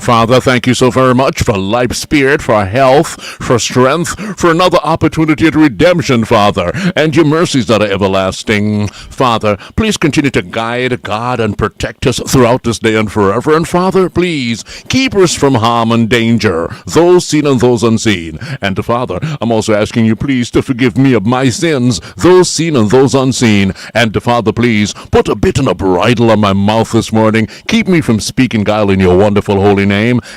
Father, thank you so very much for life, spirit, for health, for strength, for another opportunity at redemption, Father, and your mercies that are everlasting. Father, please continue to guide, guard, and protect us throughout this day and forever. And Father, please keep us from harm and danger, those seen and those unseen. And Father, I'm also asking you, please, to forgive me of my sins, those seen and those unseen. And Father, please, put a bit and a bridle on my mouth this morning. Keep me from speaking guile in your wonderful holy name.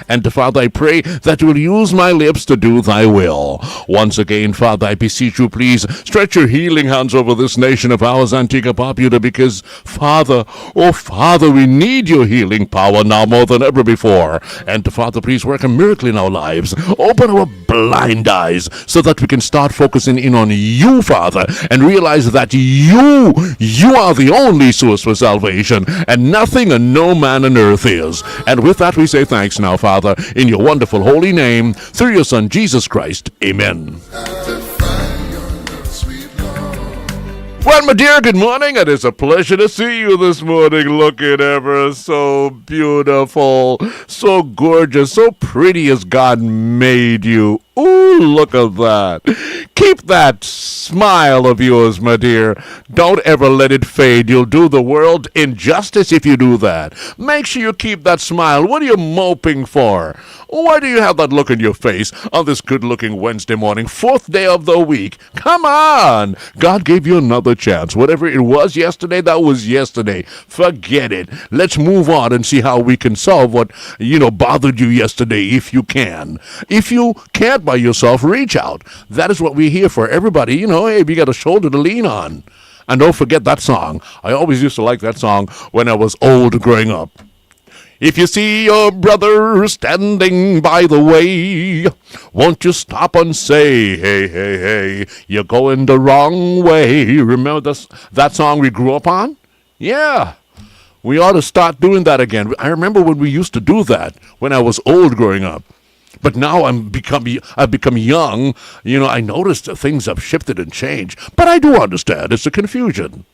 And Father, I pray that you will use my lips to do thy will. Once again, Father, I beseech you, please, stretch your healing hands over this nation of ours, Antigua Barbuda, because Father, oh Father, we need your healing power now more than ever before. And Father, please work a miracle in our lives. Open our blind eyes so that we can start focusing in on you, Father, and realize that you are the only source for salvation, and nothing and no man on earth is. And with that, we say thanks now, Father, in your wonderful holy name, through your Son, Jesus Christ. Amen. Well, my dear, good morning. It is a pleasure to see you this morning, looking ever so beautiful, so gorgeous, so pretty as God made you. Ooh, look at that. Keep that smile of yours, my dear. Don't ever let it fade. You'll do the world injustice if you do that. Make sure you keep that smile. What are you moping for? Why do you have that look in your face on this good-looking Wednesday morning, 4th day of the week? Come on. God gave you another chance. Whatever it was yesterday, that was yesterday. Forget it. Let's move on and see how we can solve what, bothered you yesterday, if you can. If you can't by yourself, reach out. That is what we're here for. Everybody, hey, we got a shoulder to lean on. And don't forget that song. I always used to like that song when I was old growing up. If you see your brother standing by the way, won't you stop and say, hey, hey, hey, you're going the wrong way. Remember that song we grew up on? Yeah. We ought to start doing that again. I remember when we used to do that when I was old growing up. But now I've become young. I noticed that things have shifted and changed. But I do understand. It's a confusion.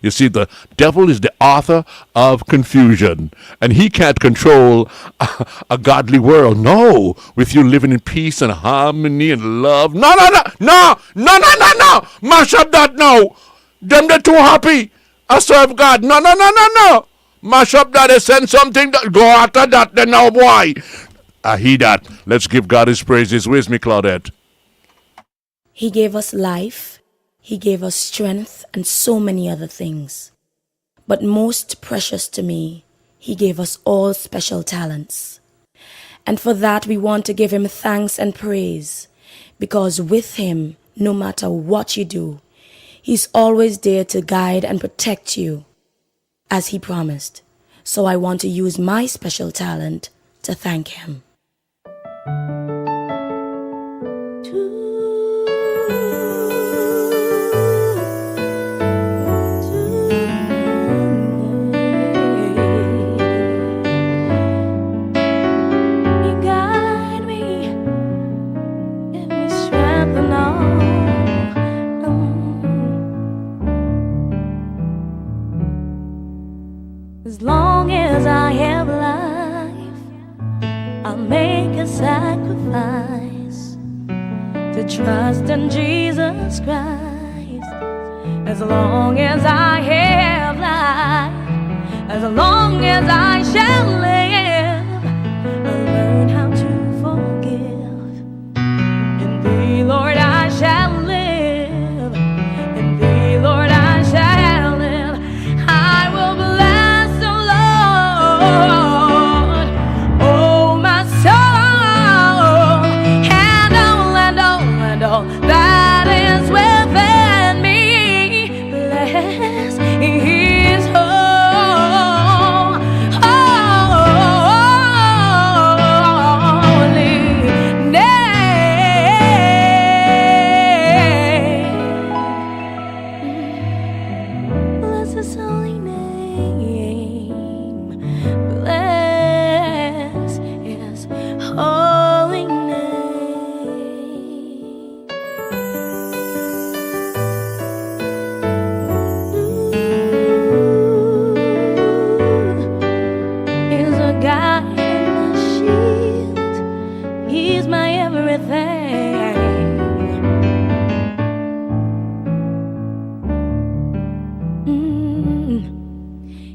You see, the devil is the author of confusion. And he can't control a godly world. No. With you living in peace and harmony and love. No. Mash up that now. Them they're too happy. I serve God. No. Mash up that. They send something. Go after that. Then now, boy. I hear that. Let's give God his praises. Where's me, Claudette? He gave us life. He gave us strength and so many other things. But most precious to me, he gave us all special talents. And for that, we want to give him thanks and praise. Because with him, no matter what you do, he's always there to guide and protect you, as he promised. So I want to use my special talent to thank him. As long as I have life, I'll make a sacrifice to trust in Jesus Christ. As long as I have life, as long as I shall live, I'll learn how to forgive. In thee, Lord, I shall live. In thee, Lord, I shall live. I will bless the Lord, oh my soul, and all that is within me. Bless his holy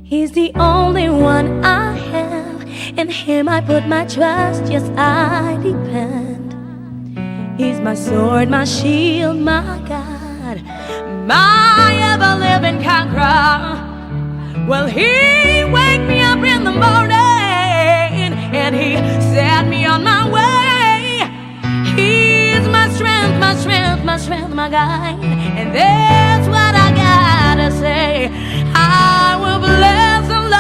He's the only one I have. In him I put my trust, yes, I depend. He's my sword, my shield, my God, my ever-living conqueror. Well, he wake me up in the morning and he set me on my way. He's my strength, my strength, my strength, my guide. And that's what I gotta say. I will bless the Lord,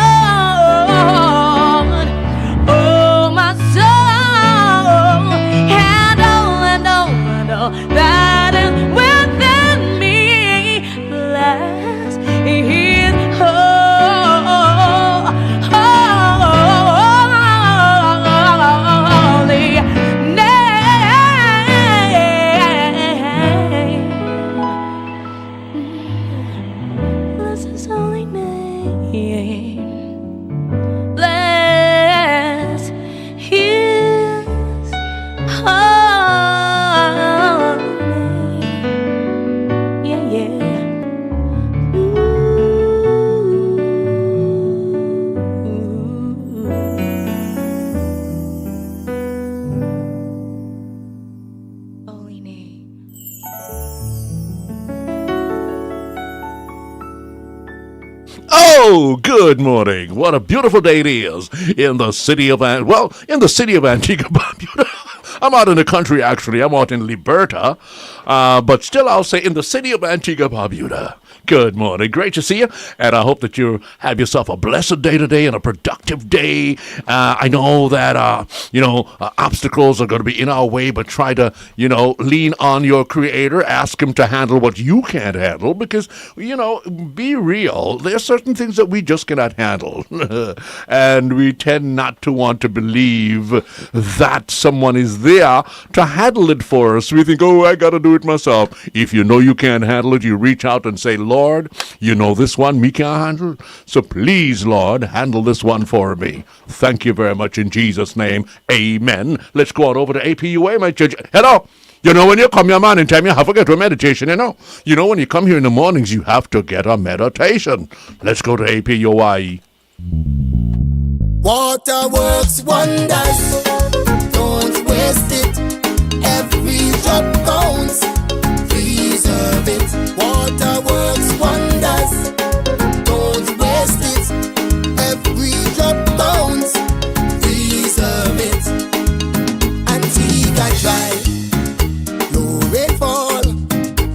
oh my soul, and all that is within me. Bless His holy name. Bless His holy name. Bless His holy name. Yeah, yeah. Holy name. Oh, good morning. What a beautiful day it is in the city of Antigua, Barbuda. I'm out in the country, actually. I'm out in Liberta. But still, I'll say in the city of Antigua, Barbuda. Good morning. Great to see you. And I hope that you have yourself a blessed day today and a productive day. I know that, obstacles are going to be in our way, but try to, lean on your creator. Ask him to handle what you can't handle because, be real. There's certain things that we just cannot handle. And we tend not to want to believe that someone is there to handle it for us. We think, oh, I got to do it myself. If you know you can't handle it, you reach out and say, Lord, this one me can't handle. So please, Lord, handle this one for me. Thank you very much in Jesus' name. Amen. Let's go on over to APUA, my church. Hello. When you come here, man, and time you have to get to a meditation, when you come here in the mornings, you have to get a meditation. Let's go to APUI. Water works wonders. Don't waste it. Every drop counts. Preserve it. Water works wonders. Don't waste it. Every drop counts. Preserve it. Antigua dry. No rainfall.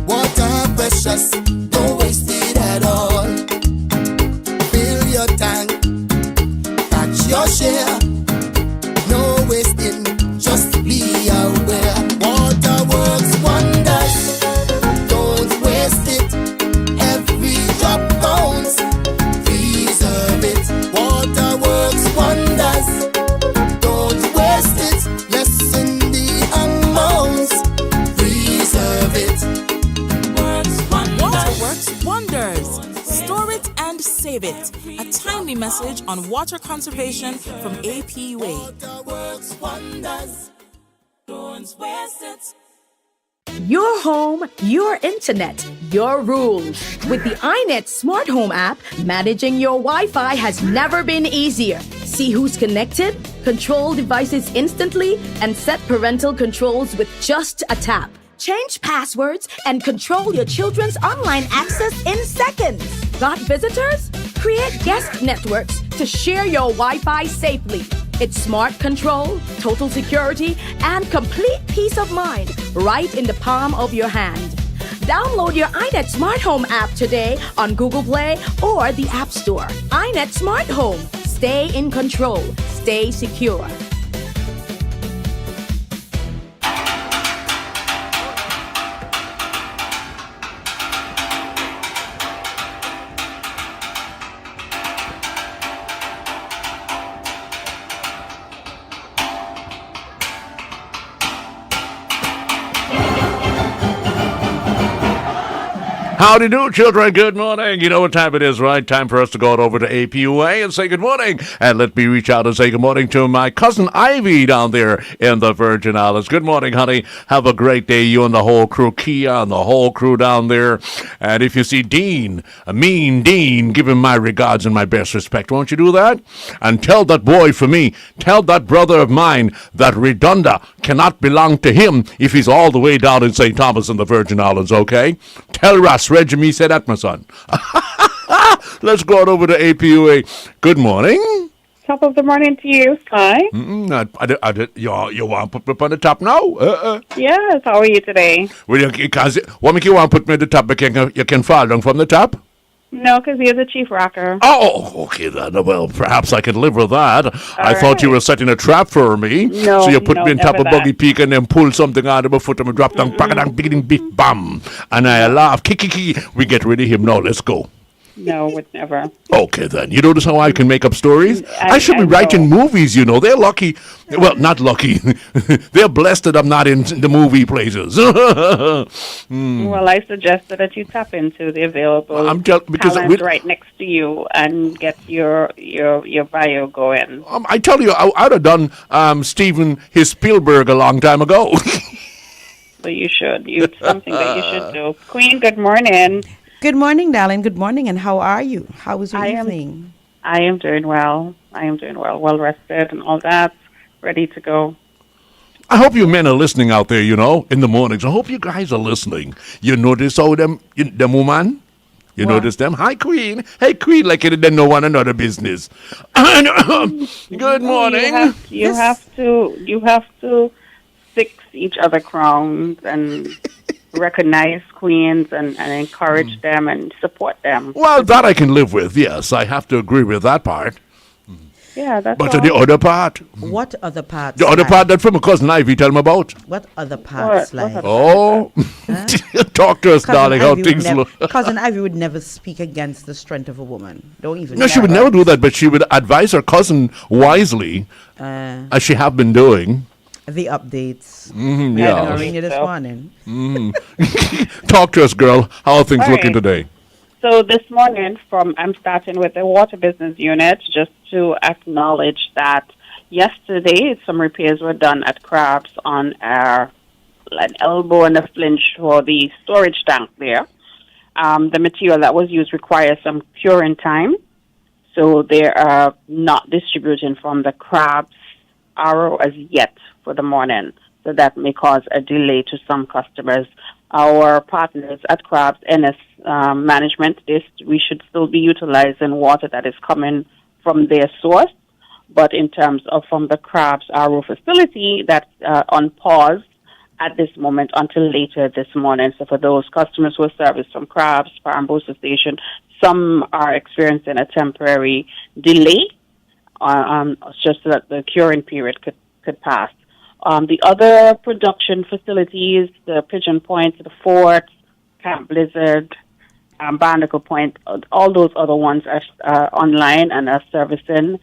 Water precious. Don't waste it at all. Fill your tank. Catch your share. No wasting. Just be aware. Water works wonders. Don't waste it. Every drop counts. Preserve it. Water works wonders. Don't waste it. Lessen the amounts. Preserve it. Water works wonders. Store it and save it. A timely message on water conservation from APUA. Water works wonders. Don't waste it. Your home, your internet, your rules. With the iNet Smart Home app, managing your Wi-Fi has never been easier. See who's connected, control devices instantly, and set parental controls with just a tap. Change passwords and control your children's online access in seconds. Got visitors? Create guest networks to share your Wi-Fi safely. It's smart control, total security, and complete peace of mind right in the palm of your hand. Download your iNet Smart Home app today on Google Play or the App Store. iNet Smart Home. Stay in control. Stay secure. Howdy do, children. Good morning. You know what time it is, right? Time for us to go on over to APUA and say good morning. And let me reach out and say good morning to my cousin Ivy down there in the Virgin Islands. Good morning, honey. Have a great day. You and the whole crew, Kia and the whole crew down there. And if you see Dean, a mean Dean, give him my regards and my best respect. Won't you do that? And tell that boy for me, tell that brother of mine that Redonda cannot belong to him if he's all the way down in St. Thomas and the Virgin Islands, okay? Tell Russ, Reggie, say that, my son. Let's go on over to APUA. Good morning. Top of the morning to you, Sky. You want to put me up on the top now? Yes, how are you today? Well, what make you want to put me at the top? You can fall down from the top? No, because you're the chief rocker. Oh, okay then. Well, perhaps I can live with that. I thought you right. were setting a trap for me. No, so you put no, me on top never of Buggy Peak and then pull something out of my foot and we drop down, bang, bigging, beat, bam. And I laugh, kiki. We get rid of him now. Let's go. No, would never. Okay, then. You notice how I can make up stories? I should be I writing know. movies, you know. They're lucky. Well, not lucky. They're blessed that I'm not in the movie places. Well, I suggested that you tap into the available because talent right next to you and get your bio going. I tell you, I'd have done Steven his Spielberg a long time ago. So you should. It's something that you should do. Queen, good morning. Good morning, darling. Good morning. And how are you? How was your evening? I am doing well. Well rested and all that. Ready to go. I hope you men are listening out there, you know, in the mornings. I hope you guys are listening. You notice how them woman? You notice them? Hi, Queen. Hey, Queen, like it didn't know one another business. Good morning. You have to fix each other crowns and recognize queens and encourage them and support them. Well, that I can live with, yes. I have to agree with that part. Yeah, that's But all. the other part? What other parts? The other part that from my cousin Ivy tell me about? What other parts What like? other- Oh, talk to us, darling, how Ivy things look. Cousin Ivy would never speak against the strength of a woman. Don't even. No, she would never do that, but she would advise her cousin wisely, as she have been doing. The updates. Yeah. I'm ringing you this morning. Talk to us, girl. How are things All looking right. today? So this morning, I'm starting with the water business unit, just to acknowledge that yesterday some repairs were done at Crabs on an elbow and a flinch for the storage tank there. The material that was used requires some curing time, so they are not distributing from the Crabs RO as yet for the morning. So that may cause a delay to some customers. Our partners at Crabs, NS Management, we should still be utilizing water that is coming from their source. But in terms of from the Crabs RO facility, that's on pause at this moment until later this morning. So for those customers who are serviced from Crabs, Parambosa Station, some are experiencing a temporary delay, just so that the curing period could pass. The other production facilities, the Pigeon Point, the Fort, Camp Blizzard, Barnacle Point, all those other ones are online and are servicing.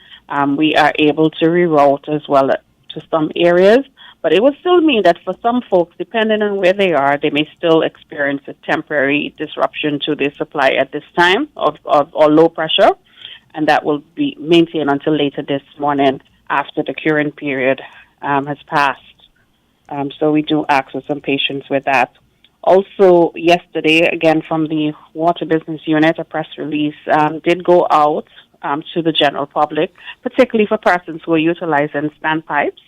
We are able to reroute as well to some areas, but it would still mean that for some folks, depending on where they are, they may still experience a temporary disruption to their supply at this time or low pressure, and that will be maintained until later this morning after the curing period has passed. So we do ask for some patience with that. Also, yesterday, again from the Water Business Unit, a press release did go out to the general public, particularly for persons who are utilizing standpipes,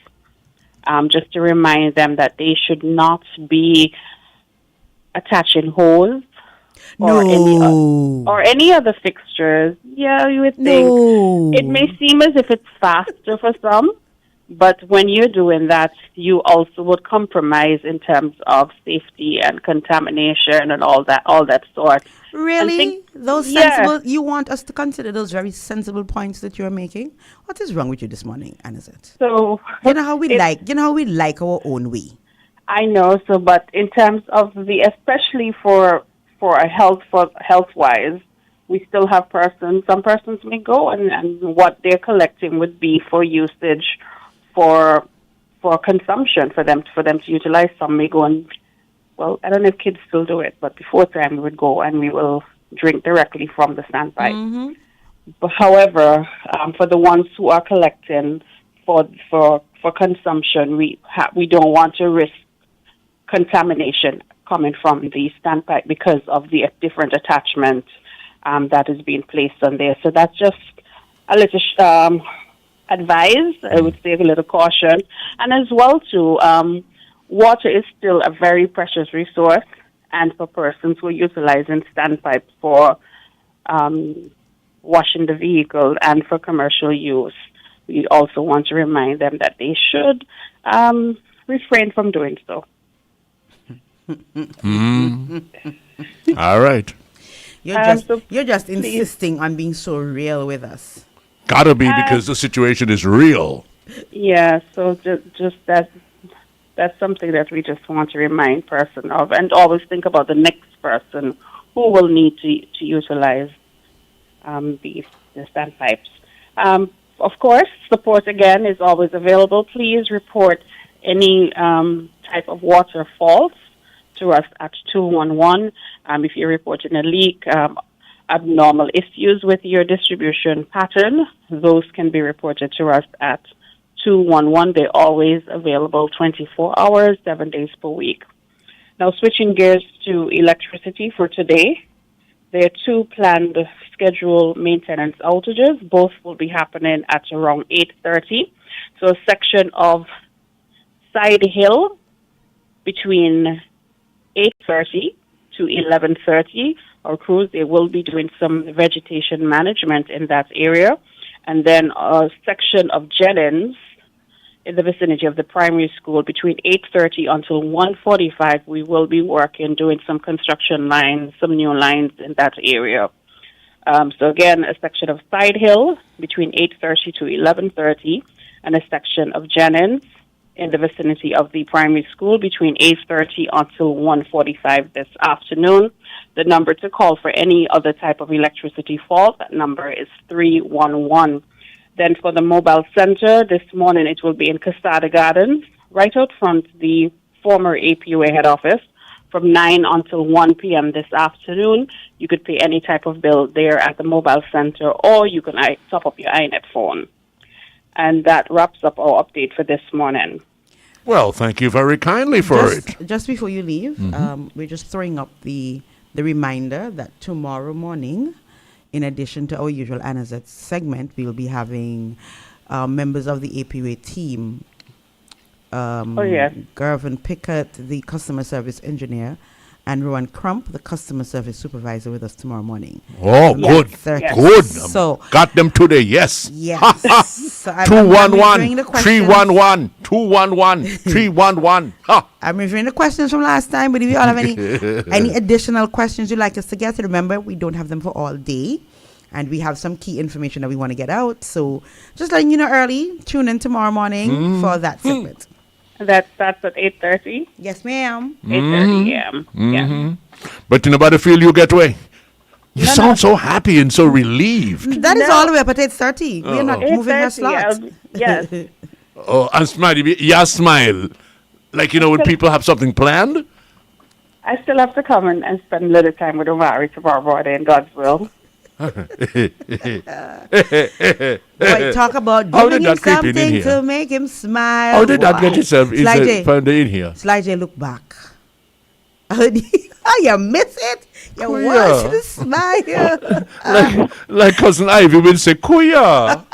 just to remind them that they should not be attaching hose or any other fixtures. Yeah, you would think it may seem as if it's faster for some, but when you're doing that, you also would compromise in terms of safety and contamination and all that sort. Really? Those sensible, you want us to consider those very sensible points that you're making? What is wrong with you this morning, Anizet? So you know how we like our own way. I know, but in terms of especially for health-wise, we still have some persons may go and what they're collecting would be for usage for consumption for them to utilize. Some may go and, well, I don't know if kids still do it, but before time we would go and we will drink directly from the standpipe. Mm-hmm. But however, for the ones who are collecting for consumption, we don't want to risk contamination coming from the standpipe because of the different attachment that is being placed on there. So that's just a little advice. I would say a little caution. And as well, too, water is still a very precious resource, and for persons who are utilizing standpipes for washing the vehicle and for commercial use, we also want to remind them that they should refrain from doing so. All right. You're just insisting on being so real with us. Gotta be, because the situation is real. Yeah, so just that's something that we just want to remind person of, and always think about the next person who will need to utilize the standpipes. Of course, support again is always available. Please report any type of water faults to us at 211. If you're reporting a leak, abnormal issues with your distribution pattern, those can be reported to us at 211. They're always available 24 hours, 7 days per week. Now, switching gears to electricity for today, there are two planned scheduled maintenance outages. Both will be happening at around 8:30. So a section of Side Hill between 8:30 to 11:30. Our crews, they will be doing some vegetation management in that area. And then a section of Jennings in the vicinity of the primary school between 8:30 until 1:45. We will be working, doing some construction lines, some new lines in that area. So again, a section of Side Hill between 8:30 to 11:30, and a section of Jennings in the vicinity of the primary school between 8:30 until 1:45 this afternoon. The number to call for any other type of electricity fault, that number is 311. Then for the mobile center, this morning it will be in Casada Gardens, right out front the former APUA head office, from 9 until 1 p.m. this afternoon. You could pay any type of bill there at the mobile center, or you can top up your iNet phone. And that wraps up our update for this morning. Well, thank you very kindly for it. Just before you leave, we're just throwing up the reminder that tomorrow morning, in addition to our usual ANAZ segment, we'll be having members of the APUA team. Gervin Pickett, the customer service engineer, and Rowan Crump, the customer service supervisor, with us tomorrow morning. Oh, good. Good. So got them today, yes. Yes. So 211, 311, 211, 311. I'm reviewing the questions from last time, but if you all have any additional questions you'd like us to get, remember, we don't have them for all day, and we have some key information that we want to get out. So just letting you know early, tune in tomorrow morning for that segment. That starts at 8:30? Yes, ma'am. 8:30 a.m. Yeah. But in about a feel you get away. You sound so happy and so relieved. That is all the way up at 8:30. We are not moving her slots. Yes. And smiley, yeah, smile. Like, when people have something planned. I still have to come and spend a little time with Omari tomorrow morning in God's will. Boy, talk about giving him something to make him smile. How did that get yourself found in here? Sly J, look back. You miss it? You want to smile. like Cousin Ivy will say, Kuya.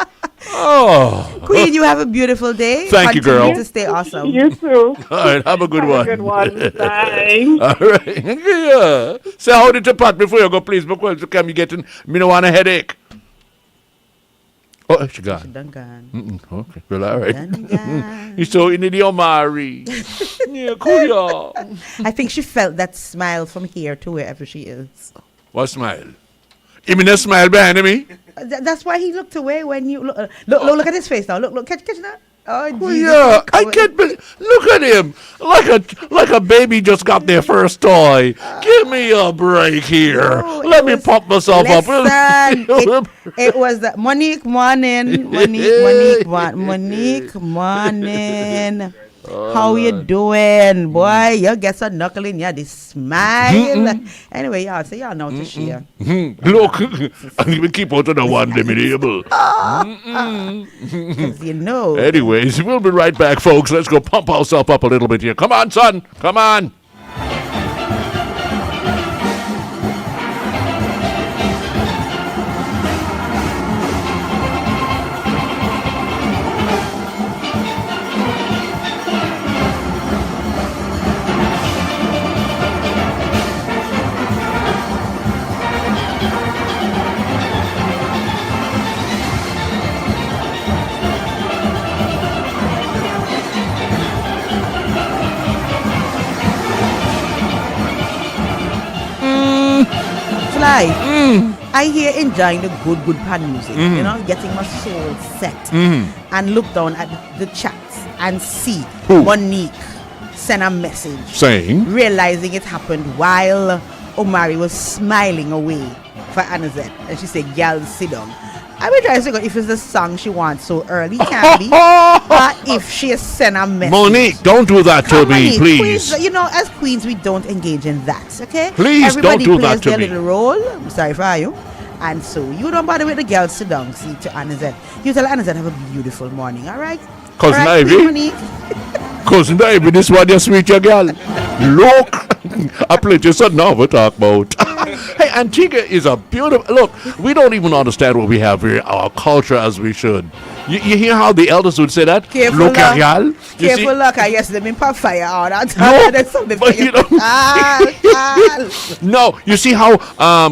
Oh. Queen, you have a beautiful day. Thank you, girl. To stay awesome. You too. All right, have a good one. Have a good one. Bye. All right. Yeah. Say howdy to Pat before you go, please, because you can be getting, me no want a headache. Oh, she gone. She done gone. Okay, well, all right. You're so in the Omari. Yeah, cool. I think she felt that smile from here to wherever she is. What smile? You mean a smile behind me? That's why he looked away when you look at his face now. Look, catch that. Oh, yeah, I can't believe. Look at him, like a baby just got their first toy. Give me a break here. Let me pop myself up. It was the Monique morning. How you doing, boy? You get some knuckle in ya, this smile. Anyway, y'all say y'all know to share. Look, I even keep out of the one limitable. 'Cause you know. Anyways, we'll be right back, folks. Let's go pump ourselves up a little bit here. Come on, son. Come on. Fly. I hear enjoying the good pan music, you know, getting my soul set. And look down at the chats and see Monique send a message Saying? realizing it happened while Omari was smiling away for Anazet. And she said, "Girl, sit down." I will try to figure if it's the song she wants so early, can be. If she has sent a message. Monique, don't do that to me, Monique, please. Queens, you know, as queens, we don't engage in that, okay? Please Everybody don't do plays that to their me. little role. I'm sorry for you. And so you don't bother with the girls, sit down, see to Anazet. You tell Anazet have a beautiful morning, all right? Cousin All right, Ivy? Queen Monique? Cousin Ivy, this one you sweet, your girl. Look, I played you something now we talk about. Hey, Antigua is a beautiful. Look, we don't even understand what we have here, our culture as we should. You hear how the elders would say that? Careful, Look, girl. You see? Careful, look, I guess them in pop fire all that No, time. That's something but for you don't- No, you see how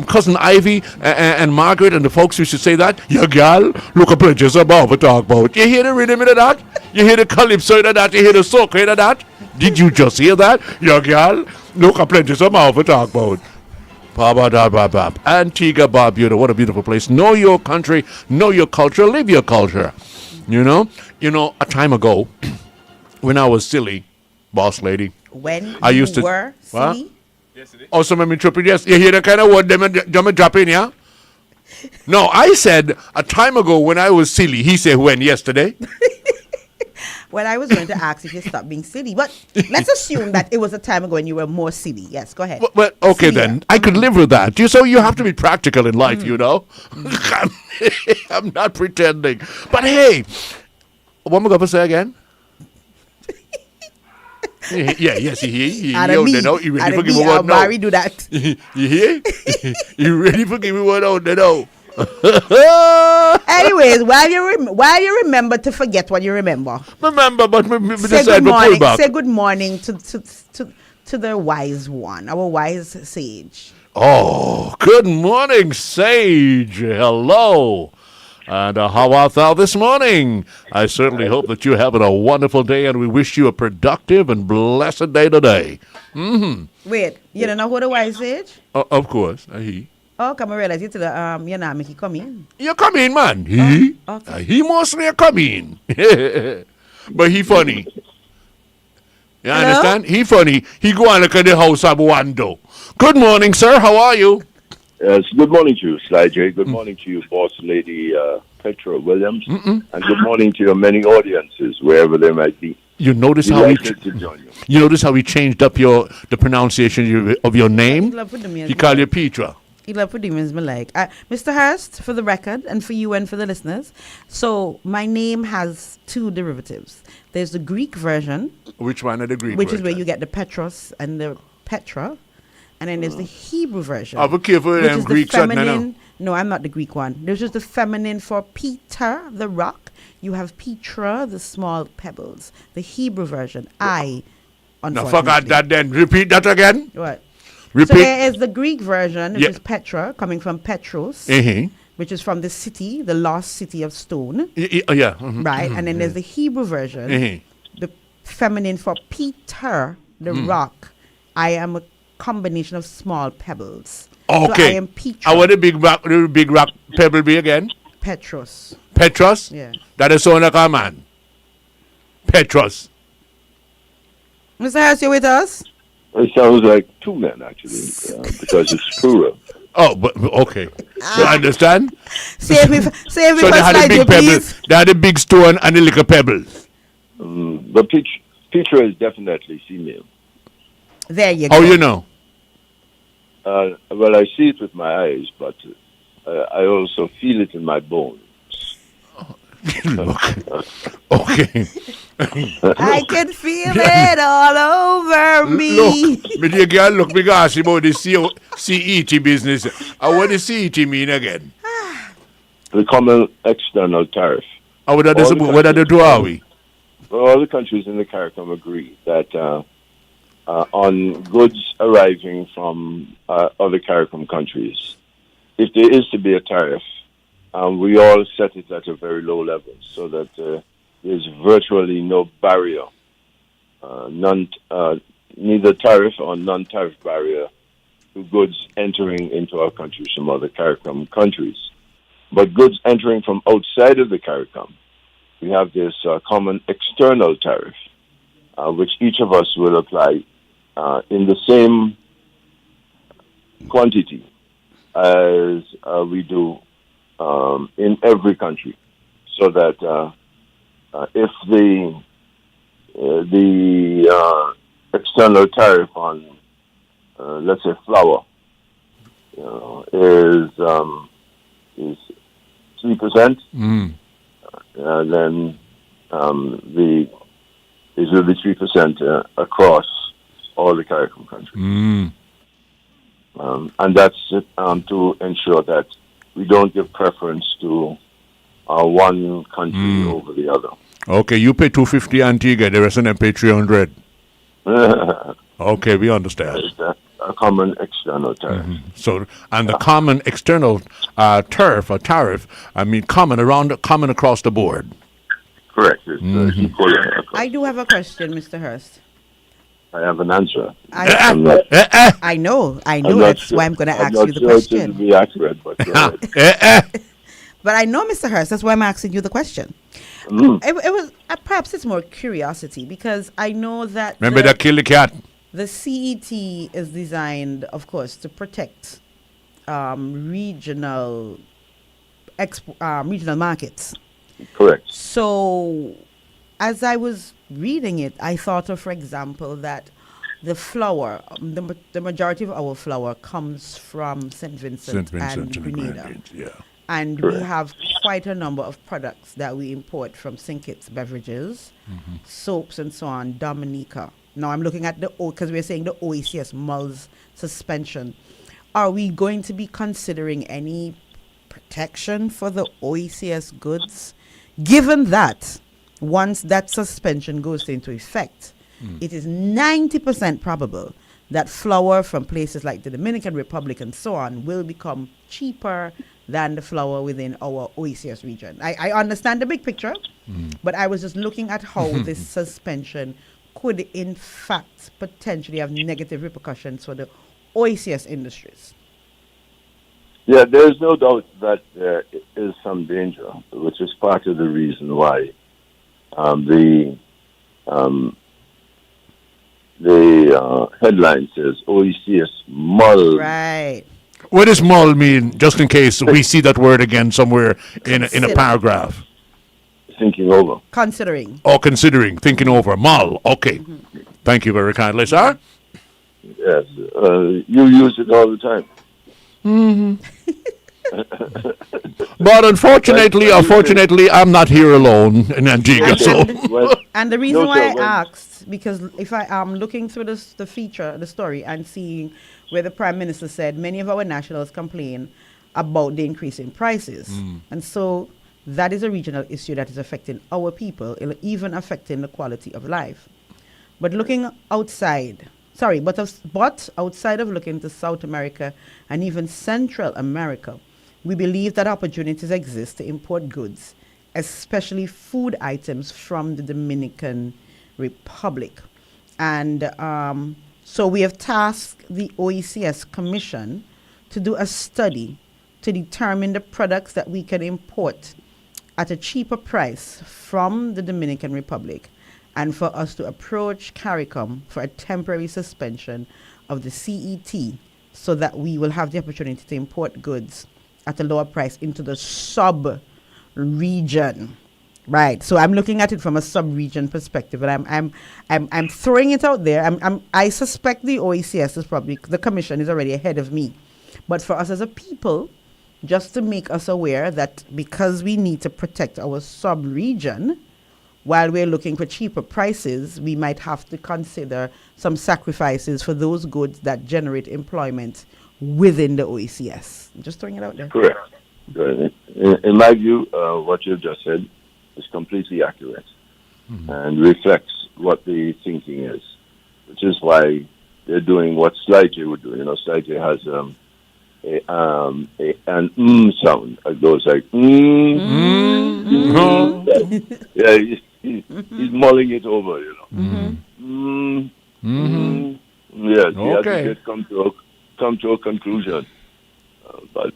Cousin Ivy and Margaret and the folks used to say that? Yeah, gal, look a pictures about we talk about. You hear the rhythm of that? You hear the calypso of that? You hear the soca of that? Did you just hear that? Yeah, gal, look a pictures about we talk about. Antigua Barbuda, what a beautiful place. Know your country, know your culture, live your culture. You know, a time ago, when I was silly, boss lady, When I you used to- were What? silly, also, let me tripping. Yes, you hear the kind of word them drop in, yeah? No, I said a time ago when I was silly. He said when yesterday. well, I was going to ask if you stopped being silly, but let's assume that it was a time ago when you were more silly. Yes, go ahead. But okay, Sillier. then I could live with that. So you have to be practical in life, you know. I'm not pretending. But hey, what am I gonna say again? Yes, he And me, know. You ready and for give me, me one? Mary do that. You hear? You ready for give me one? Oh, no. Anyways, while you remember to forget what you remember, Remember, but me say decide good to pull morning. back. Say good morning to the wise one, our wise sage. Oh, good morning, Sage. Hello. And how art thou this morning? I certainly hope that you're having a wonderful day, and we wish you a productive and blessed day today. Wait, you don't know who the wise sage? Of course. He. Oh, come on, realize you to the you know make you come in. You come in, man. He. Okay. He mostly come in. But he funny. You Hello? understand? He funny. He go and look at the house of Wando. Good morning, sir. How are you? Yes, good morning to you, Sly J. Good morning to you, boss lady Petra Williams. And good morning to your many audiences, wherever they might be. You notice how Delighted to join you. you notice how he changed up the pronunciation of your name? He called you Petra. Ila Pudimis like Mr. Hurst, for the record, and for you and for the listeners. So my name has two derivatives. There's the Greek version, Which one of the Greek which is version? where you get the Petros and the Petra, and then there's the Hebrew version. Oh, be careful with which them is Greek the something, I feminine. know. No, I'm not the Greek one. There's just the feminine for Peter, the rock. You have Petra, the small pebbles. The Hebrew version, No, unfortunately. forgot that then. Repeat that again. What? So Repeat. there is the Greek version, which Yeah. is Petra, coming from Petros, Uh-huh. which is from the city, the lost city of stone, Yeah. mhm. right? And then there's the Hebrew version, Uh-huh. the feminine for Peter, the rock. I am a combination of small pebbles. So I Okay. am Petra, How would the big rock pebble be again? Petros. Petros? Yeah. That is sound like a man. Petros. Mr. Harris, you with us? It sounds like two men, actually, because it's plural. Oh, but okay. You understand? Save me, save me So for they had a slide, you big pebble. please. They had a big stone and a little pebble. But picture is definitely female. There you How go. you know? Well, I see it with my eyes, but I also feel it in my bones. Look. Okay. I can feel it all over me. Look, me dear girl, look, me go ask you about the CET business. What does CET mean again? The common external tariff. What are the two are we? All the countries in the CARICOM agree that on goods arriving from other CARICOM countries, if there is to be a tariff, we all set it at a very low level so that there's virtually no barrier, neither tariff or non-tariff barrier to goods entering into our countries from other CARICOM countries. But goods entering from outside of the CARICOM, we have this common external tariff, which each of us will apply in the same quantity as we do in every country, so that if the external tariff on, let's say, flour, is 3%, then it will be 3% across all the CARICOM countries. And that's to ensure that we don't give preference to one country over the other. Okay, you pay $250 Antigua, the rest of them pay $300. Okay, we understand. It's a common external tariff. So, and the common external tariff, I mean, common across the board. Correct. It's equal. I do have a question, Mr. Hurst. I have an answer. I know. That's why I'm going to ask you the question. To be accurate, but go ahead. But I know, Mr. Hurst, that's why I'm asking you the question. It was perhaps it's more curiosity, because I know that remember that kill the cat. The CET is designed, of course, to protect regional markets. Correct. So, as I was reading it, I thought of, for example, that the flour, the majority of our flour comes from St. Vincent and Grenada. And we have quite a number of products that we import from St. Kitts beverages, soaps and so on, Dominica. Now I'm looking at because we're saying the OECS mulls suspension. Are we going to be considering any protection for the OECS goods? Given that once that suspension goes into effect, it is 90% probable that flour from places like the Dominican Republic and so on will become cheaper than the flour within our OECS region. I understand the big picture, but I was just looking at how this suspension could in fact potentially have negative repercussions for the OECS industries. Yeah, there's no doubt that there is some danger, which is part of the reason why the headline says OECS mull. Right. What does mull mean, just in case we see that word again somewhere in a paragraph? Thinking over. Considering. Or considering, thinking over. Mull. Okay. Thank you very kindly, sir. Yes. You use it all the time. But unfortunately, I'm not here alone in Antigua. And the reason why I asked, because if I am looking through the story, and seeing where the Prime Minister said many of our nationals complain about the increase in prices. And so that is a regional issue that is affecting our people, even affecting the quality of life. But looking outside, but outside of looking to South America and even Central America, we believe that opportunities exist to import goods, especially food items from the Dominican Republic. And so we have tasked the OECS Commission to do a study to determine the products that we can import at a cheaper price from the Dominican Republic, and for us to approach CARICOM for a temporary suspension of the CET so that we will have the opportunity to import goods at a lower price into the sub-region. Right. So I'm looking at it from a sub-region perspective, and I'm throwing it out there. I suspect the OECS is probably, the commission is already ahead of me, but for us as a people, just to make us aware that because we need to protect our sub-region, while we're looking for cheaper prices, we might have to consider some sacrifices for those goods that generate employment within the OECS. Just throwing it out there. Correct. In my view, what you've just said is completely accurate and reflects what the thinking is, which is why they're doing what Slightly would do. You know, Slightly has an sound. It goes like yeah, he's mulling it over, you know. Yes, he has to just come to a conclusion. But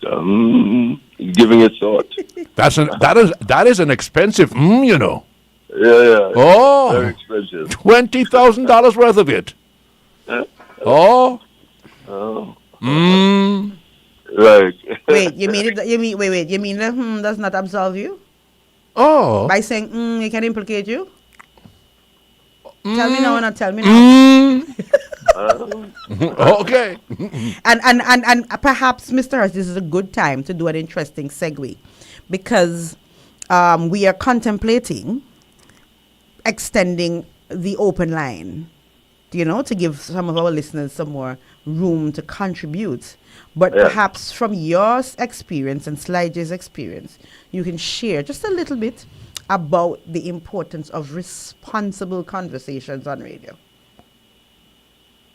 he's giving it thought. That is an expensive, you know. Yeah. Oh, very expensive. $20,000 worth of it. Oh. Right. Wait, you mean it? You mean the does not absolve you? Oh. By saying it can implicate you? Tell me now or not tell me now. Okay. And perhaps, Mr. Hurst, this is a good time to do an interesting segue, because we are contemplating extending the open line, you know, to give some of our listeners some more room to contribute. But perhaps from your experience and Slyje's experience, you can share just a little bit about the importance of responsible conversations on radio.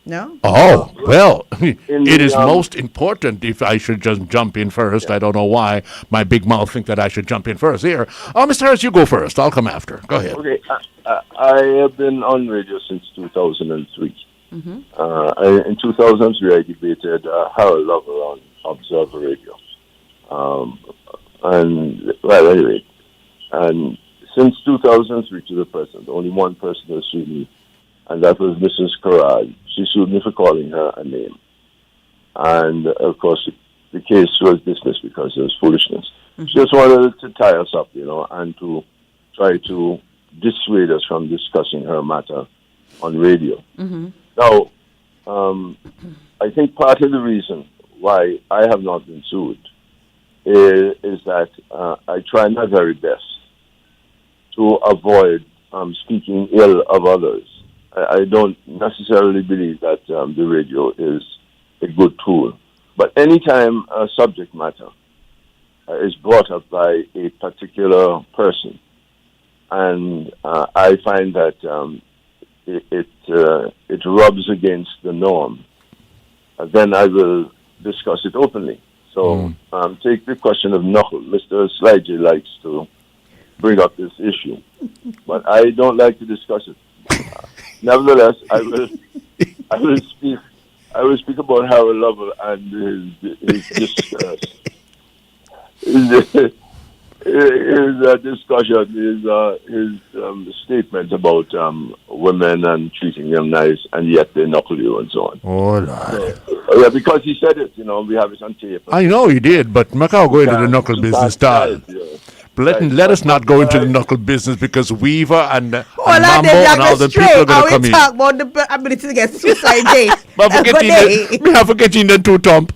No? Oh, well, it is most important. If I should just jump in first, I don't know why my big mouth think that I should jump in first. Here, Mr. Harris, you go first. I'll come after. Go ahead. Okay, I have been on radio since 2003. In 2003, I debated Harold Lover on Observer Radio. Anyway, and since 2003 to the present, only one person has sued me, and that was Mrs. Corral. She sued me for calling her a name. And, of course, the case was dismissed because it was foolishness. She just wanted to tie us up, you know, and to try to dissuade us from discussing her matter on radio. Now, I think part of the reason why I have not been sued is that I try my very best to avoid speaking ill of others. I don't necessarily believe that the radio is a good tool. But anytime a subject matter is brought up by a particular person, and I find that it rubs against the norm, then I will discuss it openly. So take the question of knuckle. Mr. Slyje likes to bring up this issue, but I don't like to discuss it. Nevertheless, I will speak about Harold Lovell and his discourse. His discussion, his statement about women and treating them nice, and yet they knuckle you and so on. Oh, Lord. Yeah, because he said it, you know, we have it on tape. I know he did, but Macau go into the knuckle business, Todd. Let us not go into the knuckle business, because Weaver and Mambo and all the people are going to come in. Talk about the ability to get suicide day. But forgetting the two thump.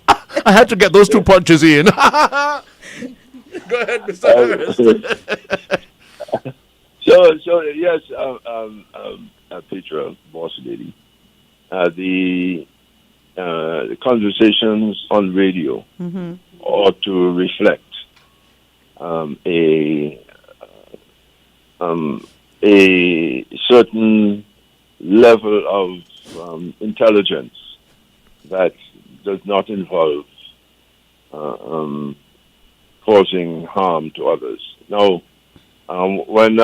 I had to get those two punches in. Go ahead, Mr. So yes, Petra, boss lady, the conversations on radio ought to reflect a certain level of intelligence that does not involve causing harm to others. Now, when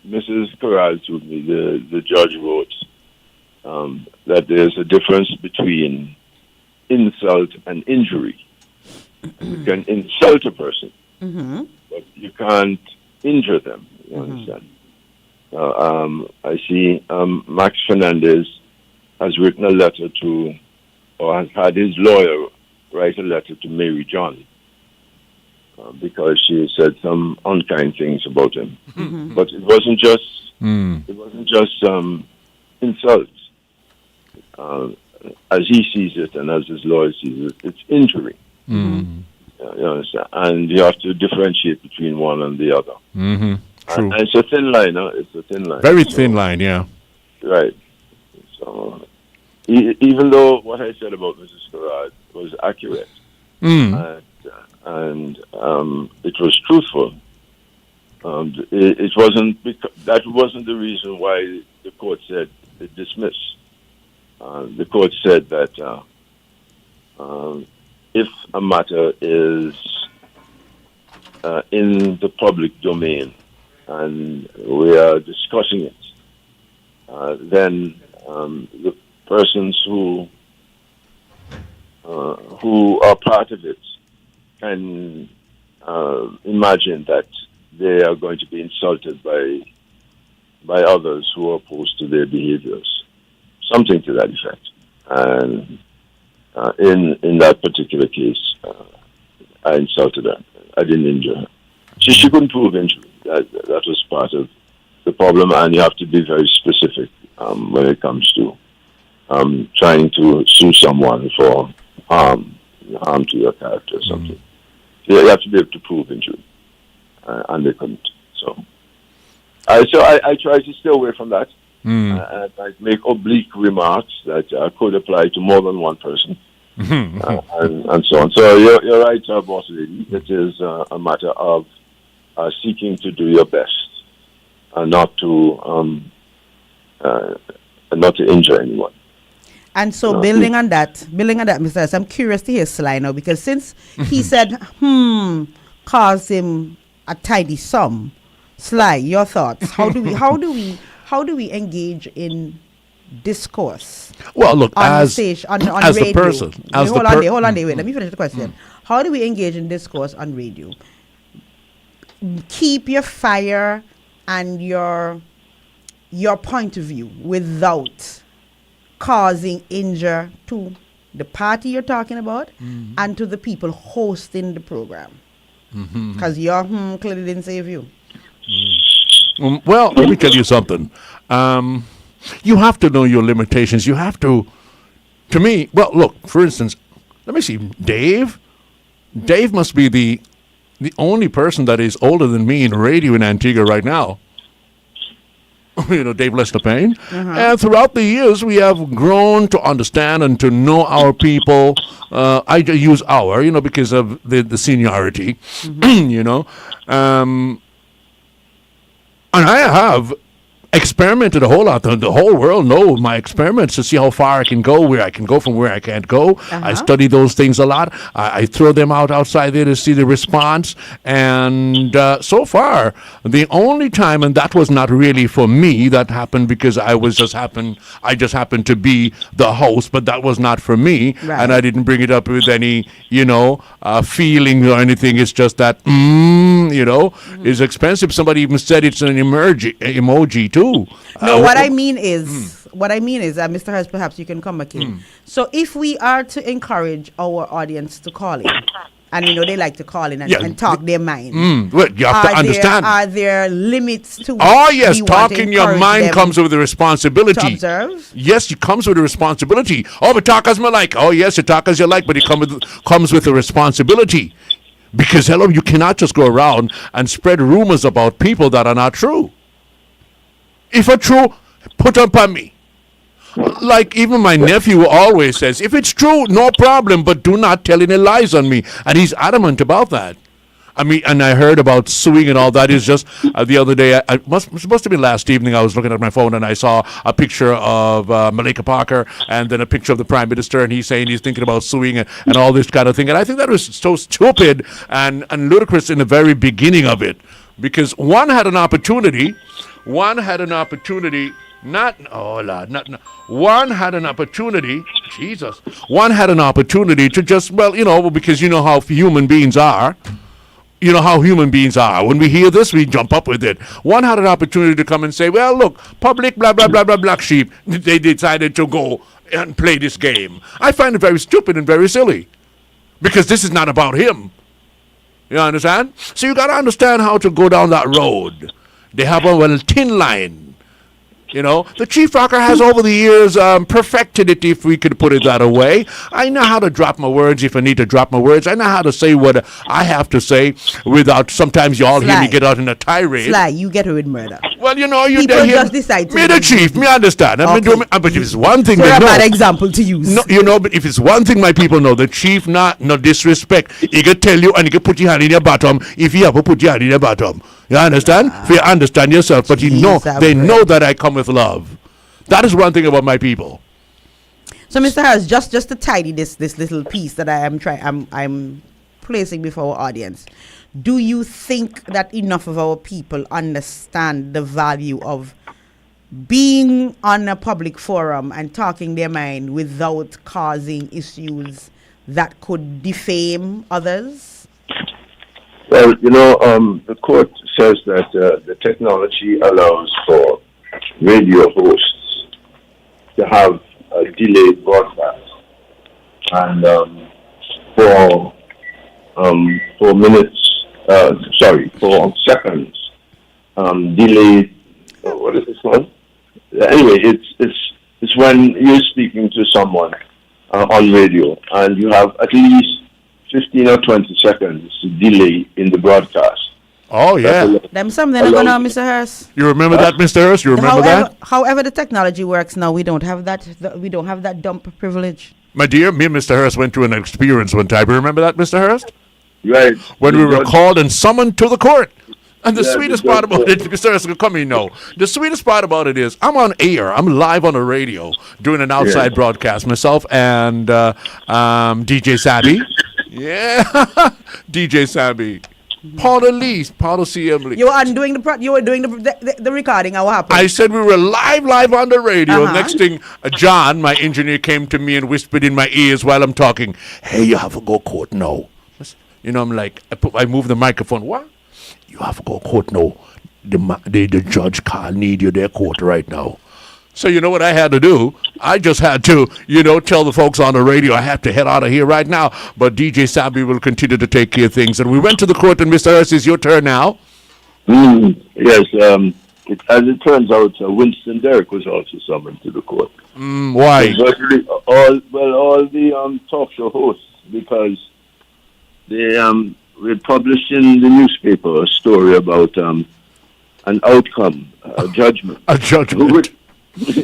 Mrs. Corral told me, the judge wrote that there's a difference between insult and injury. You can insult a person, but you can't injure them. You understand? I see Max Fernandez has written a letter to, or has had his lawyer write a letter to Mary John, because she said some unkind things about him. But it wasn't just insults. As he sees it and as his lawyer sees it, it's injury. You understand? And you have to differentiate between one and the other. True. And it's a thin line, huh? It's a thin line. Very thin line, yeah. Right. So, even though what I said about Mrs. Farad was accurate, and it was truthful, it wasn't that wasn't the reason why the court said it dismissed. The court said that if a matter is in the public domain and we are discussing it, then the persons who are part of it can imagine that they are going to be insulted by others who are opposed to their behaviors, something to that effect. And in that particular case, I insulted her. I didn't injure her. She couldn't prove injury. That was part of the problem, and you have to be very specific when it comes to trying to sue someone for harm to your character or something. You have to be able to prove injury, and they couldn't. So I try to stay away from that. And I make oblique remarks that could apply to more than one person, and so on. So you're right, boss lady. It is a matter of seeking to do your best, and not to injure anyone. And so building on that, Mr. S, I'm curious to hear Sly now, because since he said, caused him a tidy sum. Sly, your thoughts. How do we engage in discourse? Well, look, on as stage, on as radio. the person, as hold the on there, wait. Let me finish the question. How do we engage in discourse on radio? Keep your fire and your point of view without causing injury to the party you're talking about and to the people hosting the program. Because your clearly didn't save you. Well, let me tell you something. You have to know your limitations. You have to me, well, look, for instance, let me see, Dave must be the only person that is older than me in radio in Antigua right now. Dave Lester Payne. And throughout the years, we have grown to understand and to know our people. I use our, because of the seniority, and I have experimented a whole lot. The whole world knows my experiments to see how far I can go, where I can go from where I can't go. I study those things a lot. I throw them outside there to see the response. And so far, the only time, and that was not really for me, that happened because I just happened to be the host, but that was not for me. Right. And I didn't bring it up with any, feelings or anything. It's just that, it's expensive. Somebody even said it's an emoji too. No, what I mean is, Mr. Hurst, perhaps you can come back in. So if we are to encourage our audience to call in, and they like to call in and talk their mind. Well, you have to understand. Are there limits to Oh, yes, talking your mind comes with a responsibility. To observe? Yes, it comes with a responsibility. Oh, but talk as me like. Oh, yes, you talk as you like, but it comes with a responsibility. Because, hello, you cannot just go around and spread rumors about people that are not true. If it's true, put up on me. Like even my nephew always says, if it's true, no problem, but do not tell any lies on me. And he's adamant about that. I mean, and I heard about suing and all that. Is just the other day, it must have been last evening, I was looking at my phone and I saw a picture of Malika Parker and then a picture of the Prime Minister, and he's saying he's thinking about suing and all this kind of thing. And I think that was so stupid and ludicrous in the very beginning of it. Because one had an opportunity, One had an opportunity to just, because you know how human beings are. You know how human beings are. When we hear this, we jump up with it. One had an opportunity to come and say, well, look, public blah, blah, blah, blah, black sheep, they decided to go and play this game. I find it very stupid and very silly because this is not about him. You understand? So you got to understand how to go down that road. They have a thin line. You know, the chief rocker has over the years perfected it, if we could put it that way. I know how to drop my words if I need to drop my words. I know how to say what I have to say without sometimes you all hear me get out in a tirade. Sly, you get away with murder. Well, you know, you people just decide to me the chief, me understand. I mean, but if it's one thing so they a know, bad example to use. no, you know, but if it's one thing my people know, the chief no disrespect. He can tell you and he can put your hand in your bottom if you ever put your hand in your bottom. You understand? If you understand yourself, but you know they know that I come with love. That is one thing about my people. So, Mr. Harris, just to tidy this little piece that I'm placing before our audience. Do you think that enough of our people understand the value of being on a public forum and talking their mind without causing issues that could defame others? Well, you know, the court says that the technology allows for radio hosts to have a delayed broadcast, and for minutes, for seconds, delayed. What is this one? Anyway, it's when you're speaking to someone on radio, and you have at least 15 or 20 seconds delay in the broadcast. Oh, yeah. Them something going on, Mr. Harris. You remember that, Mr. Harris? You remember that? However the technology works now, we don't have that. We don't have that dump privilege. My dear, me and Mr. Harris went through an experience one time. You remember that, Mr. Harris? Right. When we were called and summoned to the court. And the sweetest part about it, Mr. Harris, come in, no. The sweetest part about it is I'm on air. I'm live on the radio doing an outside broadcast. Myself and DJ Sabby. Yeah. DJ Sabby. Paul Elise, Paul CM Lee. You were doing the recording. What happened? I said we were live on the radio. Next thing, John, my engineer, came to me and whispered in my ears while I'm talking, "Hey, you have to go court now." You know, I'm like, I move the microphone. What? You have to go court now. The judge can't need you there court right now. So you know what I had to do? I just had to, tell the folks on the radio I have to head out of here right now. But DJ Sabby will continue to take care of things. And we went to the court, and Mr. Harris, it's your turn now. Yes. As it turns out, Winston Derrick was also summoned to the court. Why? All the talk show hosts, because they published in the newspaper a story about an outcome, a judgment. A judgment.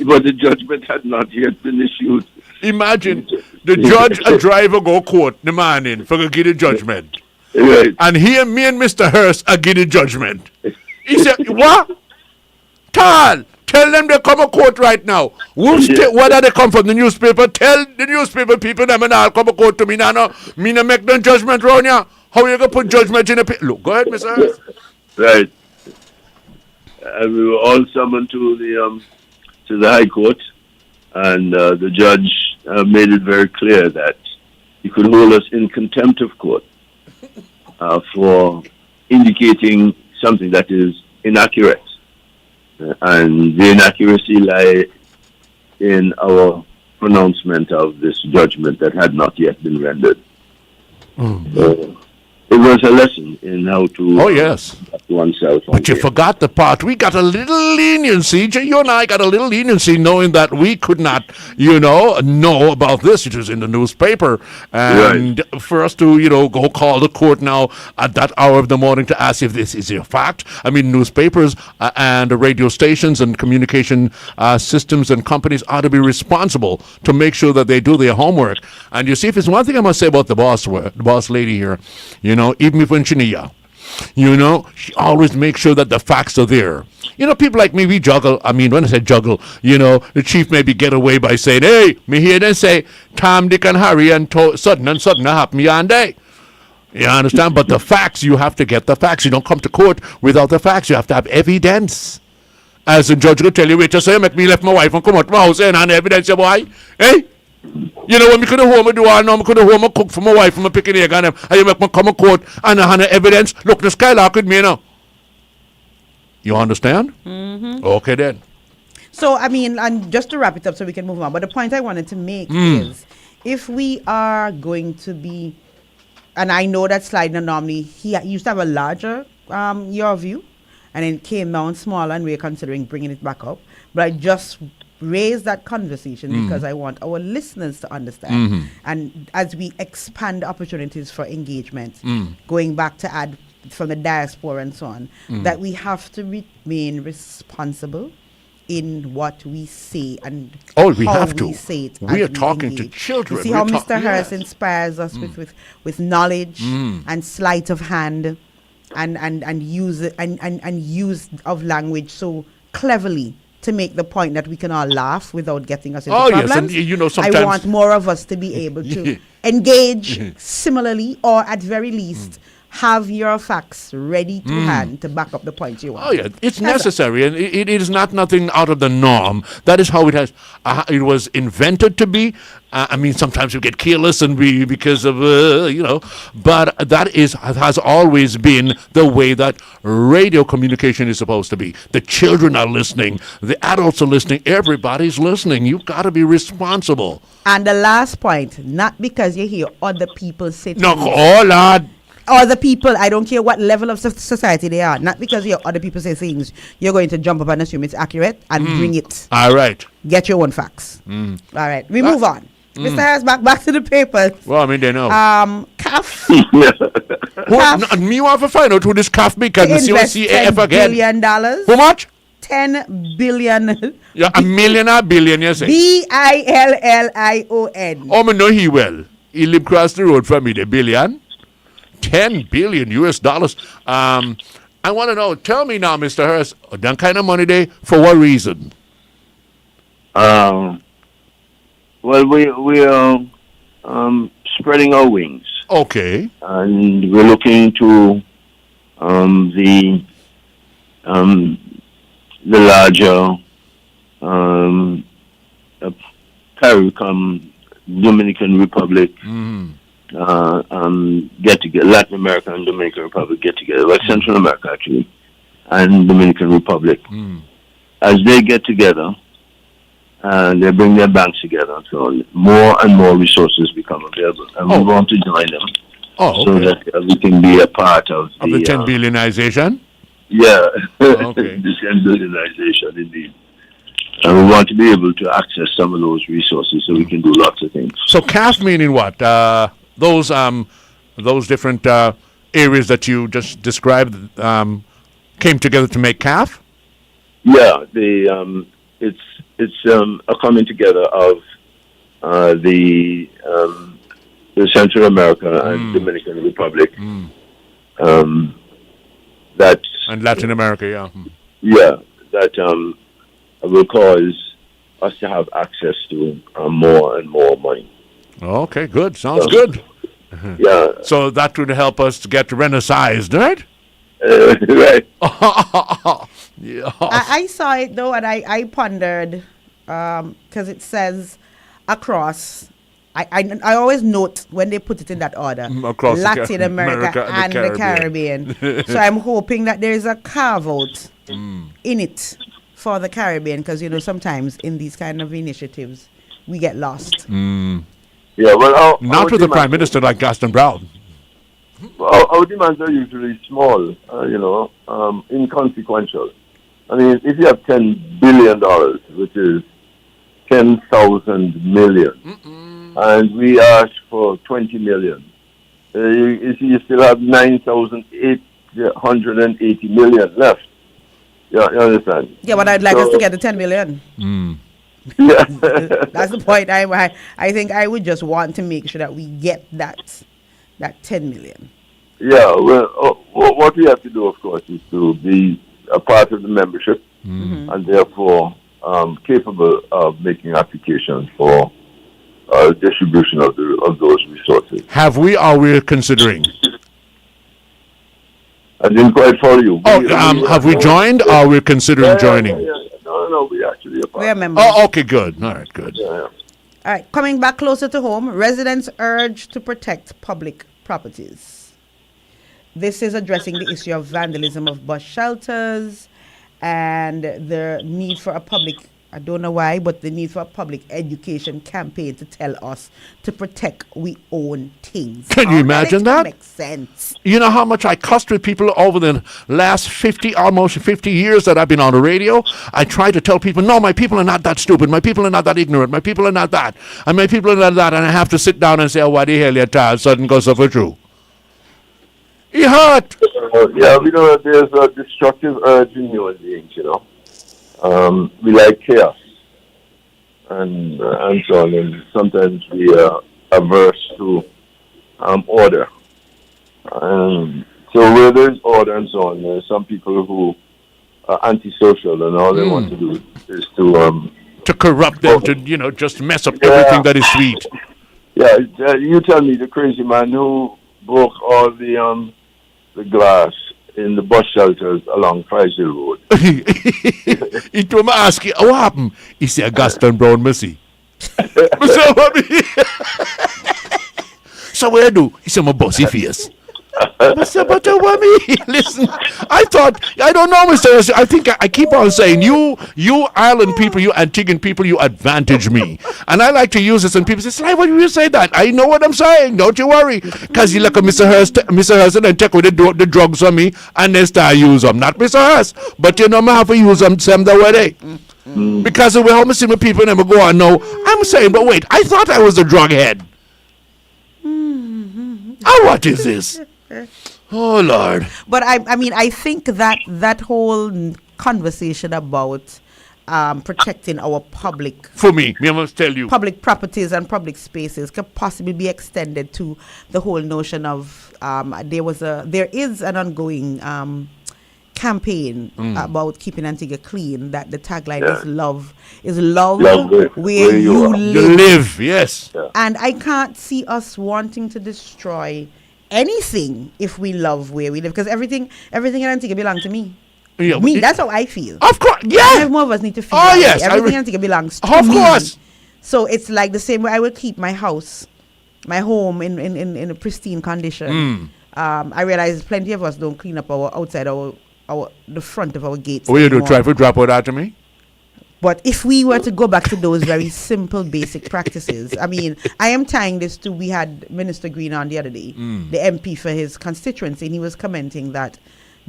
But the judgment had not yet been issued. Imagine the judge and driver go court the morning for to give the judgment. Right. And here me and Mr. Hurst are giving judgment. He said, what? Tell them they come to court right now. Whether they come from the newspaper, tell the newspaper people them and I'll come to court to me now. Me no make no judgment round here. How you going to put judgment in a Look, go ahead, Mr. Hurst. Right. And we were all summoned to the High Court, and the judge made it very clear that he could hold us in contempt of court for indicating something that is inaccurate. And the inaccuracy lie in our pronouncement of this judgment that had not yet been rendered. It was a lesson in how to oneself. But you forgot the part. We got a little leniency. You and I got a little leniency knowing that we could not, know about this. It was in the newspaper. And for us to, go call the court now at that hour of the morning to ask if this is a fact. I mean, newspapers and radio stations and communication systems and companies ought to be responsible to make sure that they do their homework. And you see, if it's one thing I must say about the boss lady here, even if when she she always makes sure that the facts are there. People like me, we juggle. I mean, when I say juggle, the chief maybe get away by saying, hey, me hear them say, Tom, Dick, and Harry, and sudden happen one day. You understand? But the facts, you have to get the facts. You don't come to court without the facts. You have to have evidence. As the judge will tell you, wait just say, make me left my wife and come out my house and evidence, your boy. Hey? When me could have home do all now, me could have home cook for my wife and my picking egg and you make me come to court and I have evidence. Look, the skylark with me now. You understand? Mm-hmm. Okay then. So, I mean, and just to wrap it up so we can move on, but the point I wanted to make is if we are going to be and I know that Sliding Anomaly, he used to have a larger Your View, and it came down smaller, and we're considering bringing it back up. But I just raised that conversation because I want our listeners to understand. And as we expand opportunities for engagement, going back to add from the diaspora and so on, that we have to remain responsible in what we say and we how have to. we say it. We are as talking engage. to children. You see how We're Mr. Harris yes. inspires us with knowledge and sleight of hand and use of language so cleverly to make the point that we can all laugh without getting us into problems. Yes, and you know, sometimes I want more of us to be able to engage similarly, or at very least have your facts ready to hand to back up the points you want. Oh yeah, it's necessary, and it is not nothing out of the norm. That is how it has. It was invented to be. I mean, sometimes we get careless and we because of but that has always been the way that radio communication is supposed to be. The children are listening, the adults are listening, everybody's listening. You've got to be responsible. And the last point, not because you hear other people say No, Lord. Other people, I don't care what level of society they are, not because you hear other people say things, you're going to jump up and assume it's accurate and bring it. All right. Get your own facts. All right, we move on. Mr. Harris, back to the papers. Well, I mean, they know. CAF. Me want to find out who this CAF be. Can see $10 billion. How much? $10 billion. Yeah, a million or billion, you say? BILLION. Oh, me know he well. He live across the road from me, the billion. 10 billion US dollars. I want to know, tell me now, Mr. Harris, that kind of money there, for what reason? Well, we are spreading our wings. Okay. And we're looking to the larger CARICOM, Dominican Republic, get together, Latin America and Dominican Republic get together, like Central America actually, and Dominican Republic. As they get together, they bring their banks together, so more and more resources become available, and we want to join them, so that we can be a part of the 10 billionization. Yeah, okay. the 10 billionization indeed. And we want to be able to access some of those resources so we can do lots of things. So CAF meaning what? Those different areas that you just described came together to make CAF? Yeah, it's a coming together of the Central America and Dominican Republic. And Latin America, yeah. Yeah, that will cause us to have access to more and more money. Okay, good. Sounds good. Yeah. So that would help us to get renaissance, right? Right. Yeah. I saw it though, and I pondered because it says across. I always note when they put it in that order, across Latin America and the Caribbean. So I'm hoping that there is a carve out in it for the Caribbean, because sometimes in these kind of initiatives we get lost. Yeah, well, not with the Prime Minister like Gaston Brown. Our demands are usually small, inconsequential. I mean, if you have $10 billion, which is 10,000 million, and we ask for 20 million, you still have 9,880 million left. Yeah, you understand? Yeah, but I'd like us to get the 10 billion. Yeah. That's the point. I think I would just want to make sure that we get that 10 million. Yeah, well, what we have to do, of course, is to be a part of the membership and therefore capable of making applications for distribution of those resources. Have we, or are we considering? I didn't quite follow you. Have we joined, or are we considering joining? No, we actually are part. We are members. Oh, okay, good. All right, good. Yeah. All right, coming back closer to home, residents urged to protect public properties. This is addressing the issue of vandalism of bus shelters and the need for a public I don't know why, but the need for a public education campaign to tell us to protect we own things. Can you imagine that? Makes sense. You know how much I cussed with people over the last almost 50 years that I've been on the radio? I try to tell people, no, my people are not that stupid. My people are not that ignorant. My people are not that. And my people are not that. And I have to sit down and say, oh, what the hell you're tired? Sudden goes over true. He hurt. Yeah, we know that there's a destructive urge in human beings, you know. We like chaos and so on, and sometimes we are averse to order. So where there's order and so on, there's some people who are antisocial, and all they want to do is to corrupt them, to just mess up everything that is sweet. Yeah, you tell me the crazy man who broke all the glass in the bus shelters along Friesel Road. He told me, ask you, what happened? He said, Augustine Brown, Missy. So what I do? He said, my bossy face. I said, but you want me? Listen, I don't know, Mr. I think I keep on saying, you island people, you Antiguan people, you advantage me. And I like to use this, and people say, Sly, why do you say that? I know what I'm saying, don't you worry. Because you look at Mr. Hurst and take with the drugs on me, and then start use them. Not Mr. Hurst, but I have to use them same the way they. Because of how I see my people and I go on now, I'm saying, but wait, I thought I was a drug head. What is this? Oh, Lord. But I mean, I think that whole conversation about protecting our public... For me, I must tell you. Public properties and public spaces could possibly be extended to the whole notion of... there is an ongoing campaign about keeping Antigua clean, that the tagline is love where you live. Yes. Yeah. And I can't see us wanting to destroy anything if we love where we live, because everything in Antigua belongs to me. Yeah, that's how I feel. Of course, yeah. More of us need to feel yes, everything in Antigua belongs to me. Of course. So it's like the same way I will keep my house, my home in a pristine condition. I realize plenty of us don't clean up our outside, the front of our gates. What you do? Try to drop out after me? But if we were to go back to those very simple, basic practices, I mean, I am tying this to, we had Minister Green on the other day, the MP for his constituency, and he was commenting that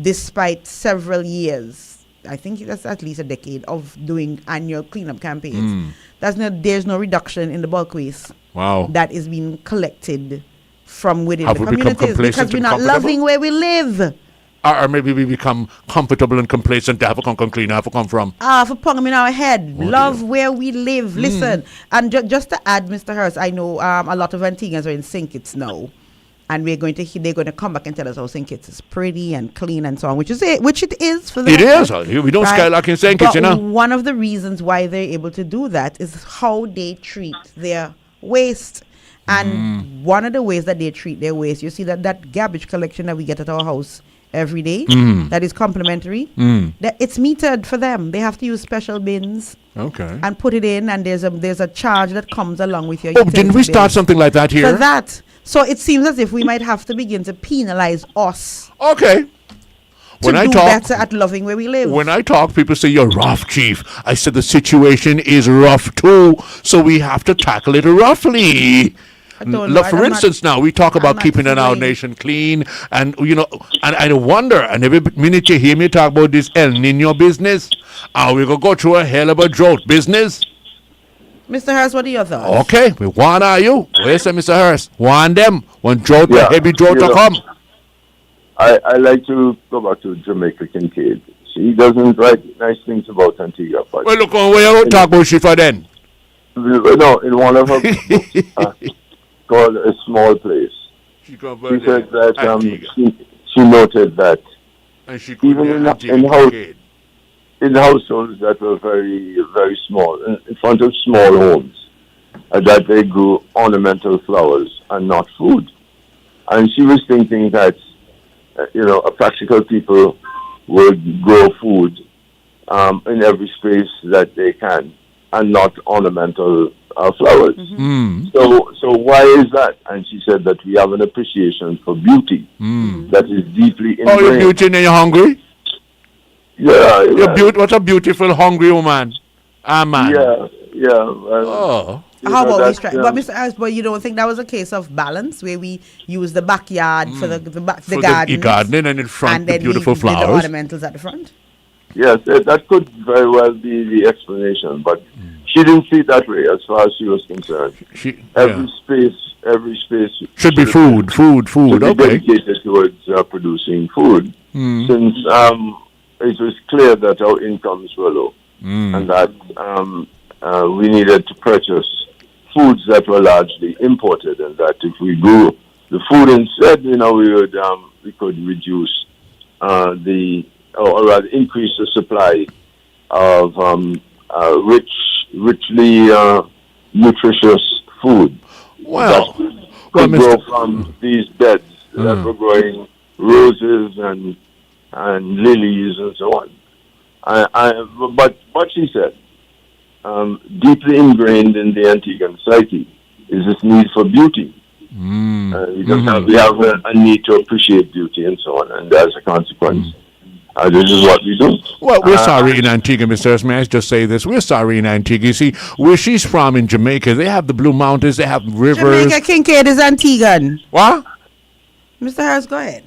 despite several years, I think that's at least a decade of doing annual cleanup campaigns, there's no reduction in the bulk waste that is being collected from within the communities, because we're not loving where we live. Or maybe we become comfortable and complacent to have a come clean, have a come from. For pong in our head. Love where we live. Listen, and just to add, Mr. Hurst, I know a lot of Antiguans are in St. Kitts now, and they're going to come back and tell us how St. Kitts is pretty and clean and so on, which it is for them. It is. We don't skylark in St. Kitts, One of the reasons why they're able to do that is how they treat their waste. And one of the ways that they treat their waste, you see that garbage collection that we get at our house every day, that is complimentary, that it's metered for them. They have to use special bins and put it in, and there's a charge that comes along with your didn't we start something like that here? For that. So it seems as if we might have to begin to penalize us. Okay. When I talk better at loving where we live. When I talk, people say, you're rough, Chief. I said the situation is rough too, so we have to tackle it roughly. For instance, now we talk about keeping our nation clean, and and I wonder, and every minute you hear me talk about this El Nino business, are we gonna go through a hell of a drought business? Mr. Hurst, what are your thoughts? Okay, one are you? Where's Mr. Hurst? One them when drought, the heavy drought to come. I like to go back to Jamaica Kincaid. She doesn't write nice things about Antigua. Well, look on where you talk about Shifa then. No, in one of her books. Called A Small Place. She said that she noted that even in households that were very, very small, in front of small homes, that they grew ornamental flowers and not food. And she was thinking that, a practical people would grow food in every space that they can, and not ornamental flowers. So why is that? And she said that we have an appreciation for beauty that is deeply ingrained. Oh, you're beauty and you're hungry? Yeah. What a beautiful, hungry woman. Man. Yeah. Oh. How about we strike? But Mr. Harris, but you don't think that was a case of balance where we use the backyard for the garden, gardening, and in front and the then beautiful we did flowers, the ornamentals at the front? Yes, that could very well be the explanation, but she didn't see it that way as far as she was concerned. Every space should be food. Should be Okay. dedicated towards producing food, since it was clear that our incomes were low, and that we needed to purchase foods that were largely imported, and that if we grew the food instead, we could reduce or rather increase the supply of richly nutritious food. Well, could grow from these beds that were growing roses and lilies and so on. But what she said, deeply ingrained in the Antiguan psyche, is this need for beauty. We have a need to appreciate beauty and so on, and as a consequence, this is what we do. Well, we're sorry in Antigua, Mr. Harris. May I just say this? We're sorry in Antigua. You see, where she's from in Jamaica, they have the Blue Mountains, they have rivers. Jamaica Kincaid is Antiguan. What? Mr. Harris, go ahead.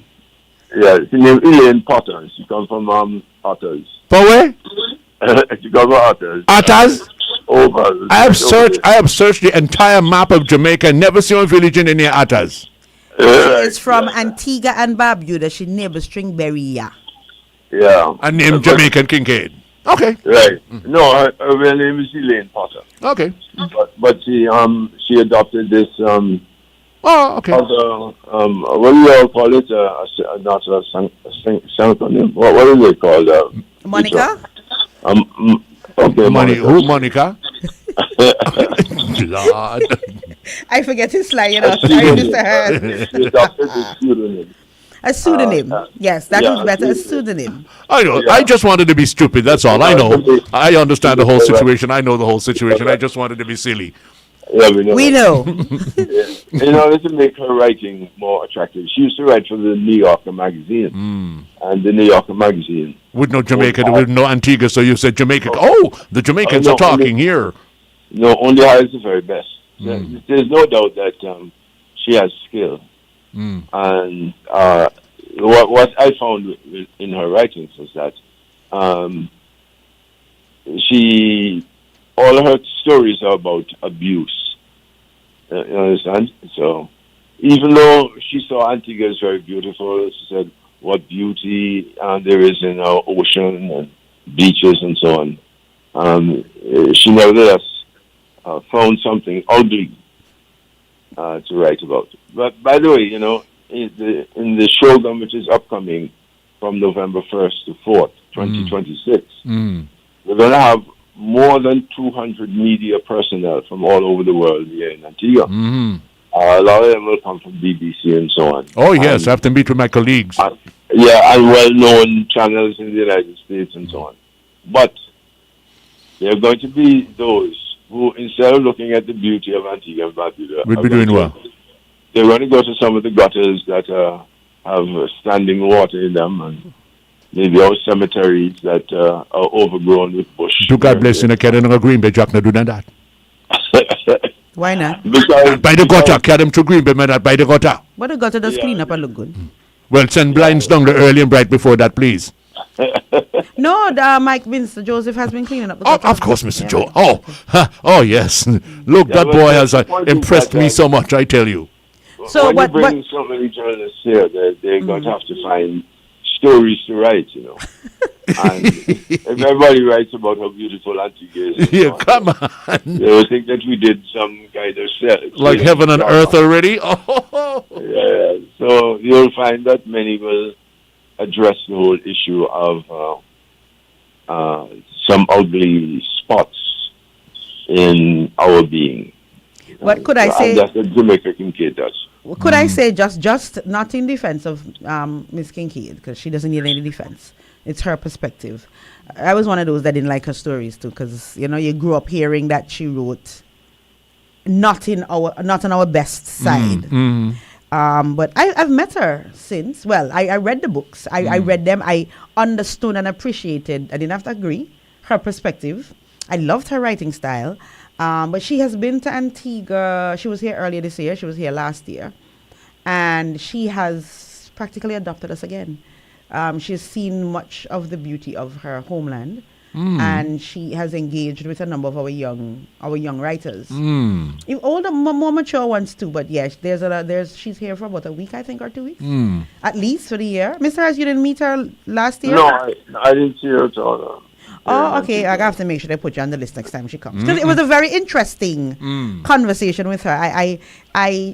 Yeah, she named Elaine Potter. She comes from Otters. For where? She comes from Otters. Otters? Over. I have searched the entire map of Jamaica and never seen a village in any Otters. She is from Antigua and Barbuda. She neighbors Stringberry. Yeah. And named Jamaican Kincaid. Okay. Right. No, her real name is Elaine Potter. Okay. But she adopted this okay. other what do you all call it? Not a pseudonym. What do they call Monica? Okay, Who, Monica? Lord. I forget his slang, Sorry, Mr. Harris. She adopted this pseudonym. A pseudonym. Yes, that was better. A pseudonym. I know. Yeah. I just wanted to be stupid. That's all. I know. I understand the whole situation. I know the whole situation. I just wanted to be silly. Yeah, we know. Yeah. In order to make her writing more attractive, she used to write for the New Yorker magazine. And the New Yorker magazine. With no Jamaica, with no Antigua, so you said Jamaica. Oh, the Jamaicans are talking here. No, only hires the very best. There's no doubt that she has skill. And what I found in her writings was that all her stories are about abuse. You understand? So even though she saw Antigua as very beautiful, she said what beauty there is in our ocean and beaches and so on, she nevertheless found something ugly to write about. But by the way, in the Shogun, which is upcoming from November 1st to 4th, 2026, we're going to have more than 200 media personnel from all over the world here in Antigua. A lot of them will come from BBC and so on. Oh, yes, I have to meet with my colleagues. And well-known channels in the United States and so on. But there are going to be those who, instead of looking at the beauty of Antigua and Barbuda, we'll be doing well. They're going to go to some of the gutters that have standing water in them, and maybe our cemeteries that are overgrown with bush. To God bless you, and carry them to Green Bay, Jack, not do that. Why not? By the gutter, carry them to Green Bay, man, by the gutter. But the gutter does clean up and look good. Well, send blinds down the early and bright before that, please. No, Mike Mr. Joseph has been cleaning up the gutter. Of course, Mr. Joe. Oh, yes. Look, that boy has impressed me so much, I tell you. So when you bring so many journalists here, they're going to have to find stories to write, And if everybody writes about how beautiful Antigua is, yeah, come on. They will think that we did some kind of set. Like heaven and earth already? Oh. Yeah, so you'll find that many will address the whole issue of some ugly spots in our being. What could I say? And that's what Jamaica Kincaid does. Could I say just not in defense of Miss Kincaid, because she doesn't need any defense. It's her perspective. I was one of those that didn't like her stories too, because you grew up hearing that she wrote not on our best side. But I've met her since. Well, I read the books. I read them. I understood and appreciated. I didn't have to agree her perspective. I loved her writing style. But she has been to Antigua. She was here earlier this year. She was here last year. And she has practically adopted us again. She has seen much of the beauty of her homeland. And she has engaged with a number of our young writers. Older, more mature ones too. But yes, she's here for about a week, I think, or 2 weeks, at least for the year. Mr. Harris, you didn't meet her last year? No, I didn't see her at all. Oh, okay. I have to make sure they put you on the list next time she comes. Because it was a very interesting conversation with her.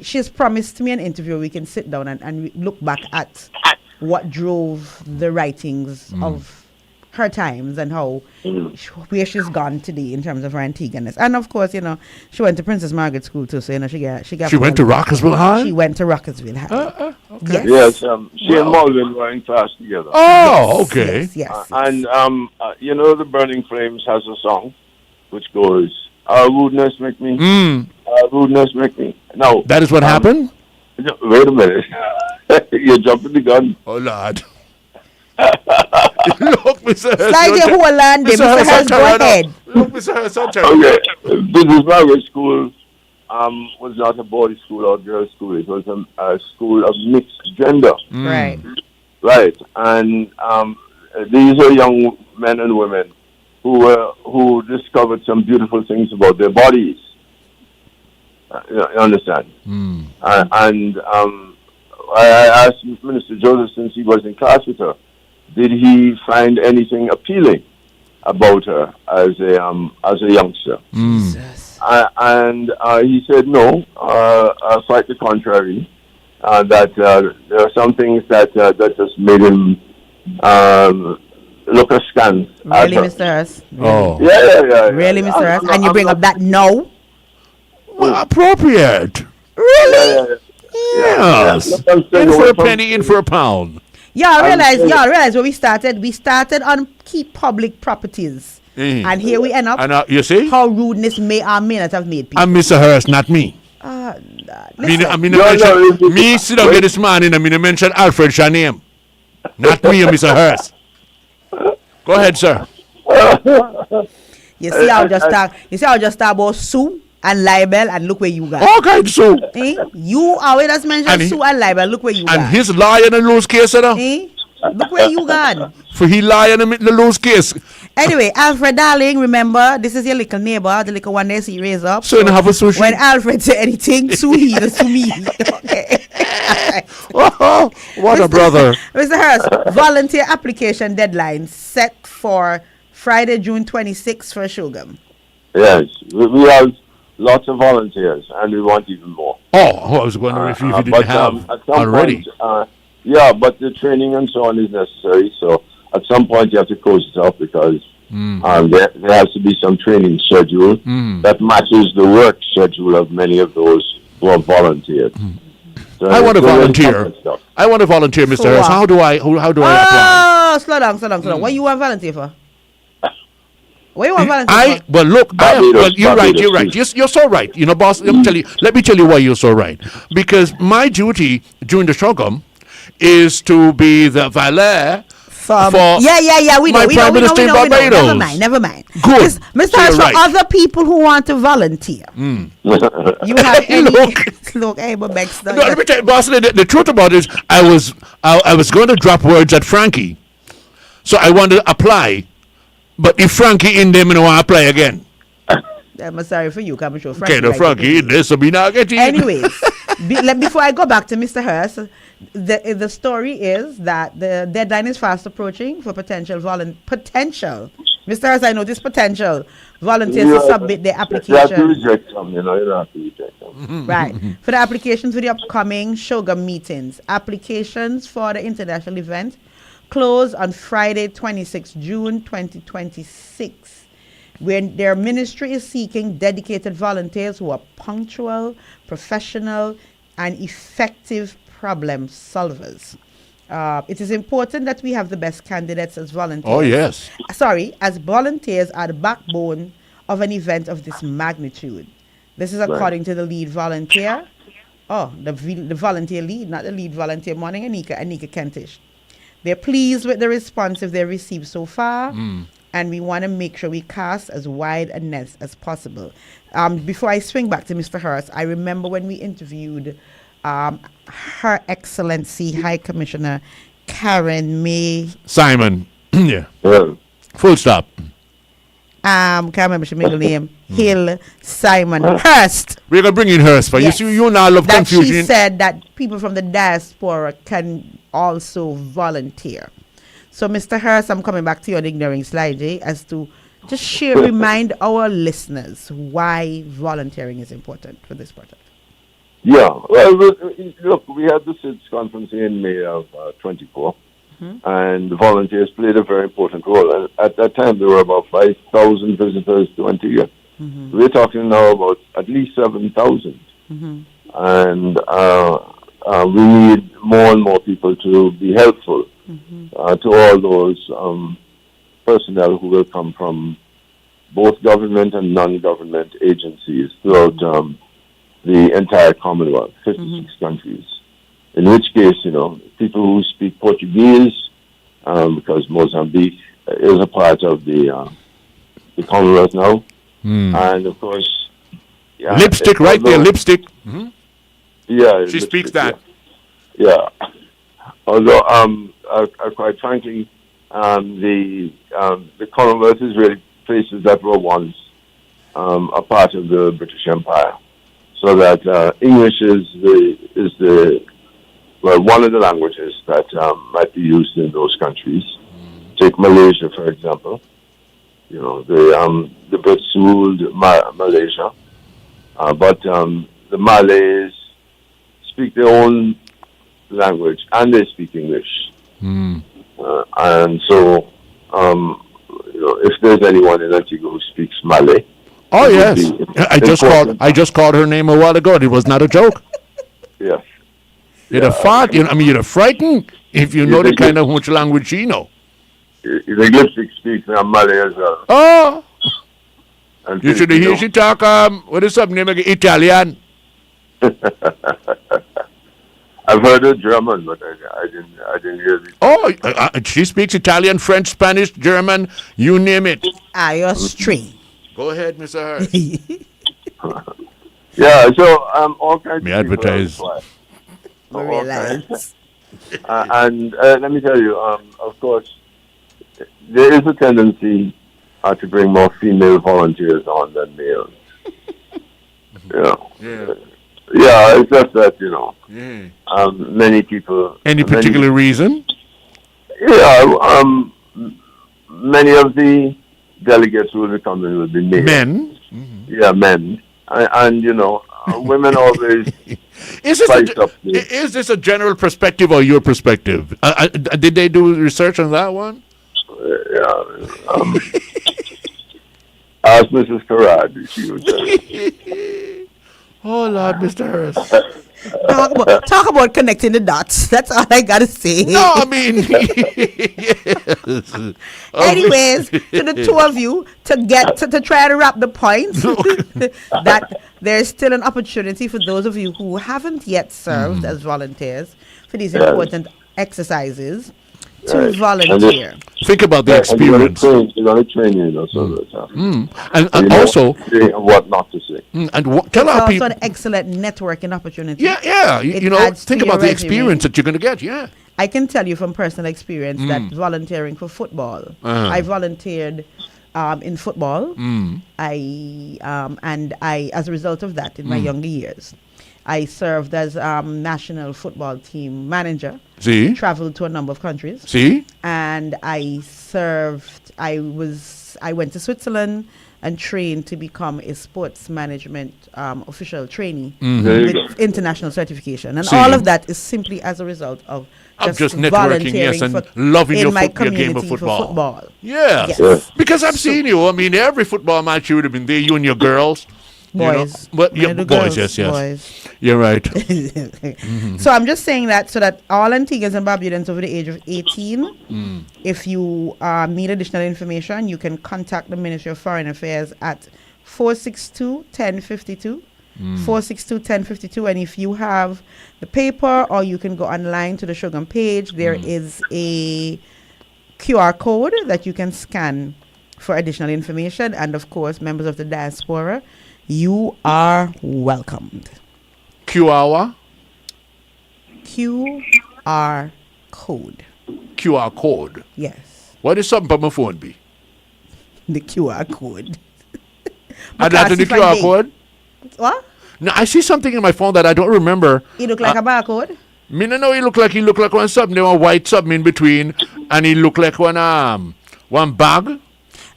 She has promised me an interview. We can sit down and look back at what drove the writings of her times and how where she's gone today in terms of her Antiguaness. And of course, she went to Princess Margaret School too, so she went to Rockersville High? She went to Rockersville High. Okay. Yes, she and Malvin were in class together. Oh, okay. Yes. And the Burning Flames has a song which goes, rudeness make me, rudeness make me. Now that is what happened? Wait a minute. You're jumping the gun. Oh, Lord. Look, Mr. Hurst. Slide your whole land, Mr. Hurst, go ahead. Look, Mr. Hurst, okay. Princess Margaret School was not a boys' school or girls' school. It was a school of mixed gender. Right. Right. And these are young men and women who discovered some beautiful things about their bodies. You understand? And I asked Minister Joseph, since he was in class with her, did he find anything appealing about her as a youngster? Jesus. And he said no, quite the contrary. That there are some things that just made him look askance. Really, Mr. Hurst? Oh. Yeah. Really, Mr. Hurst? And you bring up that no? Well, appropriate. Really? Yes. In for a penny, in for a pound. Y'all realize when we started on key public properties. And here we end up. And you see? How rudeness may or may not have made people. I'm Mr. Hurst, not me. Me sit down here this morning and I mention Alfred Shanem. Not me, Mr. Hurst. Go ahead, sir. You see how I just talk about Sue and libel, and look where you got. Okay, so you always just mention Sue and libel. Look where you got. And his lie in the lose case, look where you got. For he lie in the lose case. Anyway, Alfred darling, remember this is your little neighbor, the little one that he raised up. So you have a sushi. When Alfred say anything, sue he, sue me. Okay. Oh, what a brother. Mr. Hurst, volunteer application deadline set for Friday, June 26th for Shogam. Yes, we have lots of volunteers, and we want even more. I was wondering if you didn't have at some already. Point, but the training and so on is necessary. So at some point you have to close it up because there has to be some training schedule that matches the work schedule of many of those who have volunteered. So I want to volunteer. I want to volunteer, Mr. Harris. How do I apply? Oh, slow down. What you want to volunteer for? What you want to volunteer for? Well, look, you're right. You're so right. Boss, let me tell you why you're so right. Because my duty during the Shogam is to be the valet for we know, Prime Minister in Barbados. Never mind. Good. Mr. Harris, for other people who want to volunteer, you have any... Look, hey, but Baxter. No, let me tell you, boss, the truth about it is I was going to drop words at Frankie. So I wanted to apply. But if Frankie in them, I want to apply again. I'm sorry for you, come show Frankie. Okay, Frankie in there, so be not getting. Anyways, before I go back to Mr. Hurst, the story is that the deadline is fast approaching for potential. Mr. Hurst, I noticed potential volunteers to submit their application. You have to reject them, you don't have to reject them. Right. For the applications for the upcoming Shogam meetings, applications for the international event close on Friday, 26 June 2026. When their ministry is seeking dedicated volunteers who are punctual, professional, and effective problem solvers. It is important that we have the best candidates as volunteers. Oh, yes. As volunteers are the backbone of an event of this magnitude. This is according to the lead volunteer. The volunteer lead, not the lead volunteer. Morning, Anika Kentish. They're pleased with the response they've received so far. and we want to make sure we cast as wide a net as possible. Before I swing back to Mr. Hurst, I remember when we interviewed Her Excellency High Commissioner Karen May Simon. Yeah. Well, Full stop. can't remember her middle name, Hill Simon Hurst. We're going to bring in Hurst for Yes. you. See, you now love That she confusion. said that people from the diaspora can also volunteer. So, Mr. Hurst, I'm coming back to you on Ignoring Sly J as to just remind our listeners why volunteering is important for this project. yeah. Well, look, we had the SIDS conference in May of 24, and the volunteers played a very important role. And at that time, there were about 5,000 visitors to Antigua. We're talking now about at least 7,000. And we need more and more people to be helpful to all those personnel who will come from both government and non-government agencies throughout the entire Commonwealth, 56 countries. In which case, people who speak Portuguese, because Mozambique is a part of the Commonwealth now, and of course, Lipstick, right there, lipstick. Yeah, She speaks that. Yeah. Although, quite frankly, the Commonwealth is really places that were once a part of the British Empire, so that English is one of the languages that might be used in those countries. Take Malaysia, for example. The Brits ruled Malaysia, but the Malays speak their own language and they speak English. And so, if there's anyone in Antigua who speaks Malay, Oh yes, I just called her name a while ago. And it was not a joke. Yes. You'd have fought. You'd have frightened if you know the kind of much language she know. The Lipstick speaks Malay as well. Oh, And you should hear she talk. What is up name again? Italian. I've heard her German, but I didn't hear it. Oh, she speaks Italian, French, Spanish, German. You name it. Austrian. Go ahead, Mr. Hurst. Yeah, so all kinds Me of advertise. people are We realize. and let me tell you, of course, there is a tendency to bring more female volunteers on than males. Yeah, it's just that, many people... Any particular reason? Yeah, many of the delegates who will be coming will be male. Men? Yeah, men. And women always Is this a general perspective or your perspective? Did they do research on that one? Ask Mrs. Karad. She will tell you. Oh, Lord, Mr. Hurst. Talk about connecting the dots. That's all I gotta say. No, I mean, yes. Anyways, to the two of you, to try to wrap the points, that there's still an opportunity for those of you who haven't yet served as volunteers for these important exercises to volunteer. Think about the experience. You're going to train you, so And also, what not to say. And tell our It's people. also an excellent networking opportunity. Yeah. Think about the experience that you're going to get. Yeah. I can tell you from personal experience that volunteering for football, I volunteered in football. I as a result of that, in my younger years, I served as national football team manager. See? Traveled to a number of countries. See? And I went to Switzerland and trained to become a sports management official trainee with international certification. And all of that is simply as a result of just networking, yes, and loving your game of football. Yes. Because I've seen you. I mean, every football match you would have been there, you and your girls. Boys. Boys, yes. Boys. You're right. So I'm just saying that so that all Antiguans and Barbudans over the age of 18, if you need additional information, you can contact the Ministry of Foreign Affairs at 462-1052. 462-1052. And if you have the paper, or you can go online to the Shogun page, there is a QR code that you can scan for additional information. And of course, members of the diaspora, you are welcomed. QR code. QR code. Yes. What is something on my phone be? The QR code. And that's the QR code? What? No, I see something in my phone that I don't remember. It look like a barcode? Me no know he look like one something. There was white something in between, and he look like one bag.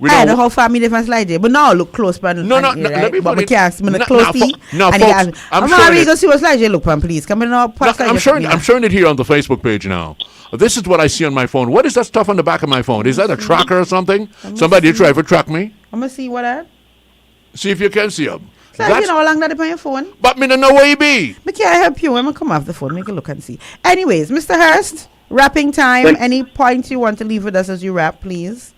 I know how far me different slide there, but now look close, but no, let me but put it. I'm close to No, folks, I'm showing it. Go see what slide you look on, please. Come in now. I'm showing it here on the Facebook page now. This is what I see on my phone. What is that stuff on the back of my phone? Is that a tracker or something? Somebody try to track me. I'm gonna see what that. See if you can see them. You know how long that is on your phone? But me don't know where you be. But can I help you? I'm gonna come off the phone, make a look and see. Anyways, Mr. Hurst, wrapping time. Any points you want to leave with us as you wrap, please?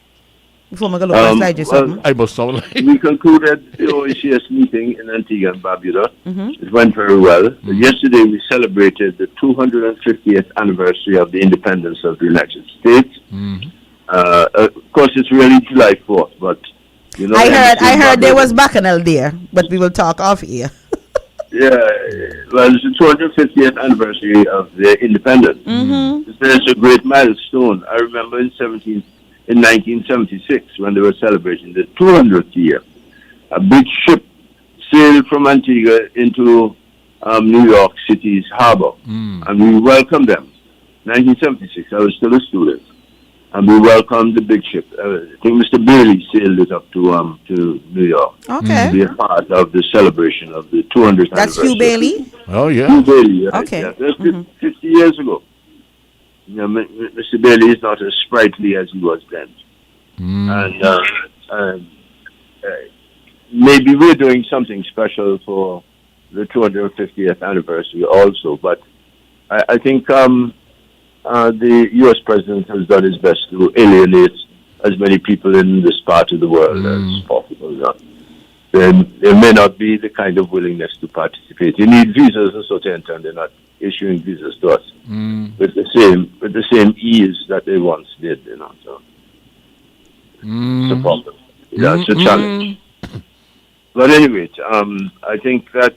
Before we go look at slide something. I must sound like we concluded the OACS meeting in Antigua and Barbuda. It went very well. Yesterday we celebrated the 250th anniversary of the independence of the United States. Of course, it's really July 4th, but you know. I heard there was Bacchanal there, but we will talk off here. Yeah, well, it's the 250th anniversary of the independence. It's a great milestone. I remember in 1976, when they were celebrating the 200th year, a big ship sailed from Antigua into New York City's harbor, and we welcomed them. 1976, I was still a student, and we welcomed the big ship. I think Mr. Bailey sailed it up to New York. Okay. To be a part of the celebration of the 200th That's anniversary. Hugh Bailey? Oh, yeah. Hugh Bailey, right? Okay. Yeah, that's 50 years ago. You know, Mr. Bailey is not as sprightly as he was then. And maybe we're doing something special for the 250th anniversary also. But I think the U.S. president has done his best to alienate as many people in this part of the world as possible. There may not be the kind of willingness to participate. You need visas and so to enter, and they're not issuing visas to us with the same ease that they once did. You know, so it's a problem. Yeah, it's a challenge. But anyway, I think that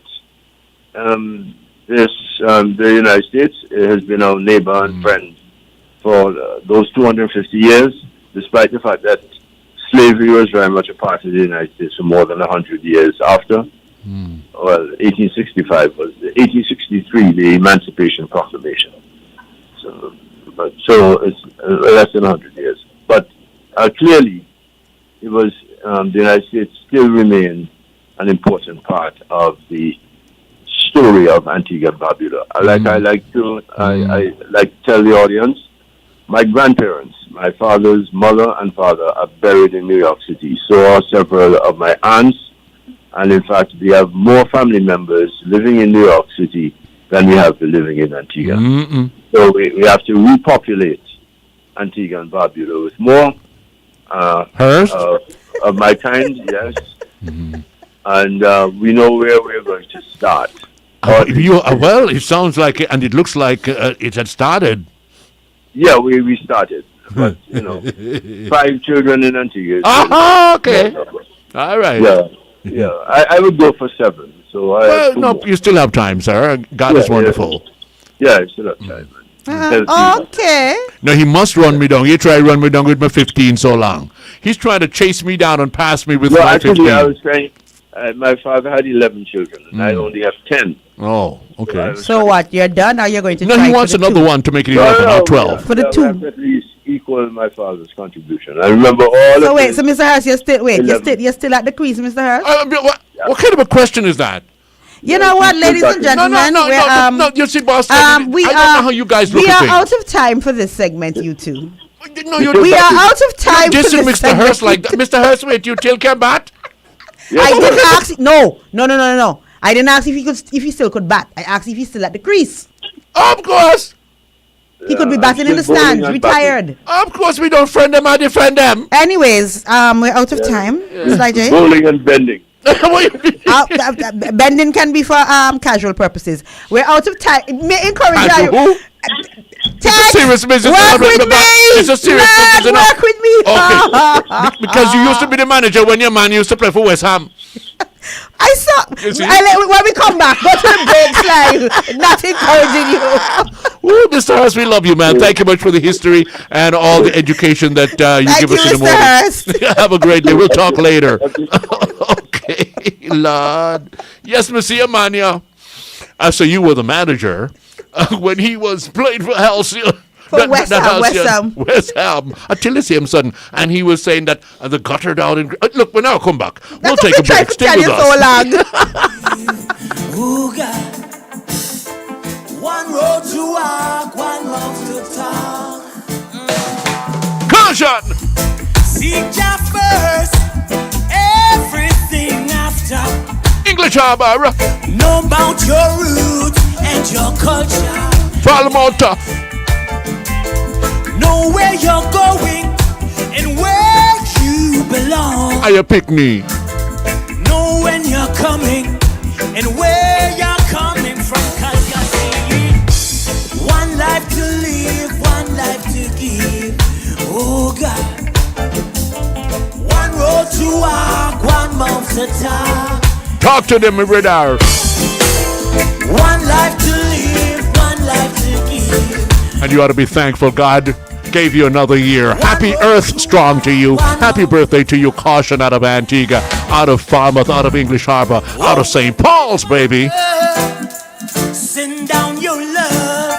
the United States has been our neighbor and friend for those 250 years, despite the fact that slavery was very much a part of the United States for more than 100 years after. Well, 1863, the Emancipation Proclamation. So it's less than 100 years. But clearly, it was the United States still remained an important part of the story of Antigua and Barbuda. I like to tell the audience, my grandparents, my father's mother and father, are buried in New York City. So are several of my aunts, and in fact, we have more family members living in New York City than we have living in Antigua. So we have to repopulate Antigua and Barbuda with more of my kind, yes. And we know where we're going to start. Well, it sounds like, and it looks like it had started. Yeah, we started. But, 5 children in Antigua. Okay. All right. Yeah. I would go for 7. So you still have time, sir. God is wonderful. Yeah, I still have time. Okay. No, he must run me down. He tried to run me down with my 15 so long. He's trying to chase me down and pass me with my 15. I was trying. My father had 11 children, and I only have 10. Oh, okay. So what? You're done, or you're going to? No, he wants another one to make it 11 or 12. For the 2. Have to at least equal my father's contribution. I remember all. So wait, so Mr. Hurst, you're still at the crease, Mr. Hurst? What kind of a question is that? You know what, ladies and gentlemen? No. You see, boss, I don't know how you guys look at things. We are out of time for this segment, you two. No, we are out of time for this Mr. segment. Hurst like that. Mr. Hurst, wait, you still can bat? I didn't ask. No. I didn't ask if he still could bat. I asked if he's still at the crease. Of course. He could be batting in the stands, retired. Of course, we don't friend them, I defend them. Anyways, we're out of time. Yeah. Bowling and bending. Bending can be for casual purposes. We're out of time. May encourage you. It's a serious business. Work with me. It's a serious business. Work with me. Okay. Because you used to be the manager when your man used to play for West Ham. I saw. When we come back, go to the break slide. Not encouraging you. Ooh, Mr. Hurst, we love you, man. Thank you much for the history and all the education that you give us in the morning. Hurst. Have a great day. We'll talk later. Okay, Lord. Yes, Monsieur Mania. So you were the manager when he was playing for Halcyon. West Ham. Until it's him, son. And he was saying that the gutter down in... look, we'll now come back. We'll take a break. Stay with us. So long. Ooh, God. One road to walk, one mouth to talk. Caution! Seek ya first, everything after. English Harbor. Know about your roots and your culture. Falmouth. Know where you're going and where you belong. Are you pick me? Know when you're coming and where you're coming from. 'Cause you see, one life to live, one life to give. Oh God. One road to walk, one mouth to talk. Talk to them, radar. One life to live, one life to give. And you ought to be thankful God gave you another year. Happy Earth Strong to you. Happy birthday to you. Caution out of Antigua, out of Falmouth, out of English Harbor, out of St. Paul's, baby. Send down your love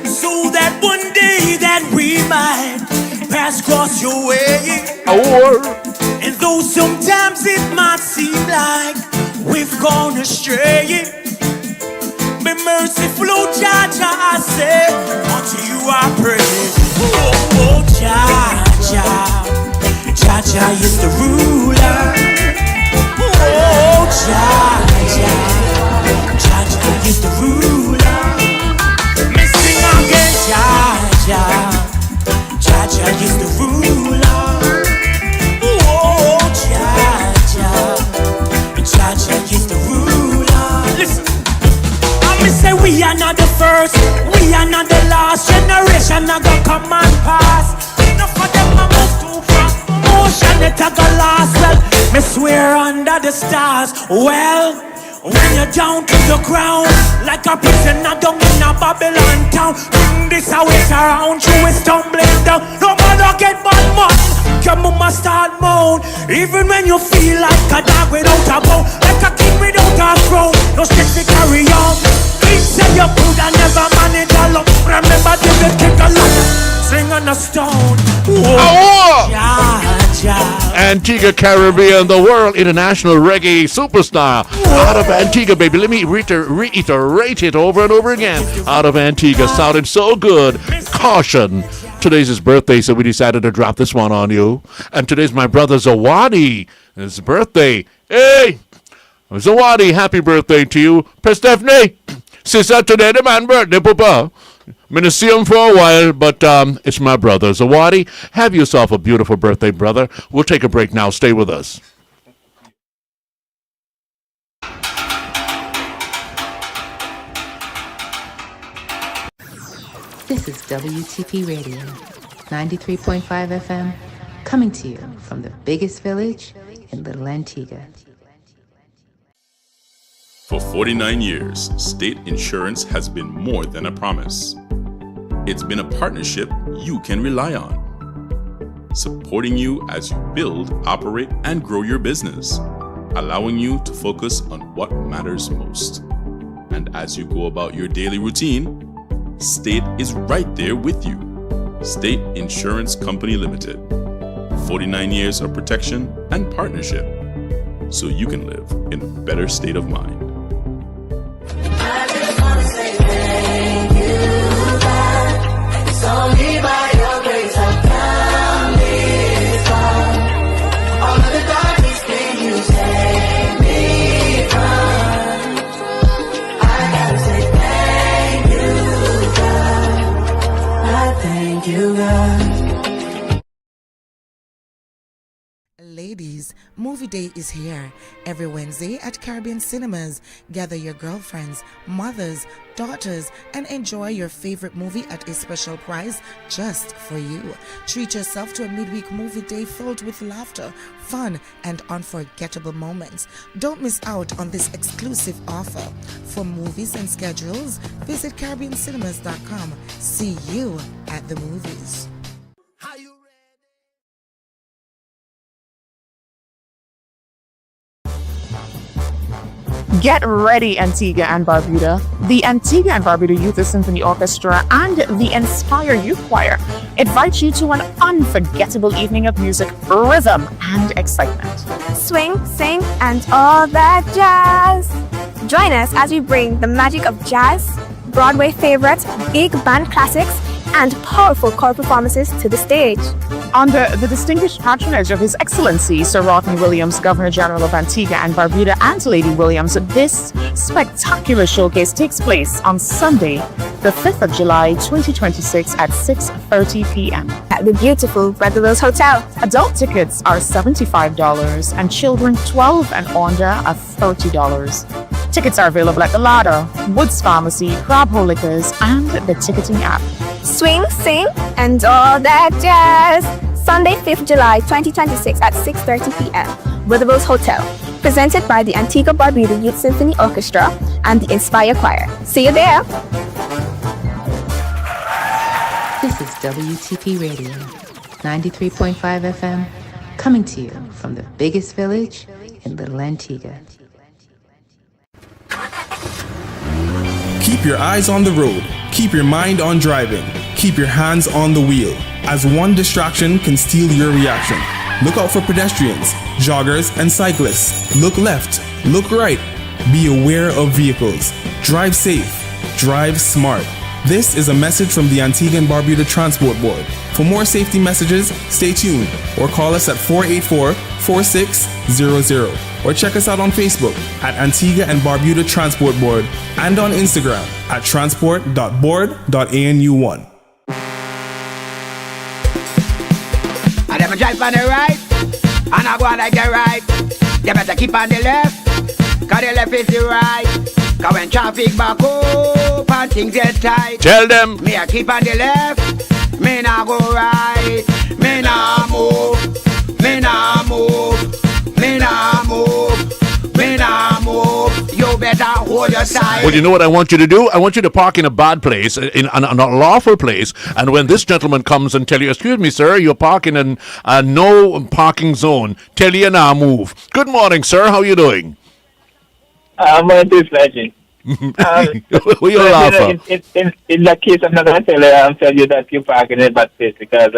so that one day that we might pass across your way. And though sometimes it might seem like we've gone astray, be merciful, oh Jah Jah, I say, unto you I pray. Oh Jah Jah, Jah Jah is the ruler. Oh Jah Jah, Jah Jah is the ruler. Me sing again, Jah Jah, Jah Jah is the ruler. Oh Jah Jah, Jah Jah is the ruler. Listen. Me say we are not the first, we are not the last generation that go come and pass. Enough of them a move too fast, motion it a go last. Well, me swear under the stars. Well, when you're down to the ground, like a prisoner down in a Babylon town, this a wait around you is tumbling down. No matter get bad man, your mama start moan. Even when you feel like a dog without a bone, like a king without a throne, no strength to carry on. Say you could have never managed alone. Remember David kick a lot, sing on a stone. Whoa. Antigua Caribbean, the world international reggae superstar. Out of Antigua, baby. Let me reiterate it over and over again. Out of Antigua, sounding so good. Caution. Today's his birthday, so we decided to drop this one on you. And today's my brother Zawadi. His birthday. Hey, Zawadi, happy birthday to you. Stephanie. Sister, today the man birthday, Papa. I'm going to see him for a while, but it's my brother. Zawadi, have yourself a beautiful birthday, brother. We'll take a break now. Stay with us. This is WTP Radio, 93.5 FM, coming to you from the biggest village in Little Antigua. For 49 years, State Insurance has been more than a promise. It's been a partnership you can rely on, supporting you as you build, operate, and grow your business, allowing you to focus on what matters most. And as you go about your daily routine, State is right there with you. State Insurance Company Limited. 49 years of protection and partnership, so you can live in a better state of mind. I just wanna say thank you, God. It's only by your grace I've come this far. All of the darkest things you saved me from. I gotta say thank you, God. I thank you, God. ladies, Movie Day is here. Every Wednesday at Caribbean Cinemas. Gather your girlfriends, mothers, daughters, and enjoy your favorite movie at a special price just for you. Treat yourself to a midweek movie day filled with laughter, fun, and unforgettable moments. Don't miss out on this exclusive offer. For movies and schedules, visit CaribbeanCinemas.com. See you at the movies. Get ready, Antigua and Barbuda. The Antigua and Barbuda Youth Symphony Orchestra and the Inspire Youth Choir invite you to an unforgettable evening of music, rhythm, and excitement. Swing, sing, and all that jazz. Join us as we bring the magic of jazz, Broadway favorites, big band classics, and powerful choral performances to the stage. Under the distinguished patronage of His Excellency Sir Rodney Williams, Governor General of Antigua and Barbuda, and Lady Williams, this spectacular showcase takes place on Sunday, the 5th of July, 2026 at 6:30 p.m. at the beautiful Weathervilles Hotel. Adult tickets are $75 and children 12 and under are $30. Tickets are available at the Ladder, Woods Pharmacy, Crab Hole Liquors, and the ticketing app. Swing, sing, and all that jazz. Sunday, 5th July 2026 at 6:30 p.m. Weathervilles Hotel. Presented by the Antigua Barbuda Youth Symphony Orchestra and the Inspire Choir. See you there. This is WTP Radio, 93.5 FM, coming to you from the biggest village in Little Antigua. Keep your eyes on the road. Keep your mind on driving. Keep your hands on the wheel, as one distraction can steal your reaction. Look out for pedestrians, joggers, and cyclists. Look left, look right. Be aware of vehicles. Drive safe. Drive smart. This is a message from the Antigua and Barbuda Transport Board. For more safety messages, stay tuned or call us at 484-4600 or check us out on Facebook at Antigua and Barbuda Transport Board and on Instagram at transport.board.anu1. And them drive on the right, and I go on like the right. You better keep on the left, cause the left is the right. Cause when traffic back up and things get tight, tell them, me I keep on the left, me nah go right. Me nah move, me nah move, me nah move, me nah move. You better hold your side. Well, you know what I want you to do? I want you to park in a bad place, in an unlawful place, and when this gentleman comes and tell you, excuse me, sir, you're parking in a no parking zone, tell you now move. Good morning, sir. How are you doing? I'm on this legend. Who you laughing? In that case, I'm not going to tell you that you're parking in a bad place because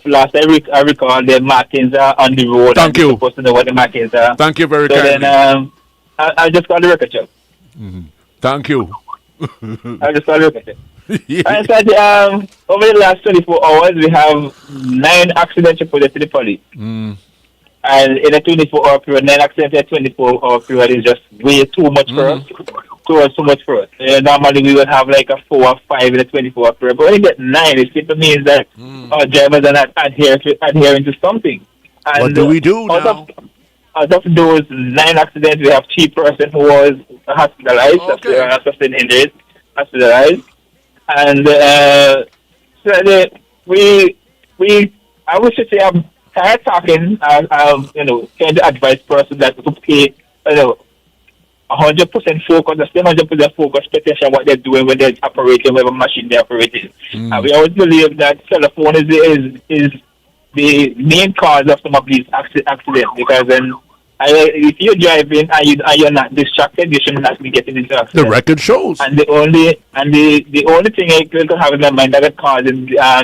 last I recall the markings are on the road. Thank you. You're supposed to know what the markings are. Thank you very so kindly. Then, I just got the record check. Thank you. I just got the record check. I said, over the last 24 hours, we have 9 accidents reported to the police. And in a 24-hour period, 9 accidents in a 24-hour period is just way too much for us. Too much for us. Normally, we would have like a 4 or 5 in a 24-hour period. But when you get 9, it simply means that our drivers are not adhering to something. And what do we do now? Out of those 9 accidents, we have 3 persons who was hospitalized, sustained injuries, hospitalized. And so I would say I'm tired talking, trying to advise person that to pay, 100% focus, the same 100% focus, attention what they're doing when they're operating, whatever machine they're operating. And we always believe that cell phone is the main cause of some of these accidents because if you're driving and you're not distracted, you should not be getting into accidents. The record shows. And the only thing I could have in my mind that causes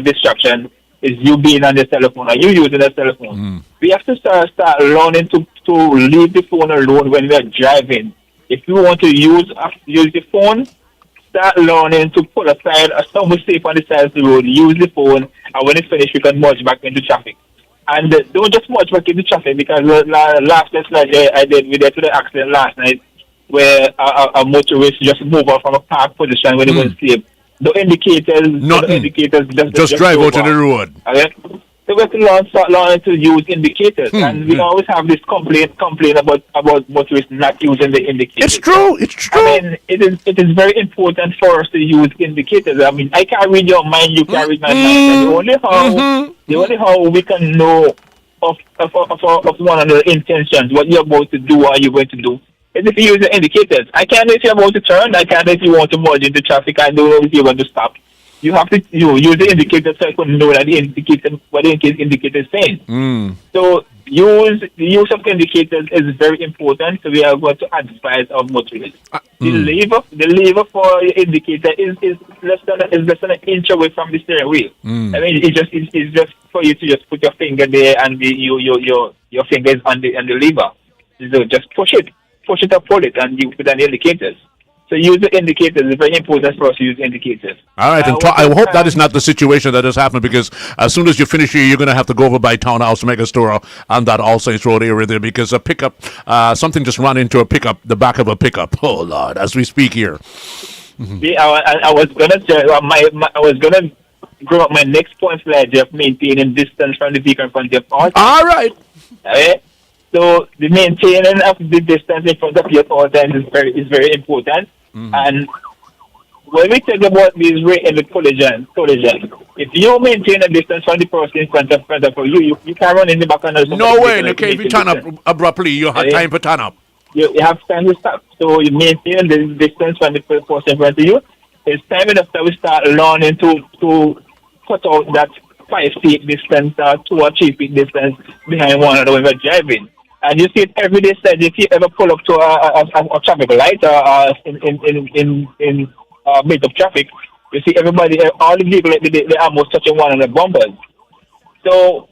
distraction is you being on the telephone or you using the telephone. We have to start learning to leave the phone alone when we are driving. If you want to use the phone, start learning to pull aside or somewhere safe on the side of the road, use the phone, and when it's finished, you can merge back into traffic. And don't just merge back into traffic because last test we did to the accident last night where a motorist just moved off from a park position when he was safe. The indicators, just drive out on the road. Okay? So we have to start learning to use indicators, and we always have this complaint about motorists not using the indicators. It's true. I mean, it is very important for us to use indicators. I mean, I can't read your mind, you can't read my mind. And the only how we can know of one another intentions, what you're about to do, what you're going to do, is if you use the indicators. I can't know if you're about to turn. I can't know if you want to merge into traffic. I don't know if you're going to stop. You have to use the indicator so I can know that what the indicator is saying. So the use of indicators is very important. So we are going to advise our motorists. The lever for the indicator is less than an inch away from the steering wheel. I mean, it's just for you to just put your finger there and your finger is on the lever. So just push it or pull it, and you put on the indicators. So use the indicators. It's very important for us to use indicators. All right, and I hope that is not the situation that has happened, because as soon as you finish here, you're going to have to go over by Townhouse to make a store on that All Saints Road area there, because a pickup, something just ran into a pickup, the back of a pickup. Oh Lord, as we speak here. Yeah, I was gonna say I was gonna grow up my next point flag of maintaining distance from the vehicle in front of your. All right. Okay. So the maintaining of the distance in front of you at all times is very important. And when we talk about these rate in the collision, if you maintain a distance from the person in front of you can't run in the back of the. No way, okay, if you turn up abruptly, you have time to turn up. You have time to stop. So you maintain the distance from the person in front of you. It's time enough that we start learning to cut out that 5 feet distance or 2 or 3 feet distance behind one another when we're driving. And you see it every day. Said if you ever pull up to a traffic light or in bit of traffic, you see everybody, all the vehicles, they're almost touching one another bumpers. So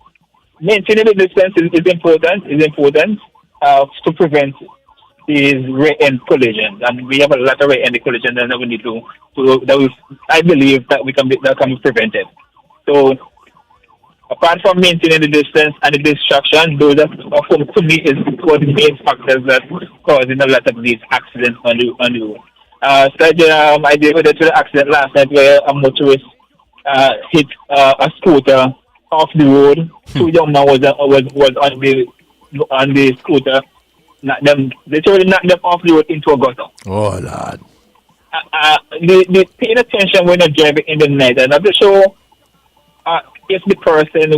maintaining the distance is important to prevent these rear-end collisions. And we have a lot of rear-end collisions that we need I believe that can be prevented. So apart from maintaining the distance and the distraction, those are, to me, is one of the main factors that causing a lot of these accidents on the road. I did with an accident last night where a motorist hit a scooter off the road. 2 young men was on the scooter. Literally knocked them off the road into a gutter. Oh Lord! They paying attention when they're driving in the night. I'm not sure if the person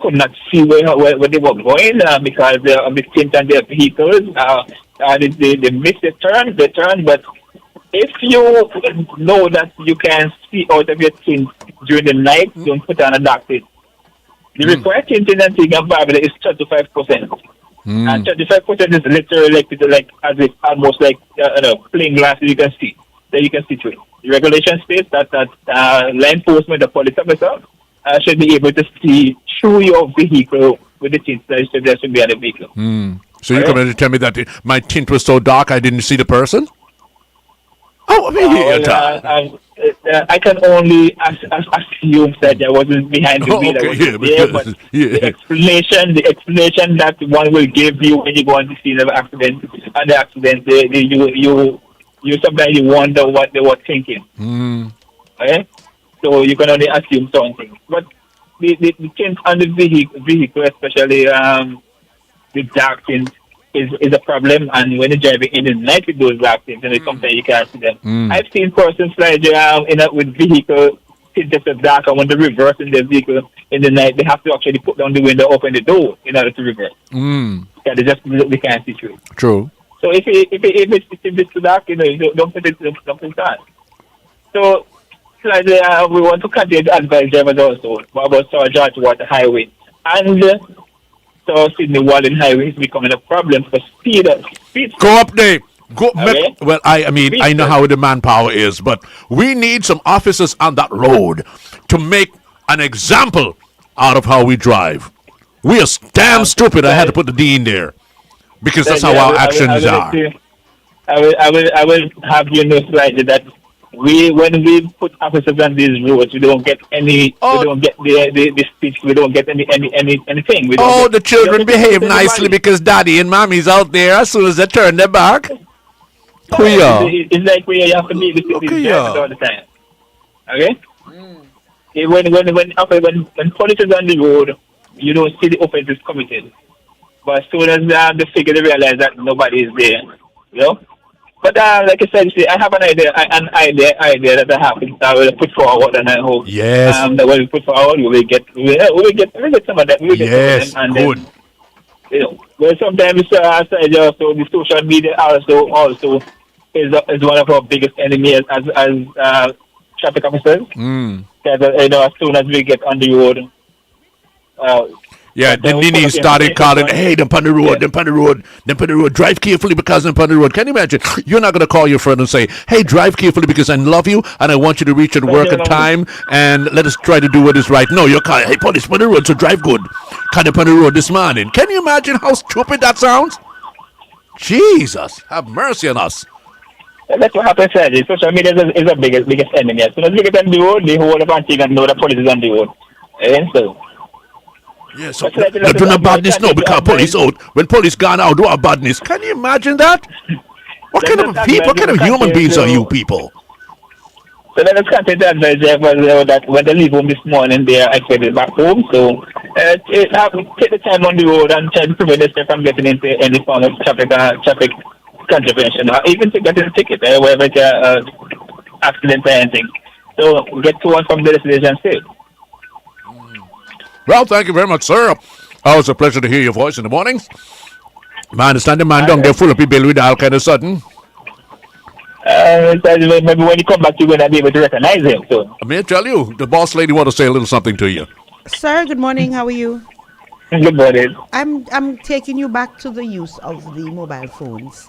could not see where they were going because of the tint on their vehicles. They missed the turn. But if you know that you can see out of your tint during the night, don't put on a dark tint. The required tinting and thing of Barbados is 35%. And 35% is literally like almost like plain glass you can see. That you can see through it. The regulation states that law enforcement, the police officer, should be able to see through your vehicle with the tint that should be on the vehicle. So you're coming to tell me that my tint was so dark I didn't see the person? Oh, I mean, I can only assume that there wasn't behind the wheel. The explanation that one will give you when you go on the scene of accident, and the accident, you sometimes you wonder what they were thinking. Okay? So you can only assume something. But the tint on the vehicle, especially the dark tint, is a problem. And when you're driving in the night with those dark tints, and sometimes you can't see them. I've seen persons slide with vehicle tinted so dark, and when they reverse in their vehicle in the night, they have to actually put down the window, open the door in order to reverse. Yeah, they can't see through. True. So if it's too dark, don't put it on. So we want to continue to advise drivers also about George Water Highway and Sydney Walden Highway is becoming a problem for speed. Go up there. Okay. Well, I know how the manpower is, but we need some officers on that road to make an example out of how we drive. We are damn stupid. I had to put the D in there because that's how our actions are. I will have you know slightly that when we put officers on these roads, we don't get any. We don't get the speech. We don't get anything. The children behave nicely because daddy and mommy's out there as soon as they turn their back. It's like we have to be the all the time. Okay. When police is on the road, you don't see the offense is committed. But as soon as they figure, they realize that nobody is there. You know. But like I said, see, I have an idea that I have to will put forward, and I hope that when we put forward, we will get some of that. We will get some of them, and good. Then, you know, well, sometimes also the social media also is one of our biggest enemies as traffic officers. Because as soon as we get on the road, then Nini started calling, hey, them on the road, drive carefully because them on the road. Can you imagine? You're not going to call your friend and say, hey, drive carefully because I love you and I want you to reach at work on time and let us try to do what is right. No, you're calling, hey, police on the road, so drive good. Kind of on the road this morning. Can you imagine how stupid that sounds? Jesus, have mercy on us. That's what happens, Sergi. Social media is the biggest enemy. As soon as we get on the road, the whole of Antigua know the police is on the road. And so... Yeah, so not do no badness now because police out. When police gone out, do a badness. Can you imagine that? What kind of people, what kind of human beings are you people? So let us continue to advise that when they leave home this morning, they are expected back home. So take the time on the road and try to prevent themselves from getting into any form of traffic contravention, or even to get a ticket, whether it's accident or anything. So get to and from the destination safe. Well, thank you very much, sir. Always a pleasure to hear your voice in the mornings. I understand the man down there full of people with all kind of sudden. Maybe when you come back, you're going to be able to recognize him. So. I may tell you, the boss lady want to say a little something to you. Sir, good morning. How are you? Good morning. I'm taking you back to the use of the mobile phones.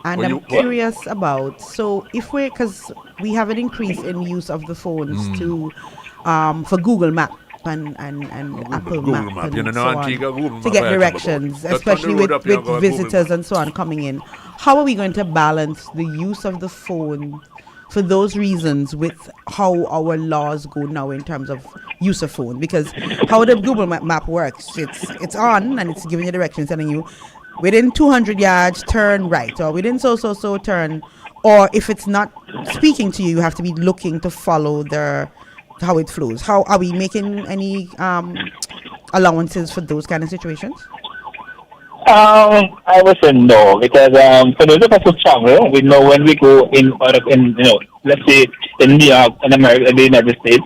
And I'm curious about, so if because we have an increase in use of the phones for Google Maps. And Apple Map and so on, to get directions, especially with visitors and so on coming in. How are we going to balance the use of the phone for those reasons with how our laws go now in terms of use of phone? Because how the Google Map works, it's on and it's giving you directions, telling you within 200 yards turn right, or within so turn, or if it's not speaking to you, you have to be looking to follow how it flows. How are we making any allowances for those kind of situations? I would say no, because for those of us who travel, we know when we go let's say in New York, in America, in the United States,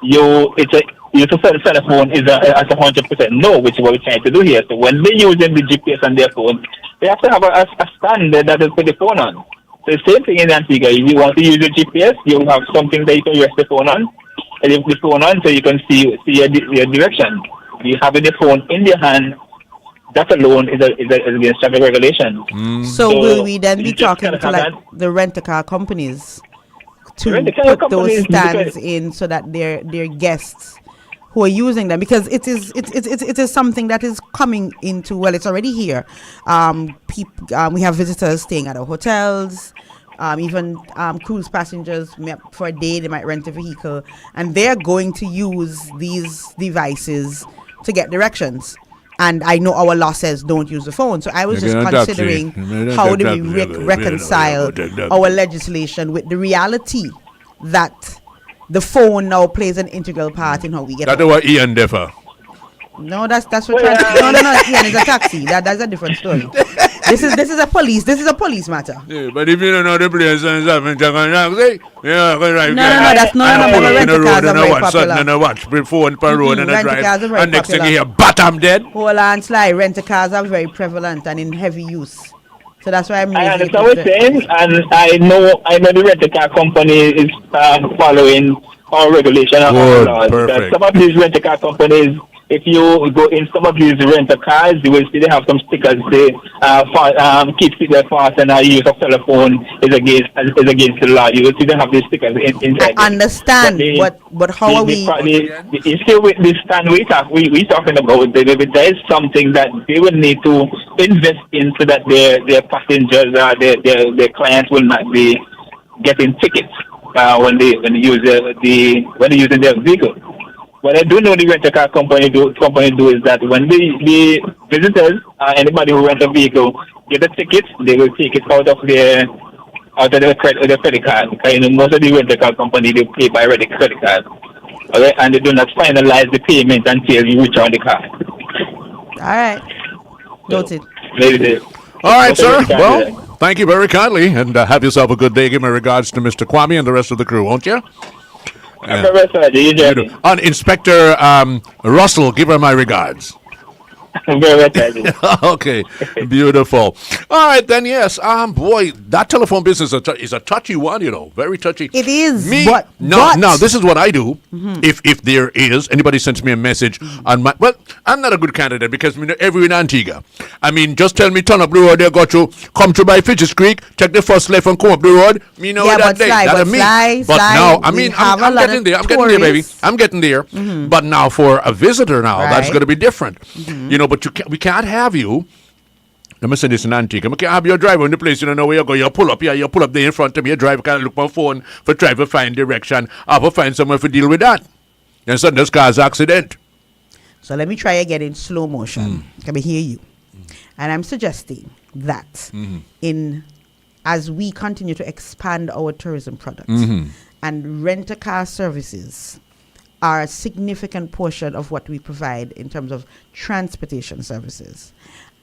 use a cell phone is at 100% no, which is what we're trying to do here. So when they're using the GPS on their phone, they have to have a standard that is put the phone on. So the same thing in Antigua. If you want to use your GPS, you have something that you can rest the phone on. And if the phone on, so you can see your direction. You having the phone in your hand, that alone is against traffic regulation. So will we then be talking to like the rent-a-car companies to put those stands in so that their guests who are using them, because it is something that is coming into, well, it's already here. We have visitors staying at our hotels. Even cruise passengers, for a day, they might rent a vehicle, and they're going to use these devices to get directions. And I know our law says don't use the phone. So I was just considering how do we reconcile our legislation with the reality that the phone now plays an integral part in how we get. That's what Ian differ. No, that's what no. Ian is a taxi. That's a different story. This is a police matter. Yeah, but if you don't know the place and stuff, and you're going to say, that's not rent cars are very popular. And I watch phone per road and I drive, and next thing you hear, bottom dead. Hold on, Sly. Rent-a-cars are very prevalent and in heavy use. So that's why I'm I understand what you're saying, and I know the rent-a-car company is following our regulation and our laws. Some of these rent-a-car companies, if you go in some of these rental-cars, you will see they have some stickers say keep seatbelt fast and use of telephone is against the law. You will see they have these stickers inside. I understand, but how are we? You see, with this stand we talking about, there is something that they will need to invest in so that their passengers, their clients will not be getting tickets when they use when they're using their vehicle. What I do know the rent-a-car company do is that when the visitors, anybody who rent a vehicle, get a ticket, they will take it out of their credit card. Because most of the rent-a-car company, they pay by credit card. Okay, and they do not finalize the payment until you return the car. All right. Noted. All right, sir. Well, thank you very kindly, and have yourself a good day. Give my regards to Mr. Kwame and the rest of the crew, won't you? On Inspector Russell, give her my regards. Okay, beautiful. All right, then, yes. Boy, that telephone business is a touchy one, very touchy. It is. Now, this is what I do. Mm-hmm. If there is anybody sends me a message on my, well, I'm not a good candidate because every in Antigua. I mean, just tell me turn up the road, they got you, come to by Fitches Creek, take the first left and come up the road. That day. But now, I mean, I'm getting there. I'm getting there, baby. I'm getting there. Mm-hmm. But now for a visitor now, that's going to be different. Mm-hmm. But we can't have you. Let me say this in Antigua. We can't have your driver in the place you don't know where you're going. You pull up here, you pull up there in front of me. Your driver can't look my phone for try to find direction. I will find somewhere to deal with that. And so this car's accident. So let me try again in slow motion. Can I hear you? And I'm suggesting that as we continue to expand our tourism products and rent-a-car services are a significant portion of what we provide in terms of transportation services.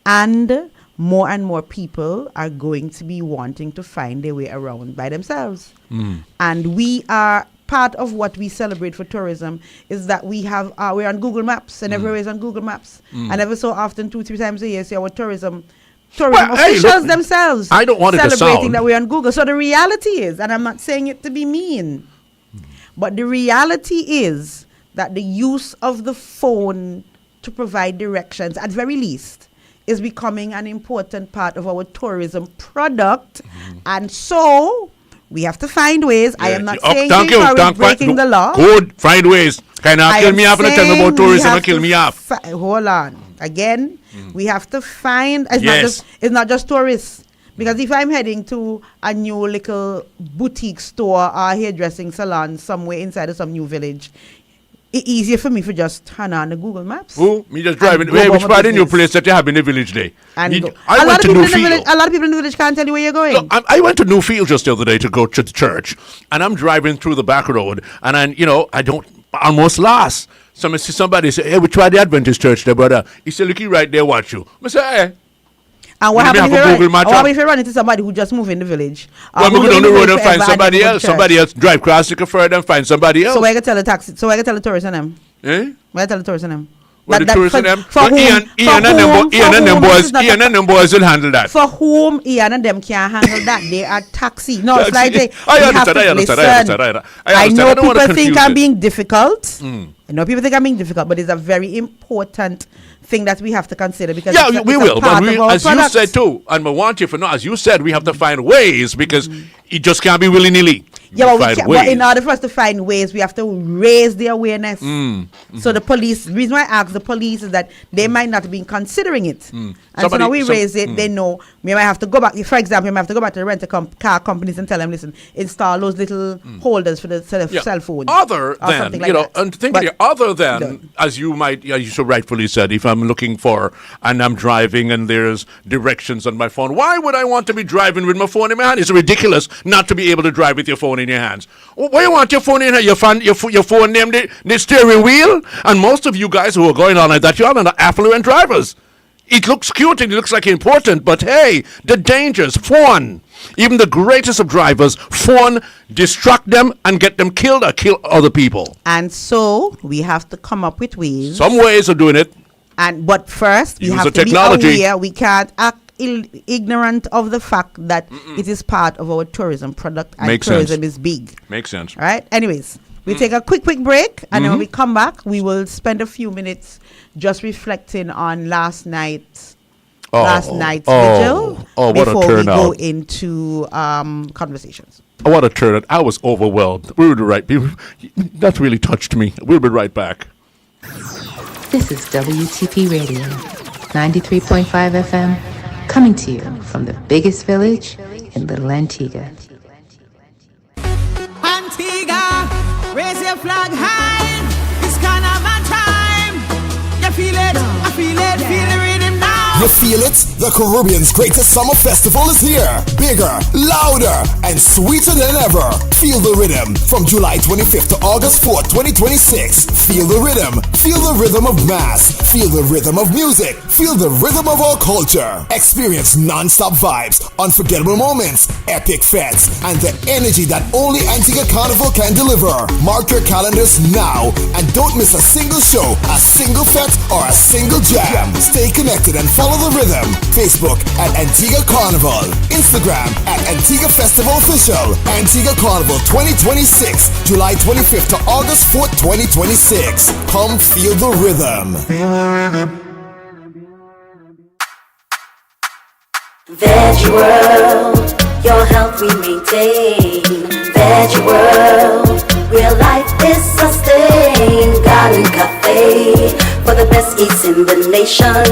And more people are going to be wanting to find their way around by themselves. And we are part of what we celebrate for tourism is that we have we're on Google Maps and everywhere is on Google Maps. And every so often 2-3 times a year see our tourism officials themselves I don't want celebrating that we're on Google. So the reality is, and I'm not saying it to be mean, but the reality is that the use of the phone to provide directions, at very least, is becoming an important part of our tourism product. And so we have to find ways. I am not saying we're breaking the law. Good, find ways. Kind of kill me off and tell me about tourism and kill me off. Hold on. Again, we have to find, it's not just tourists. Because if I'm heading to a new little boutique store or hairdressing salon somewhere inside of some new village, it's easier for me to just turn on the Google Maps. Me just driving. Which part in your place that you have in the village there? A lot of people in the village can't tell you where you're going. Look, I went to Newfield just the other day to go to the church, and I'm driving through the back road, and I don't almost lost. So I see somebody say, "Hey, we tried the Adventist church there, brother." He said, "Looky right there, watch you." I say, "Hey." And what happens if you run into somebody who just moved in the village? Well, we go down the road and find somebody else. Somebody else drive across the further and find somebody else. So I can tell the taxi. So I can tell the tourists and them. Where I tell the tourists and them. Well, the tourists and them. Ian and them boys will handle that. For whom Ian and them can't handle that, they are taxi. No, it's like I understand. I know people think I'm being difficult. I know people think I'm being difficult, but it's a very important thing that we have to consider because we will. But as you said too, and we want you for now, as you said, we have to find ways because it just can't be willy-nilly. But in order for us to find ways, we have to raise the awareness. So the police, the reason why I ask the police is that they might not have been considering it. And so now we raise it, they know. We might have to go back, for example, we might have to go back to the car companies and tell them, listen, install those little holders for the cell phone. Other than, as you so rightfully said, if I'm looking for and I'm driving and there's directions on my phone, why would I want to be driving with my phone in my hand? It's ridiculous not to be able to drive with your phone in your hands. Why you want your phone in your phone named the steering wheel? And most of you guys who are going on like that, you're not affluent drivers. It looks cute and it looks like important, but hey, the dangers, phone. Even the greatest of drivers, phone distract them and get them killed or kill other people. And so we have to come up with ways. Some ways of doing it. But first, we have to be aware. We can't act ignorant of the fact that it is part of our tourism product and tourism is big. Makes sense. All right? Anyways, we take a quick break, and then when we come back, we will spend a few minutes just reflecting on last night's vigil before we go into conversations. I want to turn it. I was overwhelmed. We were the right people. That really touched me. We'll be right back. This is WTP Radio, 93.5 FM, coming to you from the biggest village in Little Antigua. Antigua, raise your flag high. It's kind of my time. You feel it, I feel it, feel the rhythm now. you feel it? The Caribbean's greatest summer festival is here. Bigger, louder, and sweeter than ever. Feel the rhythm from July 25th to August 4th, 2026. Feel the rhythm. Feel the rhythm of mass. Feel the rhythm of music. Feel the rhythm of our culture. Experience non-stop vibes, unforgettable moments, epic fests, and the energy that only Antigua Carnival can deliver. Mark your calendars now and don't miss a single show, a single fete, or a single jam. Stay connected and follow the rhythm. Facebook at Antigua Carnival. Instagram at Antigua Festival Official. Antigua Carnival 2026, July 25th to August 4th, 2026. Come feel the rhythm. Veggie World, your health we maintain. Veggie World, real life is sustained. Garden Cafe, for the best eats in the nation.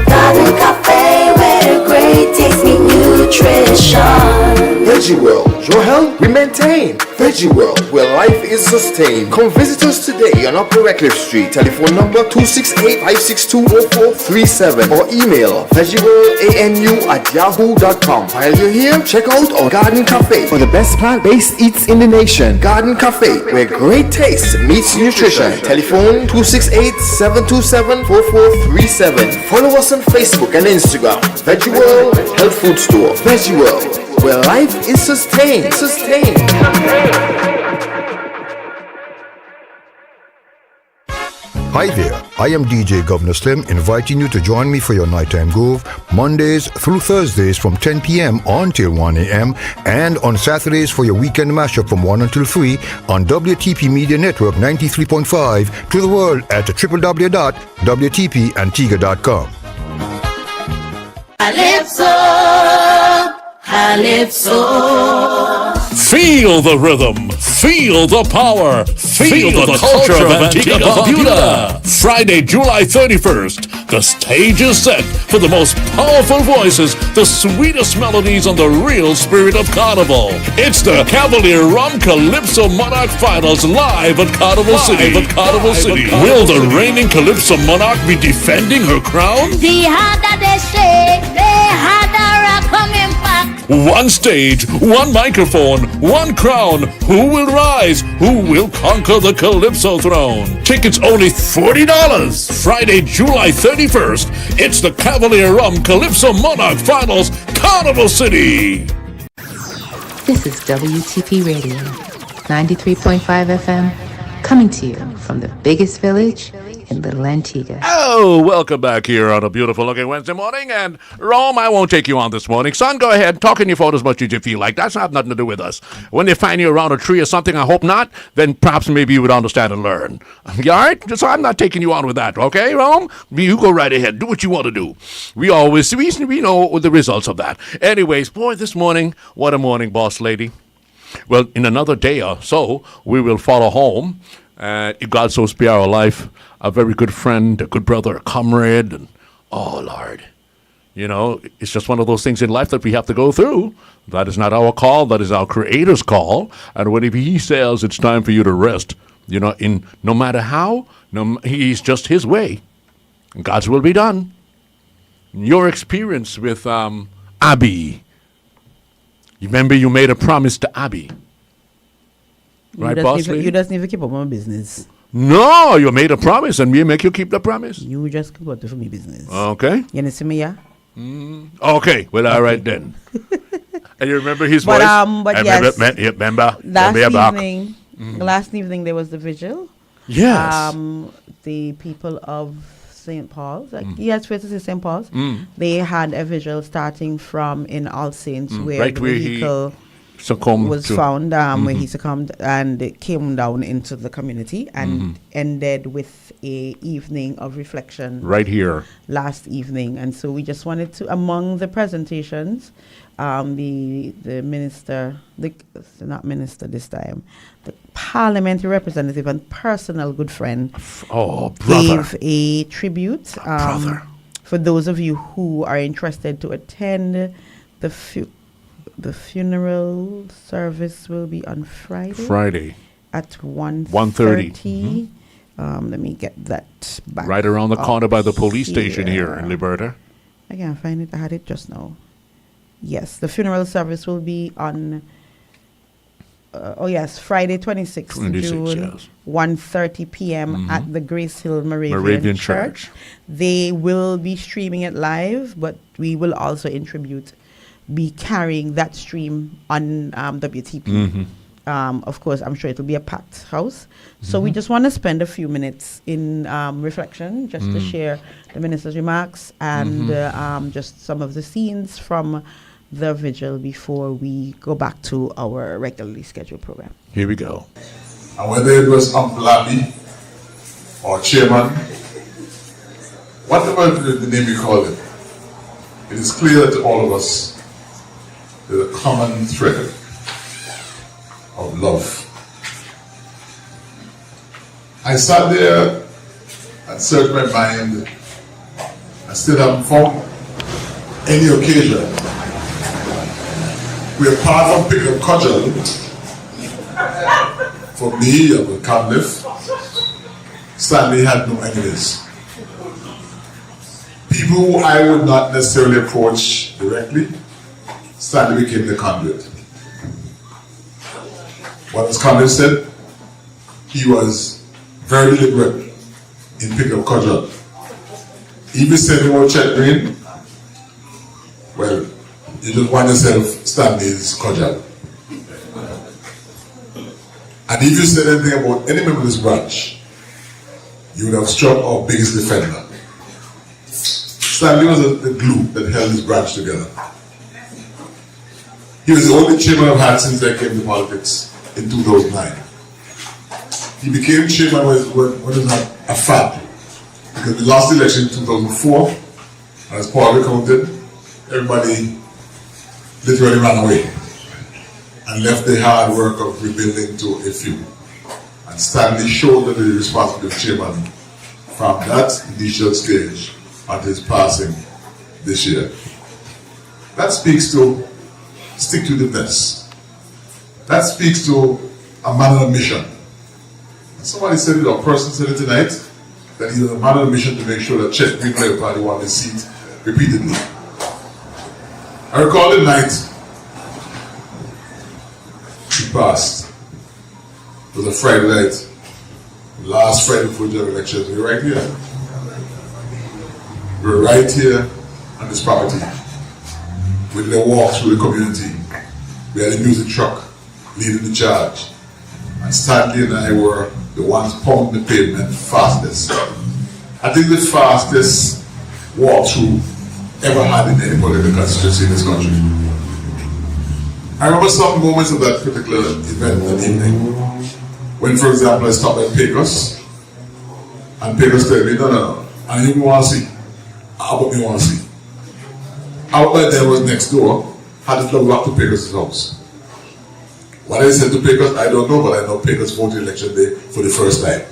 Garden Cafe, where great taste meet nutrition. Veggie World, your health we maintain. Veggie World, where life is sustained. Come visit us today on Upper Redcliffe Street. Telephone number 268-562-0437 or email veggieworldanu@yahoo.com. While you're here, check out our Garden Cafe for the best plant-based eats in the nation. Garden Cafe, where great taste meets nutrition. Telephone 268-727-4437. Follow us on Facebook and Instagram. Veggie World Health Food Store. Veggie World, where life is sustained. Hi there, I am DJ Governor Slim, inviting you to join me for your Nighttime Groove, Mondays through Thursdays from 10 p.m. until 1 a.m. and on Saturdays for your weekend mashup from 1 until 3 on WTP Media Network 93.5 to the world at www.wtpantigua.com. Calypso. Feel the rhythm, feel the power, feel the culture of Antigua Barbuda. Friday, July 31st, the stage is set for the most powerful voices, the sweetest melodies, and the real spirit of Carnival. It's the Cavalier Rum Calypso Monarch Finals live at Carnival City. Will the reigning Calypso Monarch be defending her crown? The harder they shake, the harder I coming back. One stage, one microphone, one crown. Who will rise? Who will conquer the Calypso throne? Tickets only $40. Friday, July 31st. It's the Cavalier Rum Calypso Monarch Finals, Carnival City. This is WTP Radio, 93.5 FM, coming to you from the biggest village in Little Antigua. Oh, welcome back here on a beautiful looking Wednesday morning. And Rome, I won't take you on this morning. Son, go ahead. Talk in your phone as much as you feel like. That's not nothing to do with us. When they find you around a tree or something, I hope not, then perhaps maybe you would understand and learn. You all right? So I'm not taking you on with that, okay, Rome? You go right ahead. Do what you want to do. We know the results of that. Anyways, boy, this morning, what a morning, boss lady. Well, in another day or so, we will follow home. If God so spare our life, a very good friend, a good brother, a comrade, and oh, Lord. You know, it's just one of those things in life that we have to go through. That is not our call. That is our Creator's call. And when He says it's time for you to rest, you know, in no matter how, He's just His way. And God's will be done. Your experience with Abby. You remember you made a promise to Abby. Right, boss lady? You just need to keep up my business. No, you made a promise and we make you keep the promise. You just keep up for me business. Okay. You understand me, yeah? Okay, well, all right then. And you remember his voice? But yes. Remember? Last evening there was the vigil. Yes. The people of St. Paul's, yes, where to say St. Paul's, they had a vigil starting from in All Saints where the vehicle was found, where he succumbed, and it came down into the community and ended with a evening of reflection right here last evening. And so we just wanted to, among the presentations, the minister, not minister this time, the parliamentary representative and personal good friend gave a tribute. For those of you who are interested to attend, the funeral service will be on Friday at 1:30. Let me get that back. Right around the corner by the police station here in Liberta. I can't find it. I had it just now. Yes, the funeral service will be on, Friday 26th June, yes. 1:30 p.m. at the Grace Hill Moravian Church. They will be streaming it live, but we will also be carrying that stream on WTP. Of course, I'm sure it will be a packed house. So we just want to spend a few minutes in reflection, just to share the minister's remarks and just some of the scenes from the vigil before we go back to our regularly scheduled program. Here we go. And whether it was Uncle Abby or Chairman, whatever the name you call it, it is clear to all of us there's a common thread of love. I sat there and searched my mind and still haven't found any occasion where apart from picking up cudgel for me and with Camliff, Stanley had no enemies. People who I would not necessarily approach directly, Stanley became the conduit. What as Camliff said, he was very deliberate in picking up cudgel. Even said about Chet Green, well, you just want yourself Stanley's cudgel. And if you said anything about any member of this branch, you would have struck our biggest defender. Stanley was the glue that held this branch together. He was the only chairman I've had since I came to politics in 2009. He became chairman when it was a fad, because we lost the election in 2004, and as Paul recounted, everybody literally ran away and left the hard work of rebuilding to a few. And Stanley shouldered the responsibility of chairman from that initial stage until his passing this year. That speaks to stick-to-the-ness. That speaks to a man on a mission. Somebody said it, or a person said it tonight, that he was a man on a mission to make sure that Chet Green Labour Party won his seat repeatedly. I recall the night he passed. It was a Friday night, last Friday before the elections. We were right here. We were right here on this property. We did a walk through the community. We had a music truck leading the charge. And Stanley and I were the ones pounding the pavement fastest. I think the fastest walkthrough ever had in any political constituency in this country. I remember some moments of that particular event that evening. When, for example, I stopped at Pecos, and Pecos told me, no, I didn't want to see. How about me want to see? Out by there was next door, had to travel up to Pecos' house. What I said to Pecos, I don't know, but I know Pecos voted election day for the first time.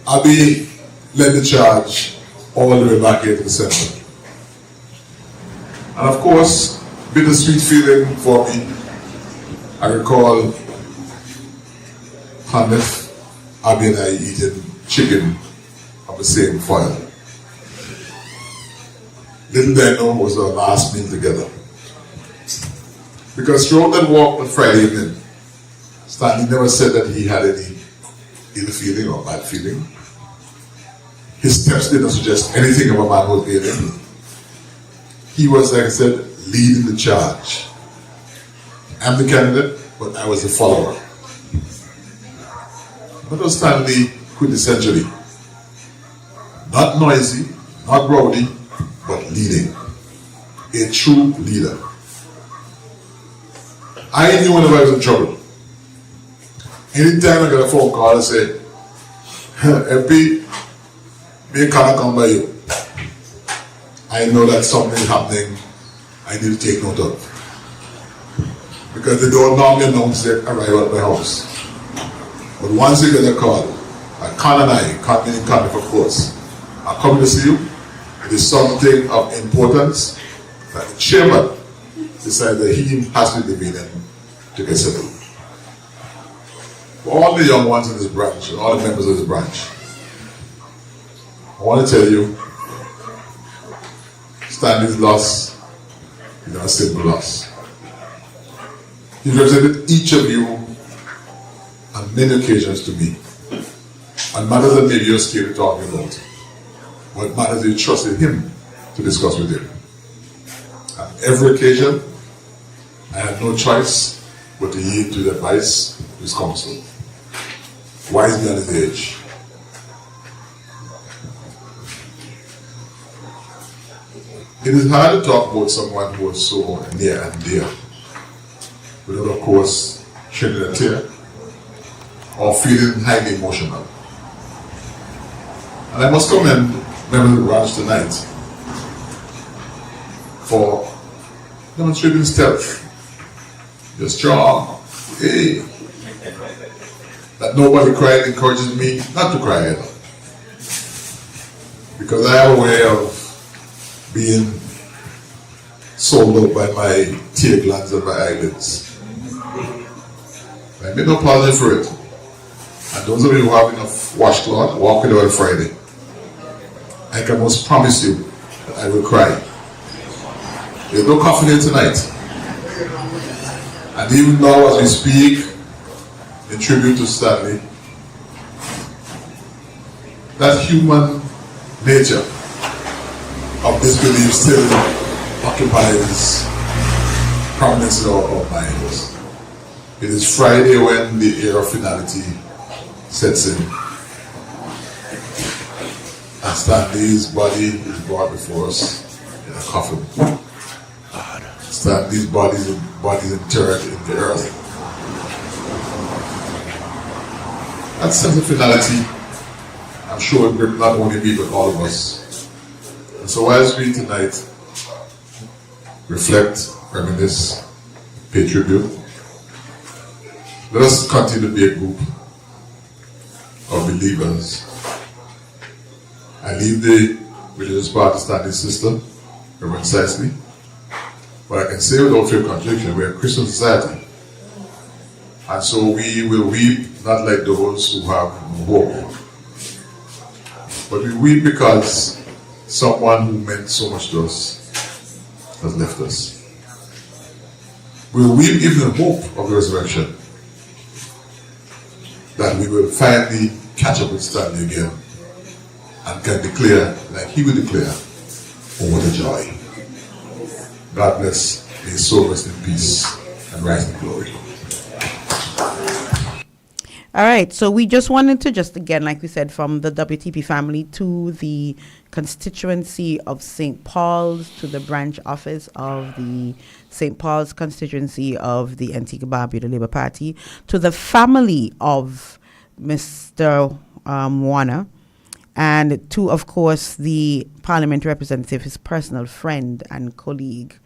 Abby led the charge all the way back here to the center. And of course, bittersweet feeling for me. I recall Hanif, Abby and I eating chicken of the same fire. Little did I know was our last meal together. Because throughout that walk on Friday evening, Stanley never said that he had any ill feeling or bad feeling. His steps did not suggest anything of a man who was ailing. He was, like I said, leading the charge. I'm the candidate, but I was the follower. That was Stanley quintessentially. Not noisy, not rowdy, but leading. A true leader. I knew whenever I was in trouble. Anytime I got a phone call, I say, FP, me cannot come by you. I know that something is happening I need to take note of. Because they don't normally announce their arrival at my house. But once you get a call, Khan and I, Khan meaning Khan, of course, are coming to see you. It is something of importance that the chairman decided that he has to be the meeting to get settled. For all the young ones in this branch, and all the members of this branch, want to tell you, Stanley's loss is not a simple loss. He represented each of you on many occasions to me. And matters that maybe you're scared of talking about. What matters is you trusted him to discuss with him. On every occasion, I had no choice but to yield to the advice of his counsel. Wise beyond his age. It is hard to talk about someone who was so near and dear, without, of course, shedding a tear or feeling highly emotional. And I must commend members of the branch tonight for demonstrating stealth. You're strong. Hey. That nobody cried encourages me not to cry either. Because I am aware of being sold out by my tear glands and my eyelids. I made no apology for it. And those of you who have enough washcloth, walk it out on Friday. I can almost promise you that I will cry. There's no coffin here tonight. And even now as we speak, in tribute to Stanley, that human nature of disbelief still occupies prominence in our minds. It is Friday when the air of finality sets in. And Stanley's body is brought before us in a coffin. Stanley's body is interred in the earth. That sense of finality, I'm sure it gripped not only me but all of us. And so as we tonight reflect, reminisce, pay tribute, let us continue to be a group of believers. I leave the religious part to Stanley's sister, Reverend Sisley, but I can say without fear of contradiction, we're a Christian society. And so we will weep not like those who have no hope, but we weep because someone who meant so much to us has left us. We will weep even in hope of the resurrection, that we will finally catch up with Stanley again and can declare, like he will declare, oh what a joy. God bless, may his soul rest in peace and rise in glory. All right, so we just wanted to again, like we said, from the WTP family to the constituency of St. Paul's, to the branch office of the St. Paul's constituency of the Antigua-Barbuda Labour Party, to the family of Mr. Warner, and to, of course, the parliament representative, his personal friend and colleague.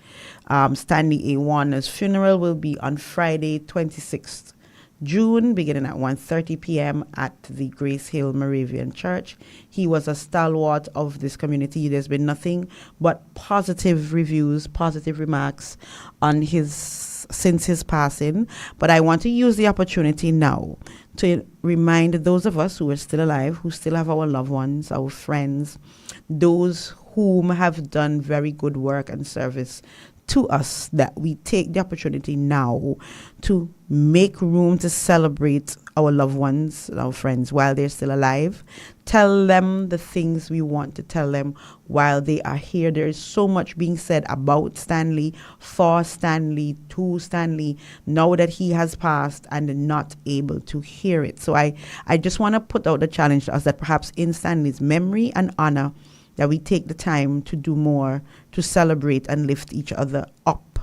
Stanley A. Warner's funeral will be on Friday, 26th June, beginning at 1:30 p.m. at the Grace Hill Moravian Church. He was a stalwart of this community. There's been nothing but positive reviews, positive remarks on since his passing. But I want to use the opportunity now to remind those of us who are still alive, who still have our loved ones, our friends, those whom have done very good work and service to us, that we take the opportunity now to make room to celebrate our loved ones, our friends, while they're still alive. Tell them the things we want to tell them while they are here. There is so much being said about Stanley, for Stanley, to Stanley, now that he has passed and not able to hear it. So I just want to put out the challenge to us that perhaps in Stanley's memory and honor, that we take the time to do more to celebrate and lift each other up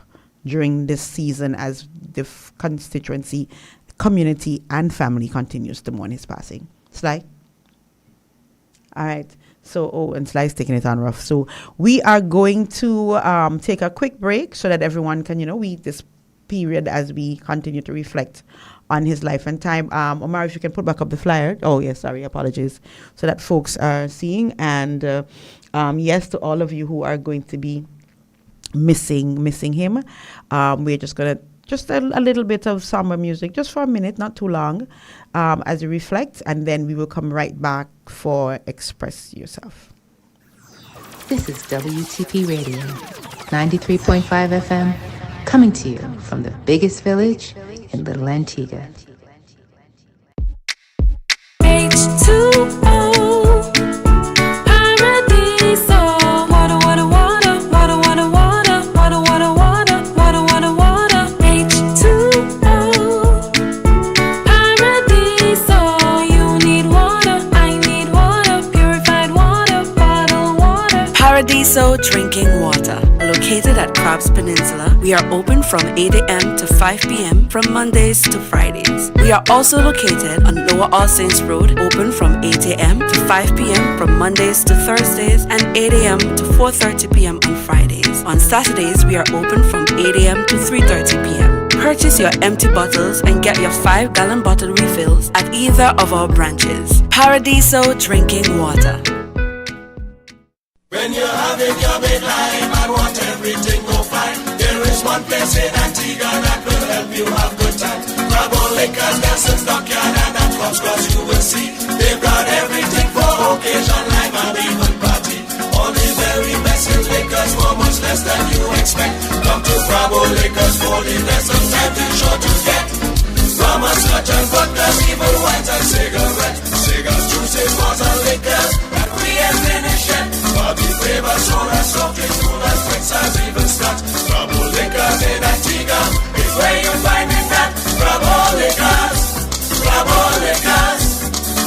during this season as the constituency, community, and family continues to mourn his passing. Sly? All right. So, and Sly's taking it on rough. So we are going to take a quick break so that everyone can, this period as we continue to reflect on his life and time. Omar, if you can put back up the flyer. Oh, yes, sorry, apologies. So that folks are seeing. And yes, to all of you who are going to be missing him, we're just going to just a little bit of summer music, just for a minute, not too long, as you reflect, and then we will come right back for Express Yourself. This is WTP Radio, 93.5 FM, coming to you from the biggest village in Little Antigua. H2O, Paradiso, water, water, water, water, water, water, water, water, water, water, water, water. H2O, Paradiso, you need water, I need water, purified water, bottled water. Paradiso drinking water, located at Crabs Peninsula. We are open from 8 a.m. to 5 p.m. from Mondays to Fridays. We are also located on Lower All Saints Road, open from 8 a.m. to 5 p.m. from Mondays to Thursdays, and 8 a.m. to 4:30 p.m. on Fridays. On Saturdays, we are open from 8 a.m. to 3:30 p.m. Purchase your empty bottles and get your 5-gallon bottle refills at either of our branches. Paradiso drinking water. When you're having your midlife and want everything go fine, there is one place in Antigua that will help you have good time. Grab all liquors, Nelson's Dockyard, and that comes cause you will see they've got everything for occasion, life and even party. All the very best in liquors for much less than you expect. Come to Bravo Liquors for the best of time to sure to get. Rum and scotch and vodka, even wines and cigarettes. Cigars, juices, bars and liquors that we ain't finished yet. Bobby flavor, soda, soft drinks, coolers, drinks, and even scotch. Bravo Liquors in Antigua is where you find it at. Bravo Liquors, Bravo Liquors,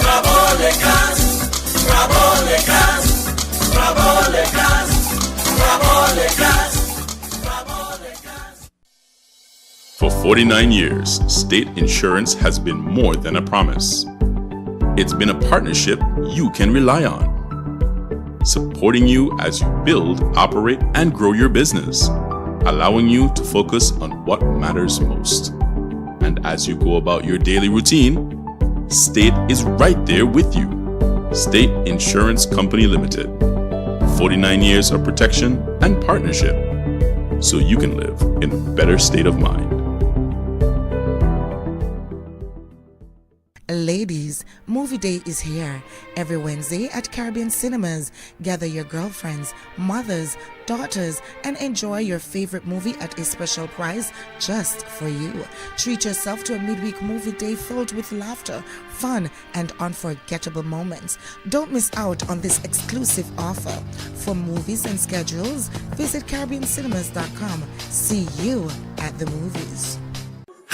Bravo Liquors, Bravo Liquors, Bravo Liquors, Bravo Liquors, Bravo Liquors. For 49 years, state insurance has been more than a promise. It's been a partnership you can rely on, supporting you as you build, operate, and grow your business, allowing you to focus on what matters most. And as you go about your daily routine, State is right there with you. State Insurance Company Limited. 49 years of protection and partnership, so you can live in a better state of mind. Ladies, Movie Day is here. Every Wednesday at Caribbean Cinemas, gather your girlfriends, mothers, daughters, and enjoy your favorite movie at a special price just for you. Treat yourself to a midweek movie day filled with laughter, fun, and unforgettable moments. Don't miss out on this exclusive offer. For movies and schedules, visit CaribbeanCinemas.com. See you at the movies.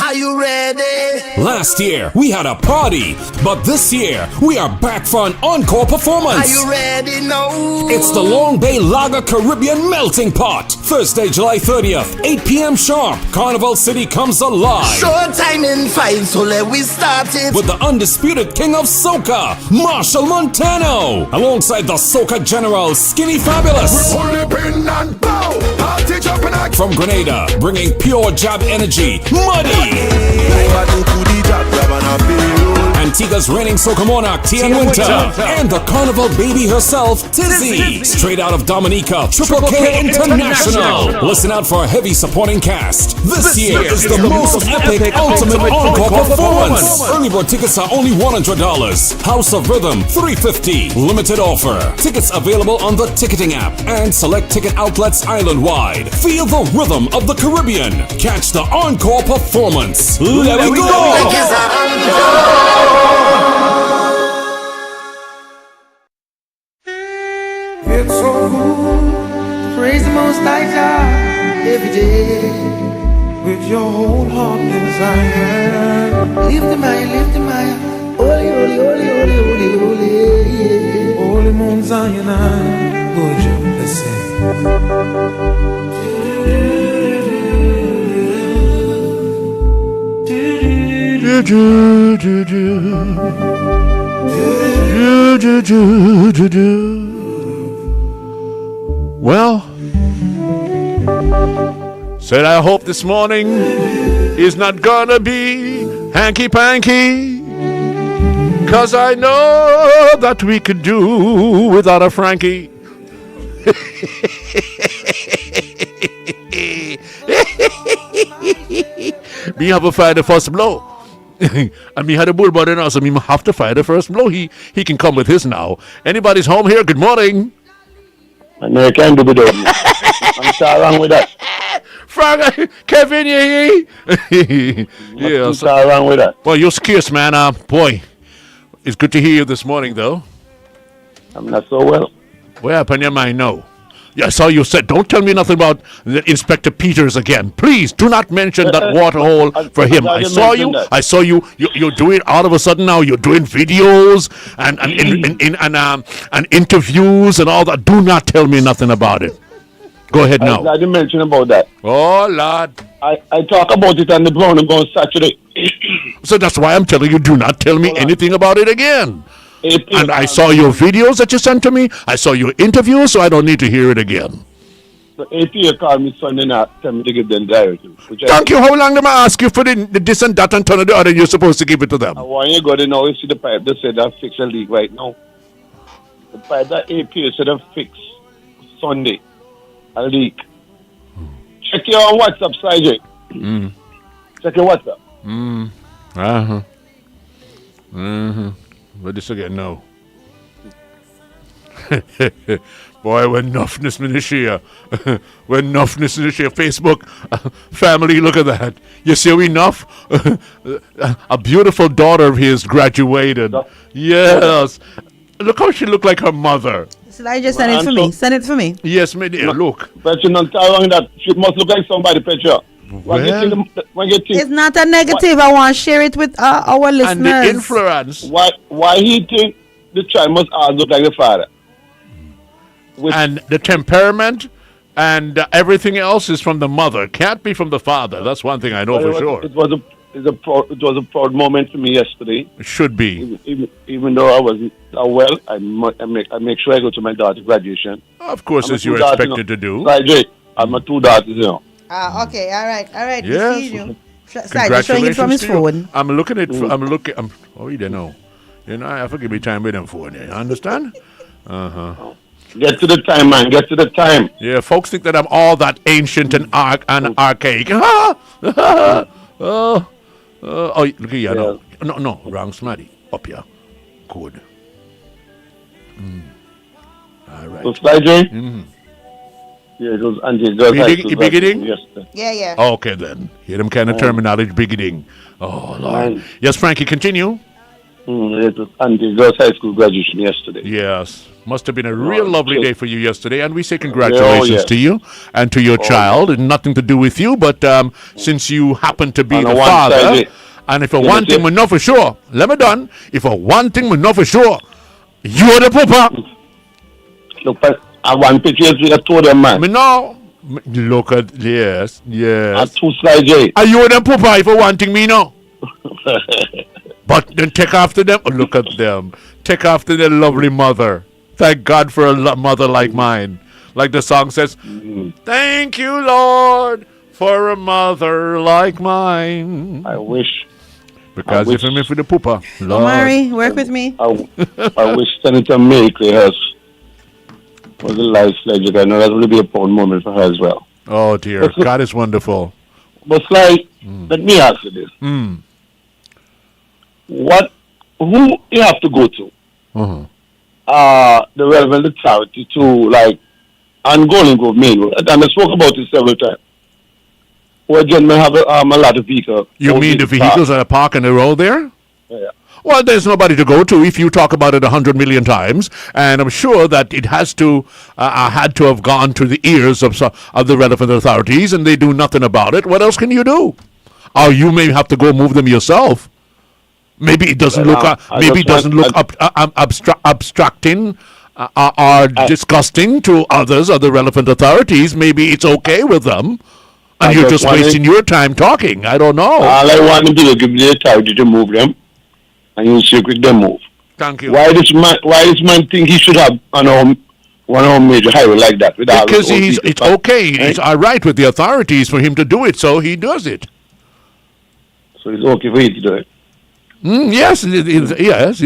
Are you ready? Last year, we had a party, but this year, we are back for an encore performance. Are you ready now? It's the Long Bay Lager Caribbean Melting Pot. Thursday, July 30th, 8 p.m. sharp. Carnival City comes alive. Showtime in 5, so let we start it. With the undisputed king of soca, Marshall Montano. Alongside the soca general, Skinny Fabulous. From Grenada, bringing pure jab energy, Muddy. Antigua's reigning soca monarch, Tian Winter. And the carnival baby herself, Tizzy. Straight out of Dominica, Triple K International. Listen out for a heavy supporting cast. This year is the most epic ultimate encore performance. Early bird tickets are only $100. House of Rhythm, $350. Limited offer. Tickets available on the ticketing app and select ticket outlets island-wide. Feel the rhythm of the Caribbean. Catch the encore performance. Let we go! It's so good. Praise the Most High God every day with your whole heart desire. Lift him high, lift him high. Holy, holy, holy, holy, holy, holy. Yeah. Holy Mount Zion, good job, let's sing. Well, said I hope this morning is not gonna be hanky-panky, 'cause I know that we could do without a Frankie. Me have to fire the first blow. And me had a bull brother now, so me have to fire the first blow. He can come with his now. Anybody's home here? Good morning. No, you can't do without me. I'm sorry wrong with that. Frank, Kevin, yeah. Sorry wrong with that. Well, you're scarce, man. Boy, it's good to hear you this morning, though. I'm not so well. What happened in your mind? No. Yeah, I saw you said, don't tell me nothing about Inspector Peters again. Please do not mention that water hole for him. I saw you. You're doing, all of a sudden now, you're doing videos and interviews and all that. Do not tell me nothing about it. Go ahead now. I didn't mention about that. Oh, Lord. I talk about it on the Brown and Brown Saturday. So that's why I'm telling you, do not tell me anything about it again. And I saw your videos that you sent to me. I saw your interviews, so I don't need to hear it again. So APA called me Sunday night, tell me to give them directions. Thank you. How long did I ask you for the this and that and turn of the other, and you're supposed to give it to them? Why you go to know? You see the pipe, they said that fix a leak right now. The pipe that APA said that fix Sunday, a leak. Check your WhatsApp, Sergeant. Check your WhatsApp. But this again, no. Boy, when nuffness ministry, when nuffness ministry, Facebook, family, look at that. You see we nuff? A beautiful daughter of his graduated. Yes. Look how she looked like her mother. So I just send it for me. Send it for me. Yes, my dear, look. But you not wrong that she must look like somebody, picture. Well, it's not a negative. I want to share it with our listeners. And the influence. Why he think the child must all look like the father? And the temperament and everything else is from the mother. Can't be from the father. That's one thing I know for sure. It was a proud moment for me yesterday. It should be. Even though I wasn't well, I make sure I go to my daughter's graduation. Of course, as you're expected to do. I have my two daughters, you know. Okay, all right. Yes. We see you. Congratulations showing it from his phone. I'm looking at. You don't know. You know, I have to give me time with them phone. You understand? Get to the time, man. Get to the time. Yeah, folks think that I'm all that ancient and archaic. Oh, look at you. No, wrong, Smarty. Up here. Good. All right. So, yeah, it was beginning? Yeah. Okay, then. Hear them kind of terminology, beginning. Oh, Lord. Yes, Frankie, continue. It was Andy Girls High School graduation yesterday. Yes. Must have been a real lovely day for you yesterday, and we say congratulations to you and to your child. And nothing to do with you, but since you happen to be the father, and if one thing we know for sure, let me done, if one thing we know for sure, you're the papa. Look, I want pictures with a told them, man. Me know. Look at, yes. And two slides, Jay. Are you the papa if one thing me know? But then take after them. Oh, look at them. Take after their lovely mother. Thank God for a mother like mine. Like the song says, thank you, Lord, for a mother like mine. I wish. Because if I'm for the poopa. Lord. Mary, work with me. I wish Senator Makeley was a life legend. I know that will be a proud moment for her as well. Oh, dear. God is wonderful. But, let me ask you this. Who you have to go to? The relevant authority to, on Golden Grove Main Road. And I spoke about it several times. Where gentlemen have a lot of vehicles. You mean the vehicles that are parked on the road there? Yeah. Well, there's nobody to go to if you talk about it 100 million times, and I'm sure that it has to had to have gone to the ears of the relevant authorities, and they do nothing about it. What else can you do? Or you may have to go move them yourself. Maybe it doesn't look. Abstracting or disgusting to others or the relevant authorities. Maybe it's okay with them, and you're just wasting your time talking. I don't know. All I want to do is give the authority to move them. And you secret them move. Thank you. Why this man think he should have one of our major highway like that? Because it's okay. Right? It's all right with the authorities for him to do it, so he does it. So it's okay for him to do it. Yes, yes.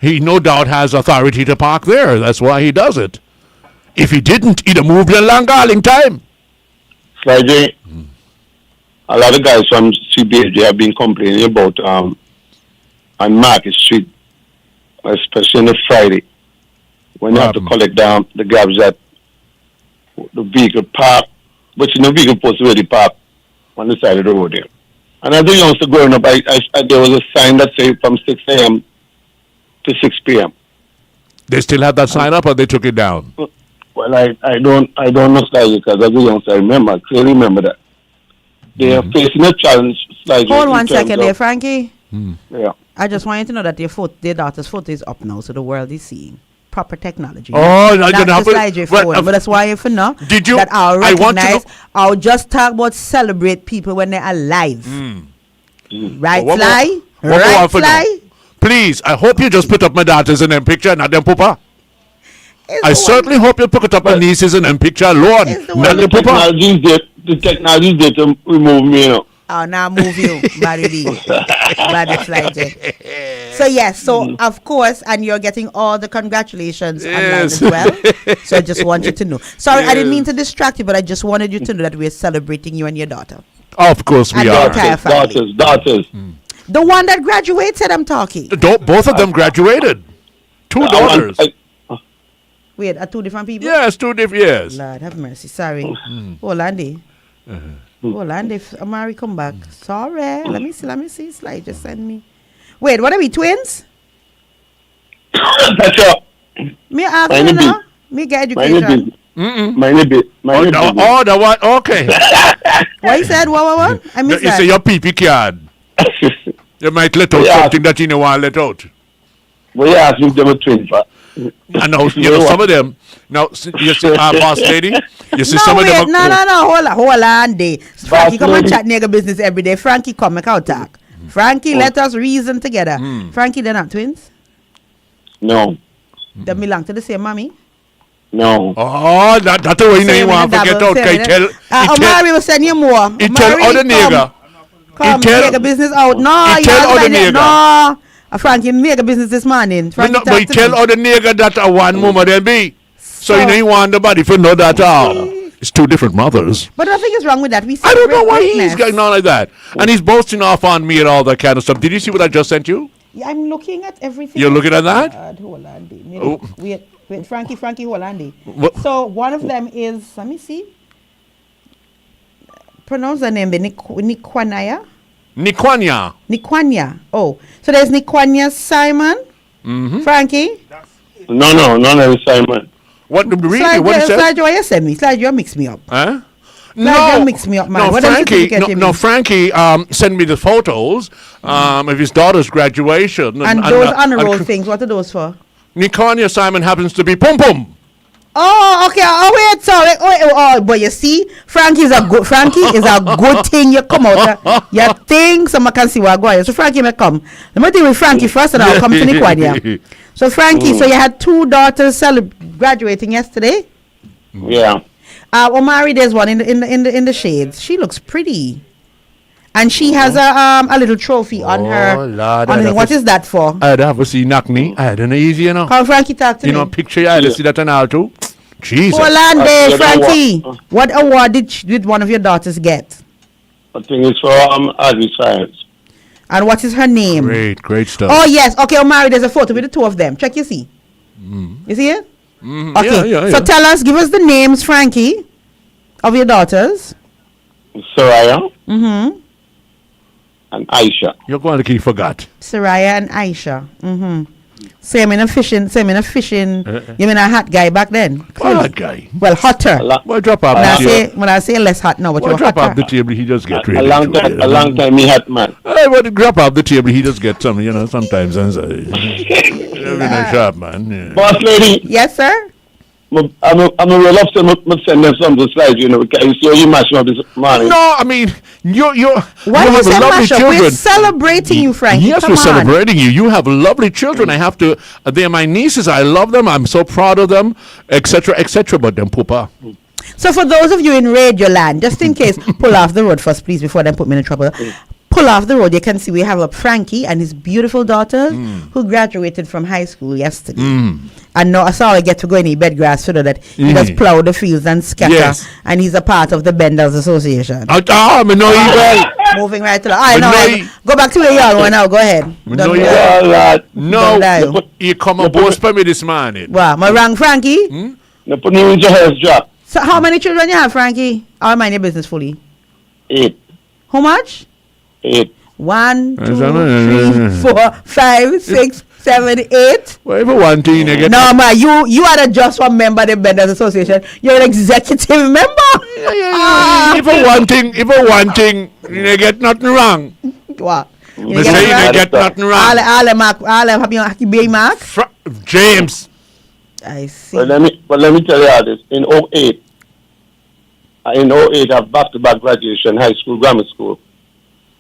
He no doubt has authority to park there. That's why he does it. If he didn't, he'd have moved a long time. Friday, a lot of guys from CBH, they have been complaining about on Market Street, especially on a Friday, when you have to collect the garbage that the vehicle park, but you know vehicle supposed to already park on the side of the road there. And as a youngster growing up, there was a sign that said from 6 a.m. to 6 p.m. They still have that sign up, or they took it down? Well, I don't know Slightly, because as a youngster, I clearly remember that. They are facing a challenge slightly. Hold 1 second there, Frankie. Yeah. I just want you to know that their daughter's photo is up now, so the world is seeing proper technology. Oh, not you know, just like your phone, but that's why if you know did you? That I'll I want to recognize. I'll just talk about celebrate people when they're alive. Right, Sly? Right, Sly? Please, I hope you just put up my daughters in them picture, not them poopa. I certainly hope you put up my nieces in them picture alone, not the poopa. The technology is there to remove me, you know. Oh, now move you, Barry. So yes, so of course, and you're getting all the congratulations online as well. So I just want you to know. Sorry, I didn't mean to distract you, but I just wanted you to know that we're celebrating you and your daughter. Of course we and are. The entire family. Daughters. The one that graduated, I'm talking. Both of them graduated. Two daughters. Wait, are two different people? Yes, two different. Yes. Lord have mercy. Sorry. Hold on, Hold on, if Amari come back. Sorry. Let me see. Slide just send me. Wait, what are we, twins? That's all. Me ask you now. Me get education. Oh, the one. Okay. What you said? What? I missed that. You say your PP card. You might let out something that you don't want to let out. Well, yeah, I think they were twins, but. I know, some of them. Now, you see our boss lady? You see some of them. No, hold on, day. Frankie come and chat nigga business every day. Frankie come, make out talk. Frankie, let us reason together. Frankie, they're not twins? No. They belong to the same mommy? No. Oh, that's the way you want to get out. Omari will send you more. He tell other nigga. Come, make a business out. No, he tell other nigga. No. Frankie make a business this morning. But he tell other nigga that a one mama then be. So you know you want the body for know that it's two different mothers. But nothing is wrong with that. I don't know why he's going on like that. And he's boasting off on me and all that kind of stuff. Did you see what I just sent you? Yeah, I'm looking at everything. You're looking at that? Hold on. Wait, Frankie, hold on. So one of them is, let me see. Pronounce the name, Nikwania. Nikwanya. Oh, so there's Nikwanya Simon. Frankie. No, none Simon. What really? What is that? Slide you send me. Slide you mix me up. Huh? No, mix me up, man. Frankie sent me the photos of his daughter's graduation. And those honor roll things. What are those for? Nikwanya Simon happens to be pum pum. Oh, okay. Oh, wait, sorry. Oh, but you see, Frankie is a good thing. You come out, you think someone can see what going. So Frankie may come. Let me deal with Frankie first, and I'll come to Nikwanya. So Frankie, so you had two daughters graduating yesterday. Yeah. Omari, there's one in the shades. She looks pretty. And she has a little trophy on her. Lord, what is that for? I'd have to see Knockney. I had an easy, you know. Call Frankie, talk to me. You know, picture, I had to see that and all too. Jesus. Hold on there, Frankie. What award did one of your daughters get? I think it's for Science. And what is her name? Great stuff. Oh, yes. Okay, Omari, there's a photo with the two of them. Check, you see. You see it? Okay. Yeah. So tell us, give us the names, Frankie, of your daughters. Soraya. And Aisha. You're going to keep forgot. Soraya and Aisha. So you mean a fishing, you mean a hot guy back then? What hot guy? Well, hotter. Well, drop off the table. When I say less hot now, but you're drop hotter. off the table, he just get ready. A long time he hot man. Well, drop off the table, he just get some, sometimes. Every sharp man. Yeah. Boss lady. Yes, sir? I'm a real upset. I'm send them some to slide, because you see you mash up this morning. No, I mean, you Why have lovely children. We're celebrating you, Frankie. Yes, we're celebrating you. You have lovely children. I have to. They're my nieces. I love them. I'm so proud of them, etc., but them poopa. So for those of you in Radio Land, just in case, pull off the road first, please, before they put me in trouble. pull off the road, you can see we have a Frankie and his beautiful daughter who graduated from high school yesterday. And now I saw I get to go in the bed grass so that he does plow the fields and scatter. Yes. And he's a part of the Benders Association. I know you well. Moving right along. All right, go back to where y'all want now. Go ahead. No, you come and boast for me this morning. Wow, my wrong, Frankie? You put me in your house, Jack. So how many children you have, Frankie? I'll mind your business fully. 8. How much? 8. 1, 2, 3, 4, 5, 6, 7, 8. Whatever one thing you get. No, man, you are not just one member of the Benders Association. You're an executive member. Even one thing, you get nothing wrong. What? You get nothing wrong. All have your B mark. James. I see. But let me tell you all this. In 08, I have back-to-back graduation, high school, grammar school.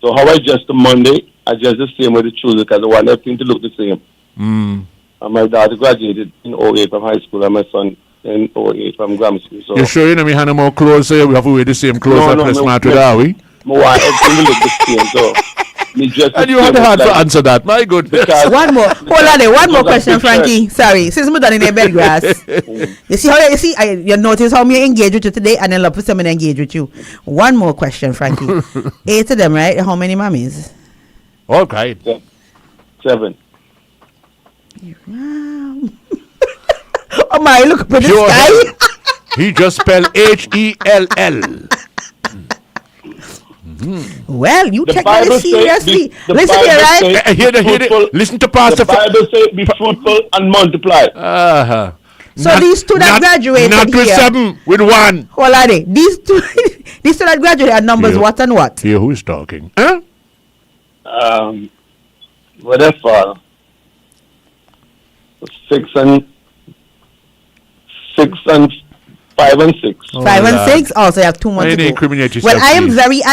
So how I adjust the Monday, I adjust the same with the Tuesday because I want everything to look the same. And my daughter graduated in 08 from high school and my son in 08 from grammar school. So You sure you know we have no more clothes, so we have to wear the same clothes at Christmas today, are we? I want everything to look the same. So and you had hard to answer that, my goodness. One more. Hold on there. One more question, Frankie. Sorry. Since we're done in the bed grass. You notice how me engage with you today and then love for someone engage with you. One more question, Frankie. 8 of them, right? How many mummies? Okay. 7. Wow. Oh my, look up at this guy. He just spelled HELL. Well, you take it seriously. Listen here, right? Listen to Pastor. The Bible says, "Be fruitful and multiply." So these two that graduated not with here, 7, with 1. Hold on, these two that graduated are numbers what and what? Here, who is talking? Huh? Whatever. 6 and 5 and 6. 5 and 6. Also, you have 2 months to go. Well, I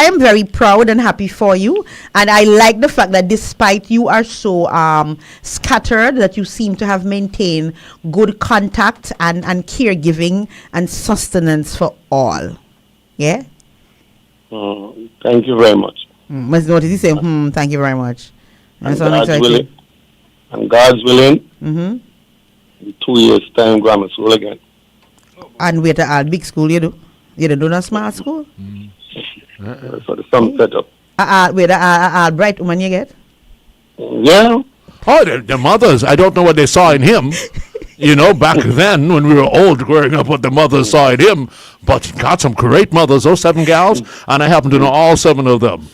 am very proud and happy for you, and I like the fact that despite you are so scattered, that you seem to have maintained good contact and caregiving and sustenance for all. Yeah. Thank you very much. Must notice he say, thank you very much. And God's willing. In 2 years' time, grammar school again. And wait at big school you do? You don't do no small school? For the some setup. Wait bright woman you get? Yeah. Oh, the mothers. I don't know what they saw in him. You know, back then when we were old growing up, what the mothers saw in him. But he got some great mothers, those 7 gals, and I happen to know all 7 of them.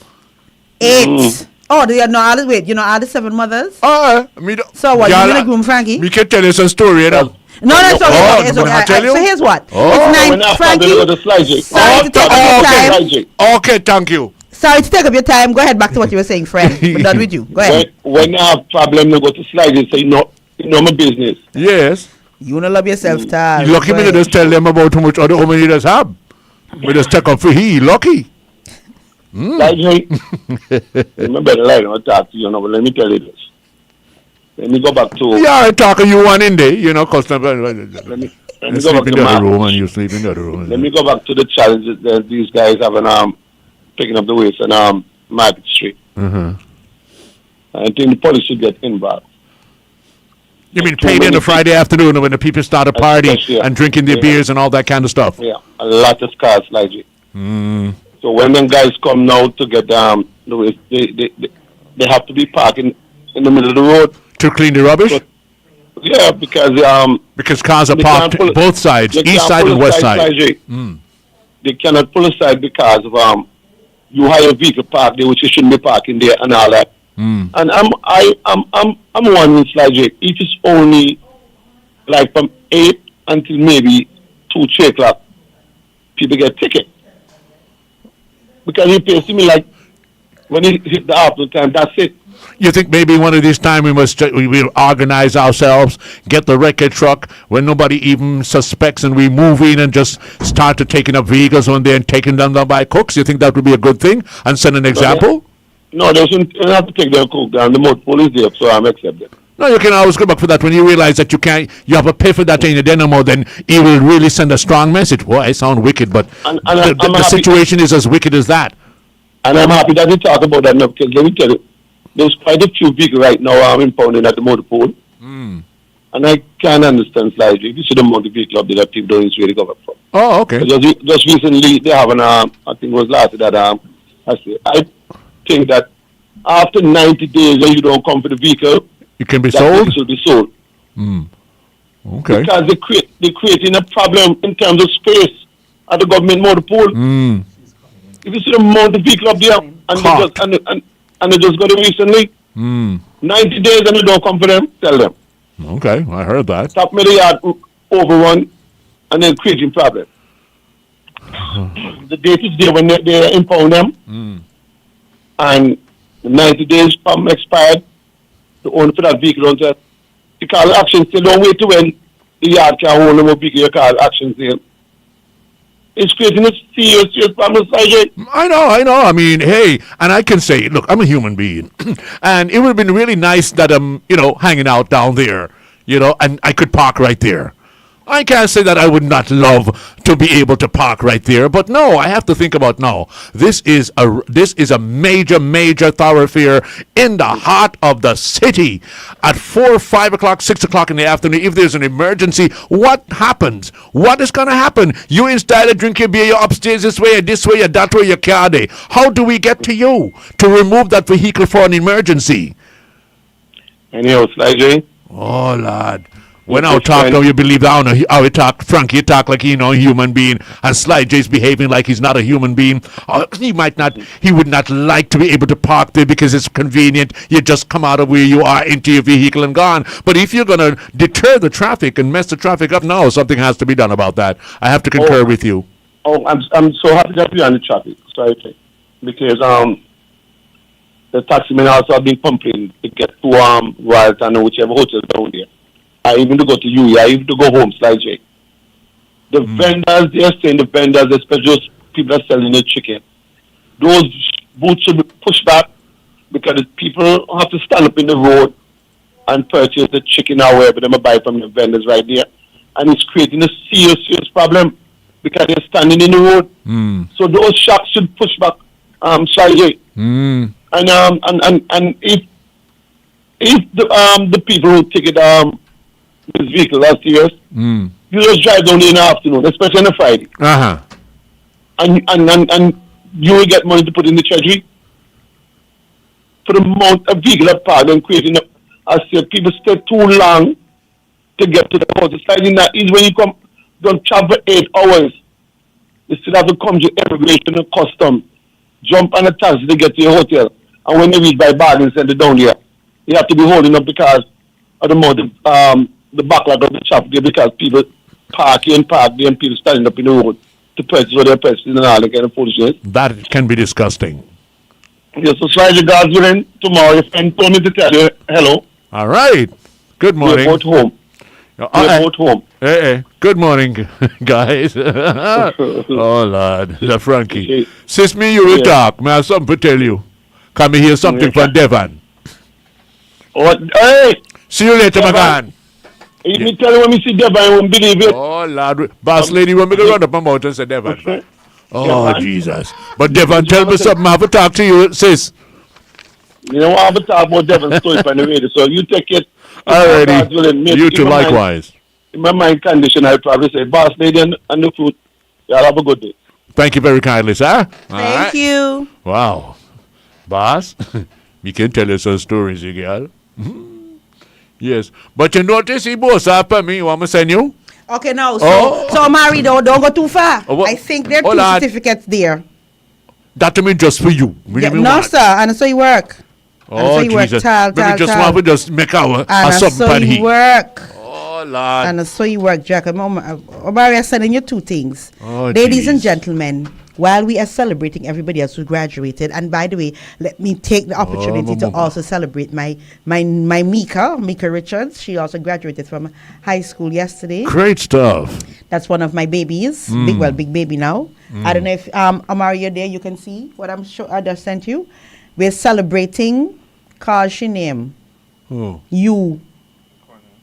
8. Oh, do you know all the wait? You know all the 7 mothers? So what? You gonna groom Frankie? We can tell you some story, you know. No, it's okay. It's okay. So here's what. It's 9, Frankie. Sorry to take up your time. Okay, thank you. Sorry to take up your time. Go ahead back to what you were saying, friend. We're done with you. Go ahead. When I have problem, you go to slide and say, no, my business. Yes. You don't love yourself, Tal. You lucky me to just tell them about how much other women you just have. We just take up for he lucky. Like, remember, like, I'll talk to you now, but let me tell you this. Let me go back to... Yeah, I talk to you one in there, you know, because... Let me go back to the other room and you sleep in the other room. Let me go back to the challenge that these guys have picking up the weights on Market Street. I think the police should get involved. You mean paid in a Friday afternoon when the people start a party and drinking their beers and all that kind of stuff? Yeah, a lot of cars like it. So when them guys come now to get the weights, they have to be parking in the middle of the road. To clean the rubbish? But, yeah, because cars are parked both sides, east side and west side. They cannot pull aside because of you hire a vehicle parked there which you shouldn't be parking there and all that. And I'm wondering, Slide, if it's only like from 8 until maybe 2-3 o'clock, people get ticket. Because it appears to me like when it hit the afternoon time, that's it. You think maybe one of these times we'll organize ourselves, get the record truck when nobody even suspects, and we move in and just start to taking up vehicles one day and taking them down by cooks? You think that would be a good thing and set an example? No, they shouldn't have to take their cook down. The motor is there, so I'm accepting. No, you can always go back for that when you realize that you have to pay for that in the dynamo, then it will really send a strong message. Boy, I sound wicked, but the situation is as wicked as that. And I'm happy that we talk about that now, because let me tell you, there's quite a few vehicles right now impounding at the motor pool. Mm. And I can't understand slightly. You see the amount of vehicle up there that people don't really cover for. Oh, okay. Just recently, they have I think it was last that I think that after 90 days when you don't come for the vehicle, it can be that sold? vehicle will be sold. Mm. Okay. Because they're creating a problem in terms of space at the government motor pool. Mm. If you see the amount of vehicle up there, and they just got it recently, 90 days and you don't come for them, tell them. Okay, I heard that. Stop me the yard overrun and then creating problem. The date is there when they impound them, and the 90 days from expired, the owner for that vehicle don't tell. You call action still, don't wait to when the yard can hold them up, you call action still. It's creating a serious problem. I know. I mean, hey, and I can say, look, I'm a human being, and it would have been really nice that I'm, hanging out down there, and I could park right there. I can't say that I would not love to be able to park right there, but no, I have to think about no. This is a major thoroughfare in the heart of the city. At 4, 5 o'clock, 6 o'clock in the afternoon, if there's an emergency, what happens? What is going to happen? You in style of drink your beer, you're upstairs this way, you're that way, you're car day. How do we get to you to remove that vehicle for an emergency? Anyhow, Sly. Oh, lad. When I talk now, you believe how he talk. Frankie talk like a human being, and Sly J's behaving like he's not a human being. He would not like to be able to park there because it's convenient. You just come out of where you are into your vehicle and gone. But if you're going to deter the traffic and mess the traffic up, no, something has to be done about that. I have to concur with you. Oh, I'm so happy that we're on the traffic, sorry, because the taximen also have been pumping to get to Royalton or whichever hotel down there. I even to go to UE, I even to go home, Sly J. The vendors, they're saying the vendors, especially those people that are selling the chicken, those booths should be pushed back because people have to stand up in the road and purchase the chicken or wherever they buy from the vendors right there. And it's creating a serious problem because they're standing in the road. So those shops should push back, Sly J. And if the people who take it this vehicle last year, you just drive down in the afternoon, especially on a Friday. And you will get money to put in the treasury for the amount of vehicle that park and creating I said people stay too long to get to the house. It's like in that is when you don't travel 8 hours. You still have to come to immigration and custom, jump on a taxi to get to your hotel. And when you reach by bargain center down there, you have to be holding up because of the amount of the backlog of the traffic there because people park there and people standing up in the road to purchase what they're purchasing and all that kind of foolishness. That can be disgusting. Yes, so try the God's willing tomorrow. Your friend told me to tell you hello. All right. Good morning. We're both home. We're both home. Hey. Good morning, guys. Oh, Lord. The Frankie. Sis, me you will talk. I have something to tell you. Come hear something from Devon. Hey! See you later, my man. If me tell you when me see Devon, I won't believe it. Oh, Lord. Boss lady, when me go run up my mouth and say Devon. Oh, Jesus. But Devon, tell me something. I have to talk to you, sis. You know, I have to talk about Devon's story on the radio, so you take it. Alrighty. You too, likewise. In my mind condition, I'd probably say, boss lady and the fruit, y'all have a good day. Thank you very kindly, sir. Thank you. Wow. Boss, me can tell you some stories, you girl. Yes. But you notice he boss after me. You want me to send you? Okay, now, so Mary, don't go too far. I think there are two certificates there. That to me just for you. No, sir, and so you work. Oh, Jesus. Want to just make our something so you work. Oh, Lord. And so you work, Jack. Mary, I'm sending you two things. Oh, ladies and gentlemen, while we are celebrating everybody else who graduated, and by the way, let me take the opportunity to also celebrate my Mika Richards. She also graduated from high school yesterday. Great stuff. That's one of my babies. Big baby now. I don't know if Amari, you're there. You can see what I'm sure I just sent you. We're celebrating. Call she name. Who? You.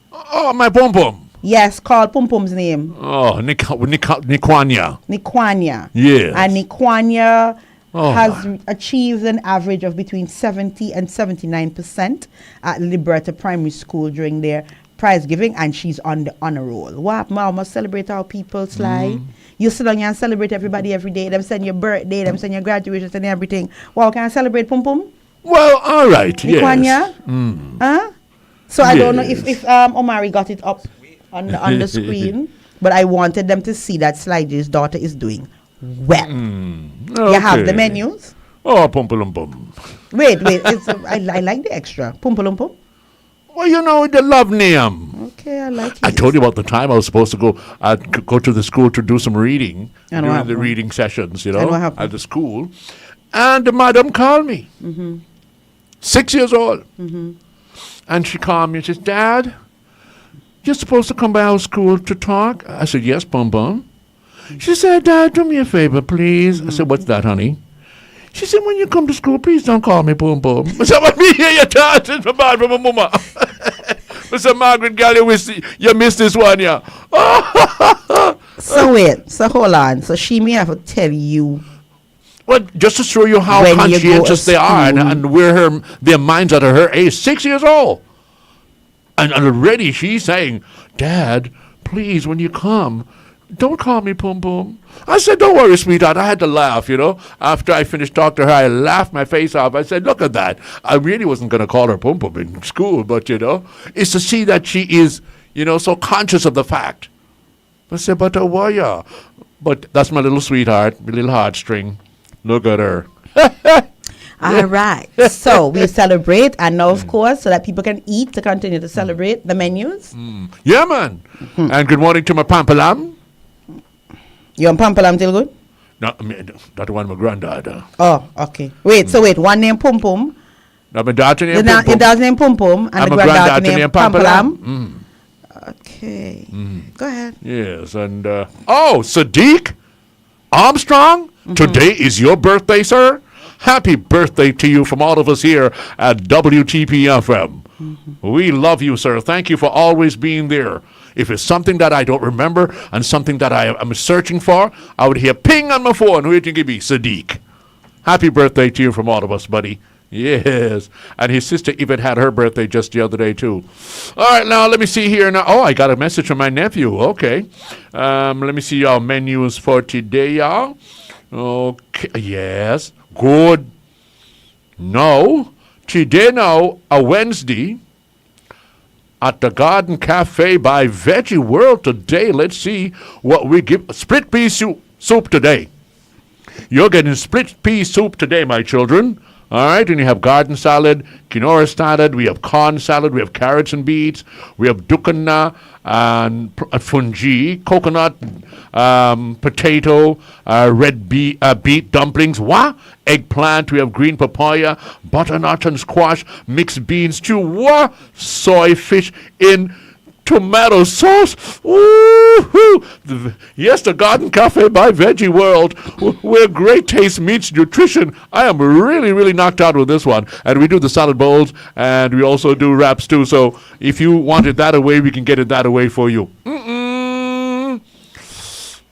Oh, my pom pom. Yes, call Pum Pum's name. Oh, Nikwanya. Nikwanya. Yes. And Nikwanya has achieved an average of between 70 and 79% at Liberta Primary School during their prize giving, and she's on the honor roll. What, mama, celebrate our people, Sly. You sit down here and celebrate everybody every day. Them send your birthday, them send your graduation and everything. Wow, can I celebrate Pum Pum? Well, all right, yes. Huh? So I don't know if Omari got it up on the screen, but I wanted them to see that Sly J's daughter is doing well. Okay. You have the menus? Oh, Pum Pum Pum. Wait. I like the extra. Pum Pum Pum. Well, you know, the love name. Okay, I like it. I told you about the time I was supposed to go to the school to do some reading during the reading sessions, And what happened? at the school. And the madam called me. 6 years old. And she called me and says, Dad, you're supposed to come by our school to talk? I said, yes, Pum Pum. She said, Dad, do me a favor, please. I said, what's that, honey? She said, when you come to school, please don't call me Pum Pum. I said, what me hear you talking about from my mama? I said, Margaret, girl, you missed this one, yeah. So wait, so hold on. So she may have to tell you. Well, just to show you how when you go conscientious to they are school. and where their minds are at her age, 6 years old. And already she's saying, Dad, please, when you come, don't call me Pum Pum. I said, don't worry, sweetheart. I had to laugh, After I finished talking to her, I laughed my face off. I said, look at that. I really wasn't going to call her Pum Pum in school, but, it's to see that she is, so conscious of the fact. I said, but why? But that's my little sweetheart, my little heartstring. Look at her. All right. So we celebrate, and now, of course, so that people can eat to continue to celebrate the menus. Yeah, man. And good morning to my Pampalam. You on Pampalam till good? No, I mean, that's the one my granddad. Oh, okay. Wait, one name Pum Pum. Now my daughter named Pum Pum. Your daughter named Pum Pum, and the granddaughter named Pampalam. Okay. Go ahead. Yes, and Sadiq Armstrong, today is your birthday, sir. Happy birthday to you from all of us here at WTP FM. We love you, sir. Thank you for always being there. If it's something that I don't remember and something that I am searching for, I would hear ping on my phone. Who do you think it'd be? Sadiq. Happy birthday to you from all of us, buddy. Yes. And his sister Yvette had her birthday just the other day, too. All right, now let me see here. Now, I got a message from my nephew. Okay. Let me see y'all menus for today, y'all. Okay. Yes. Good. No. Today now, a Wednesday, at the Garden Cafe by Veggie World today. Let's see what we give. Split pea soup today. You're getting split pea soup today, my children. All right, and you have garden salad, quinoa salad, we have corn salad, we have carrots and beets, we have dukana and fungi, coconut, potato, red beet dumplings, eggplant, we have green papaya, butternut and squash, mixed beans stew, soy fish in tomato sauce. Woo-hoo. Yes, the Garden Cafe by Veggie World, where great taste meets nutrition. I am really, really knocked out with this one. And we do the salad bowls, and we also do wraps too. So if you want it that away, we can get it that away for you.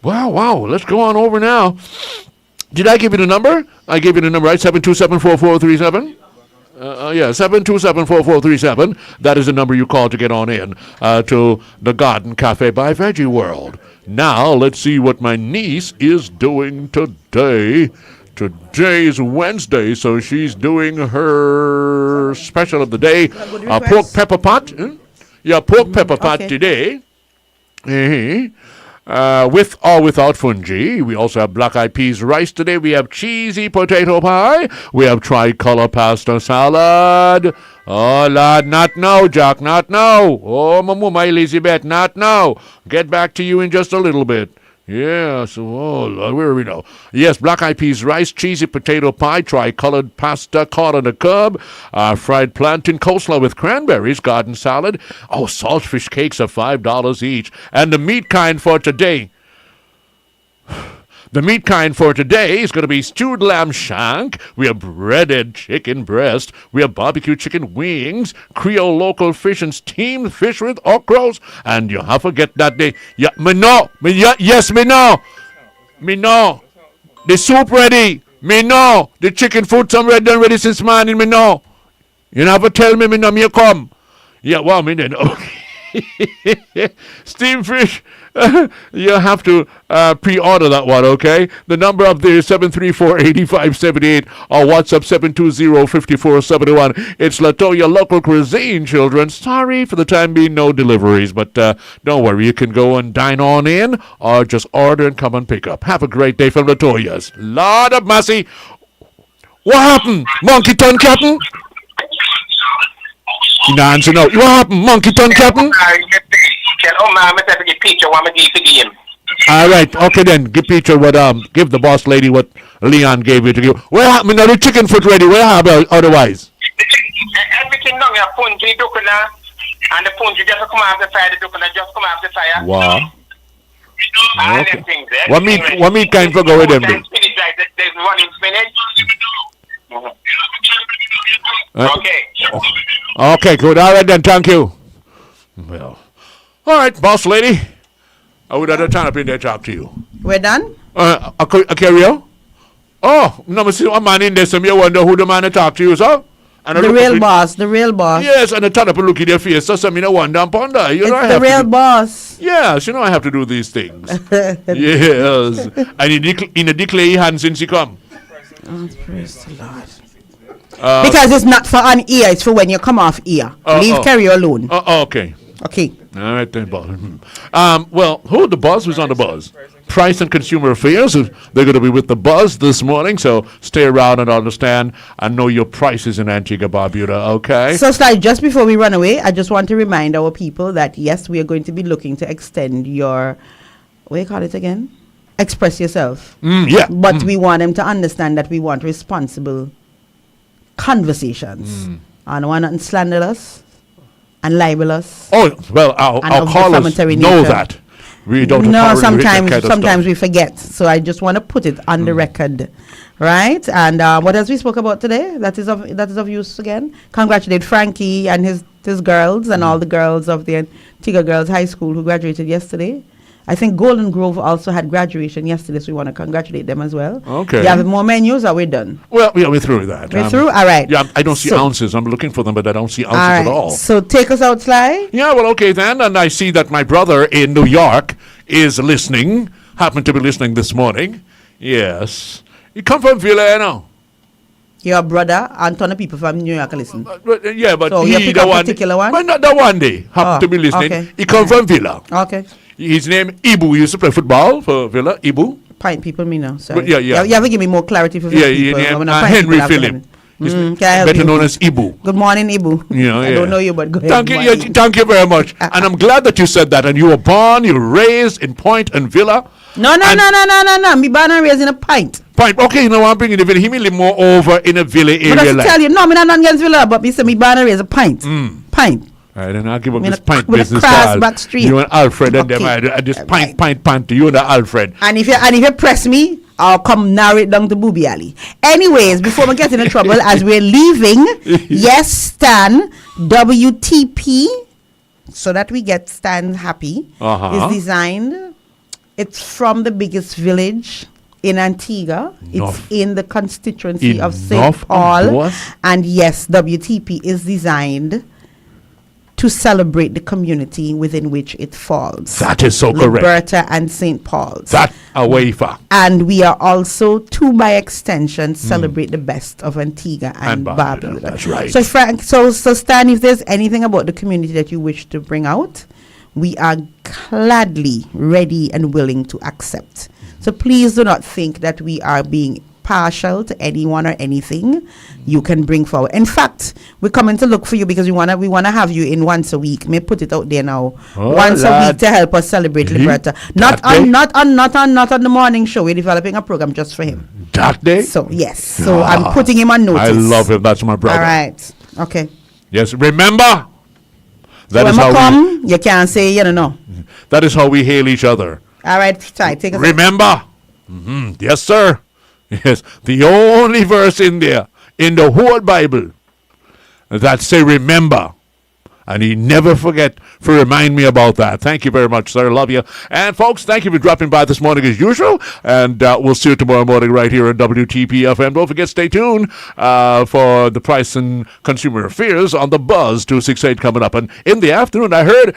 Wow. Let's go on over now. Did I give you the number? I gave you the number, right? 727-4437? 727-4437. That is the number you call to get on in to the Garden Cafe by Veggie World. Now, let's see what my niece is doing today. Today's Wednesday, so she's doing her special of the day, pork pepper pot. Pork pepper pot today. With or without fungi. We also have black-eyed peas rice today. We have cheesy potato pie. We have tricolor pasta salad. Oh, lad, not now, Jack, not now. Oh, my Elizabeth, not now. Get back to you in just a little bit. Yes, Lord, where are we now? Yes, black-eyed peas rice, cheesy potato pie, tri-colored pasta caught on the curb, fried plantain coleslaw with cranberries, garden salad. Saltfish cakes are $5 each. And the meat kind for today. The meat kind for today is going to be stewed lamb shank. We have breaded chicken breast. We have barbecue chicken wings, Creole local fish and steamed fish with okras. And you have to get that day. Yes, me know. The soup ready. Me know. The chicken food somewhere done ready since morning, me know. You never tell me know me come. Yeah, well, me then. Okay. Steamed fish. You have to pre-order that one, okay? The number up there is 734-8578 or WhatsApp 720-5471. It's Latoya Local Cuisine, children. Sorry for the time being, no deliveries, but don't worry. You can go and dine on in or just order and come and pick up. Have a great day from Latoya's. Lord of mercy. What happened? Monkey Ton Captain? You know, answer no. What happened? Monkey Ton Captain? All right, okay then. Give picture what give the boss lady what Leon gave you to give. Where happened? Now the chicken foot ready. Where happened otherwise? Everything down here, punji dukuna, and the punji just come off the fire. The dukuna just come off the fire. Wow. All Okay. them things. What meat kind for go with them? Do? Spinach, like there's one in spinach. Okay. Okay, good. All right then. Thank you. Well, all right, boss lady. I would have time up in there to talk to you. We're done? A carrier? Oh, no, see one man in there, so you wonder who the man to talk to you, sir? And The real boss. Yes, and I turn up and look at their face, so some wonder and ponder. You know, It's the real boss. Yes, you know I have to do these things. Yes. And in the declare hand since he come. Oh, praise the Lord. Uh, Because it's not for on ear, it's for when you come off ear. Leave carry alone. Okay. Okay. All right then, boss. Well, who the buzz was on the buzz? Price and Consumer Affairs. They're going to be with the buzz this morning, so stay around and understand and know your prices in Antigua Barbuda, okay? So, Sly, just before we run away, I just want to remind our people that, yes, we are going to be looking to extend your, what do you call it again? Express yourself. Yeah. But we want them to understand that we want responsible conversations. I don't want nothing slanderous and libelous. Oh, well, our callers know that. We don't No, tolerate that kind of sometimes stuff. we forget. So I just want to put it on the record, right? And what else we spoke about today? That is of use again. Congratulate Frankie and his girls and all the girls of the Antigua Girls High School who graduated yesterday. I think Golden Grove also had graduation yesterday, so we want to congratulate them as well. Okay. Do you have more menus or we're done? Well, yeah, we're through with that. We're through? All right. Yeah, I don't see ounces. I'm looking for them, but I don't see ounces All right. at all. So take us out, Sly. Yeah, well, okay then. And I see that my brother in New York is listening. Happened to be listening this morning. Yes. You come from Villa, you know. Your brother and ton of people from New York listen. Yeah, but so you he pick the a one. particular one? But not the one day. Happened to be listening. Okay. He come from Villa. Okay. His name Ibu. He used to play football for Villa. Ibu. Pint people, me know. Sorry. But yeah. You have to give me more clarity for Yeah, people. yeah. I'm not Henry people Philip. He's can I help better you? known as Ibu. Good morning, Ibu. Yeah, I don't know you, but go ahead. Thank you, yeah, thank you very much. And I'm glad that you said that. And you were born, you were raised in Point and Villa. No. Me born and raised in a pint. Point. Okay, you know I'm bringing the Villa. He may live more over in a Villa area. But I tell you, no, me not against Villa, but me say me born and raised a pint. Pint. All right, then I'll give up Me this in a- pint with a business. cross Carl. back street. You and Alfred and Okay. them. This pint to you and Alfred. And if you press me, I'll come narrow it down to Booby Alley. Anyways, before we get into trouble, as we're leaving, yes, Stan, WTP, so that we get Stan happy, is designed. It's from the biggest village in Antigua. It's in the constituency of St. Paul. And yes, WTP is designed to celebrate the community within which it falls. That is so correct. Liberta and St. Paul's. That a wafer. And we are also, by extension, celebrate the best of Antigua and Barbuda. That's right. So, Frank, so Stan, if there's anything about the community that you wish to bring out, we are gladly ready and willing to accept. So please do not think that we are being partial to anyone or anything. You can bring forward. In fact, we're coming to look for you because we wanna have you in once a week. May put it out there now. Once a week to help us celebrate Liberta. Not on the morning show. We're developing a program just for him. That day? So yes. So I'm putting him on notice. I love him. That's my brother. All right. Okay. Yes, remember. That is how you can't say you don't know. That is how we hail each other. All right, take us. Remember. Yes, sir. Yes, the only verse in there, in the whole Bible, that say remember. And he never forget to remind me about that. Thank you very much, sir. Love you. And folks, thank you for dropping by this morning as usual. And we'll see you tomorrow morning right here on WTP FM. Don't forget, stay tuned for the Price and Consumer Affairs on the Buzz 268 coming up. And in the afternoon, I heard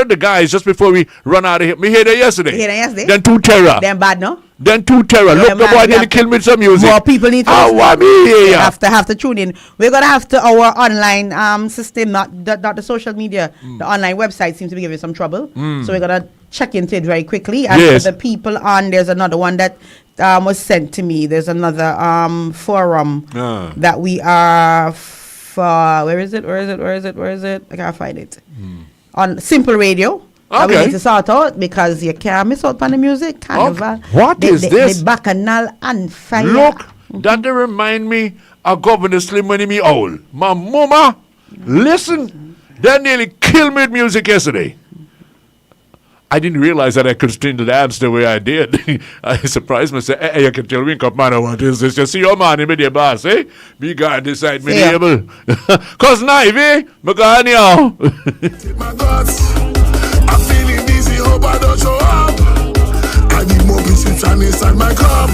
the guys just before we run out of here. Me hear that yesterday. Then 2 terror. Them bad, no? Then 2 terror. Look, the boy didn't kill me with some music. More people need to have to tune in. We're gonna have to our online system, not the social media. The online website seems to be giving some trouble. So we're gonna check into it very quickly. And for the people on, there's another one that was sent to me. There's another forum that we are for. Where is it? I can't find it. On Simple Radio. We need to sort out because you can't miss out on the music. Carnival. What is this? The Bacchanal and Fire. Look, that they remind me of Governor Slim when he me old. My mama, listen, they nearly killed me with music yesterday. I didn't realize that I could string the dance the way I did. I surprised myself. Hey, you can tell me, come man, what is this? You see your man in the boss, eh? Be God decide me able. Cause knife, eh? Me gone now. I'm feeling dizzy, hope I don't show up. I need more biscuits and inside my cup.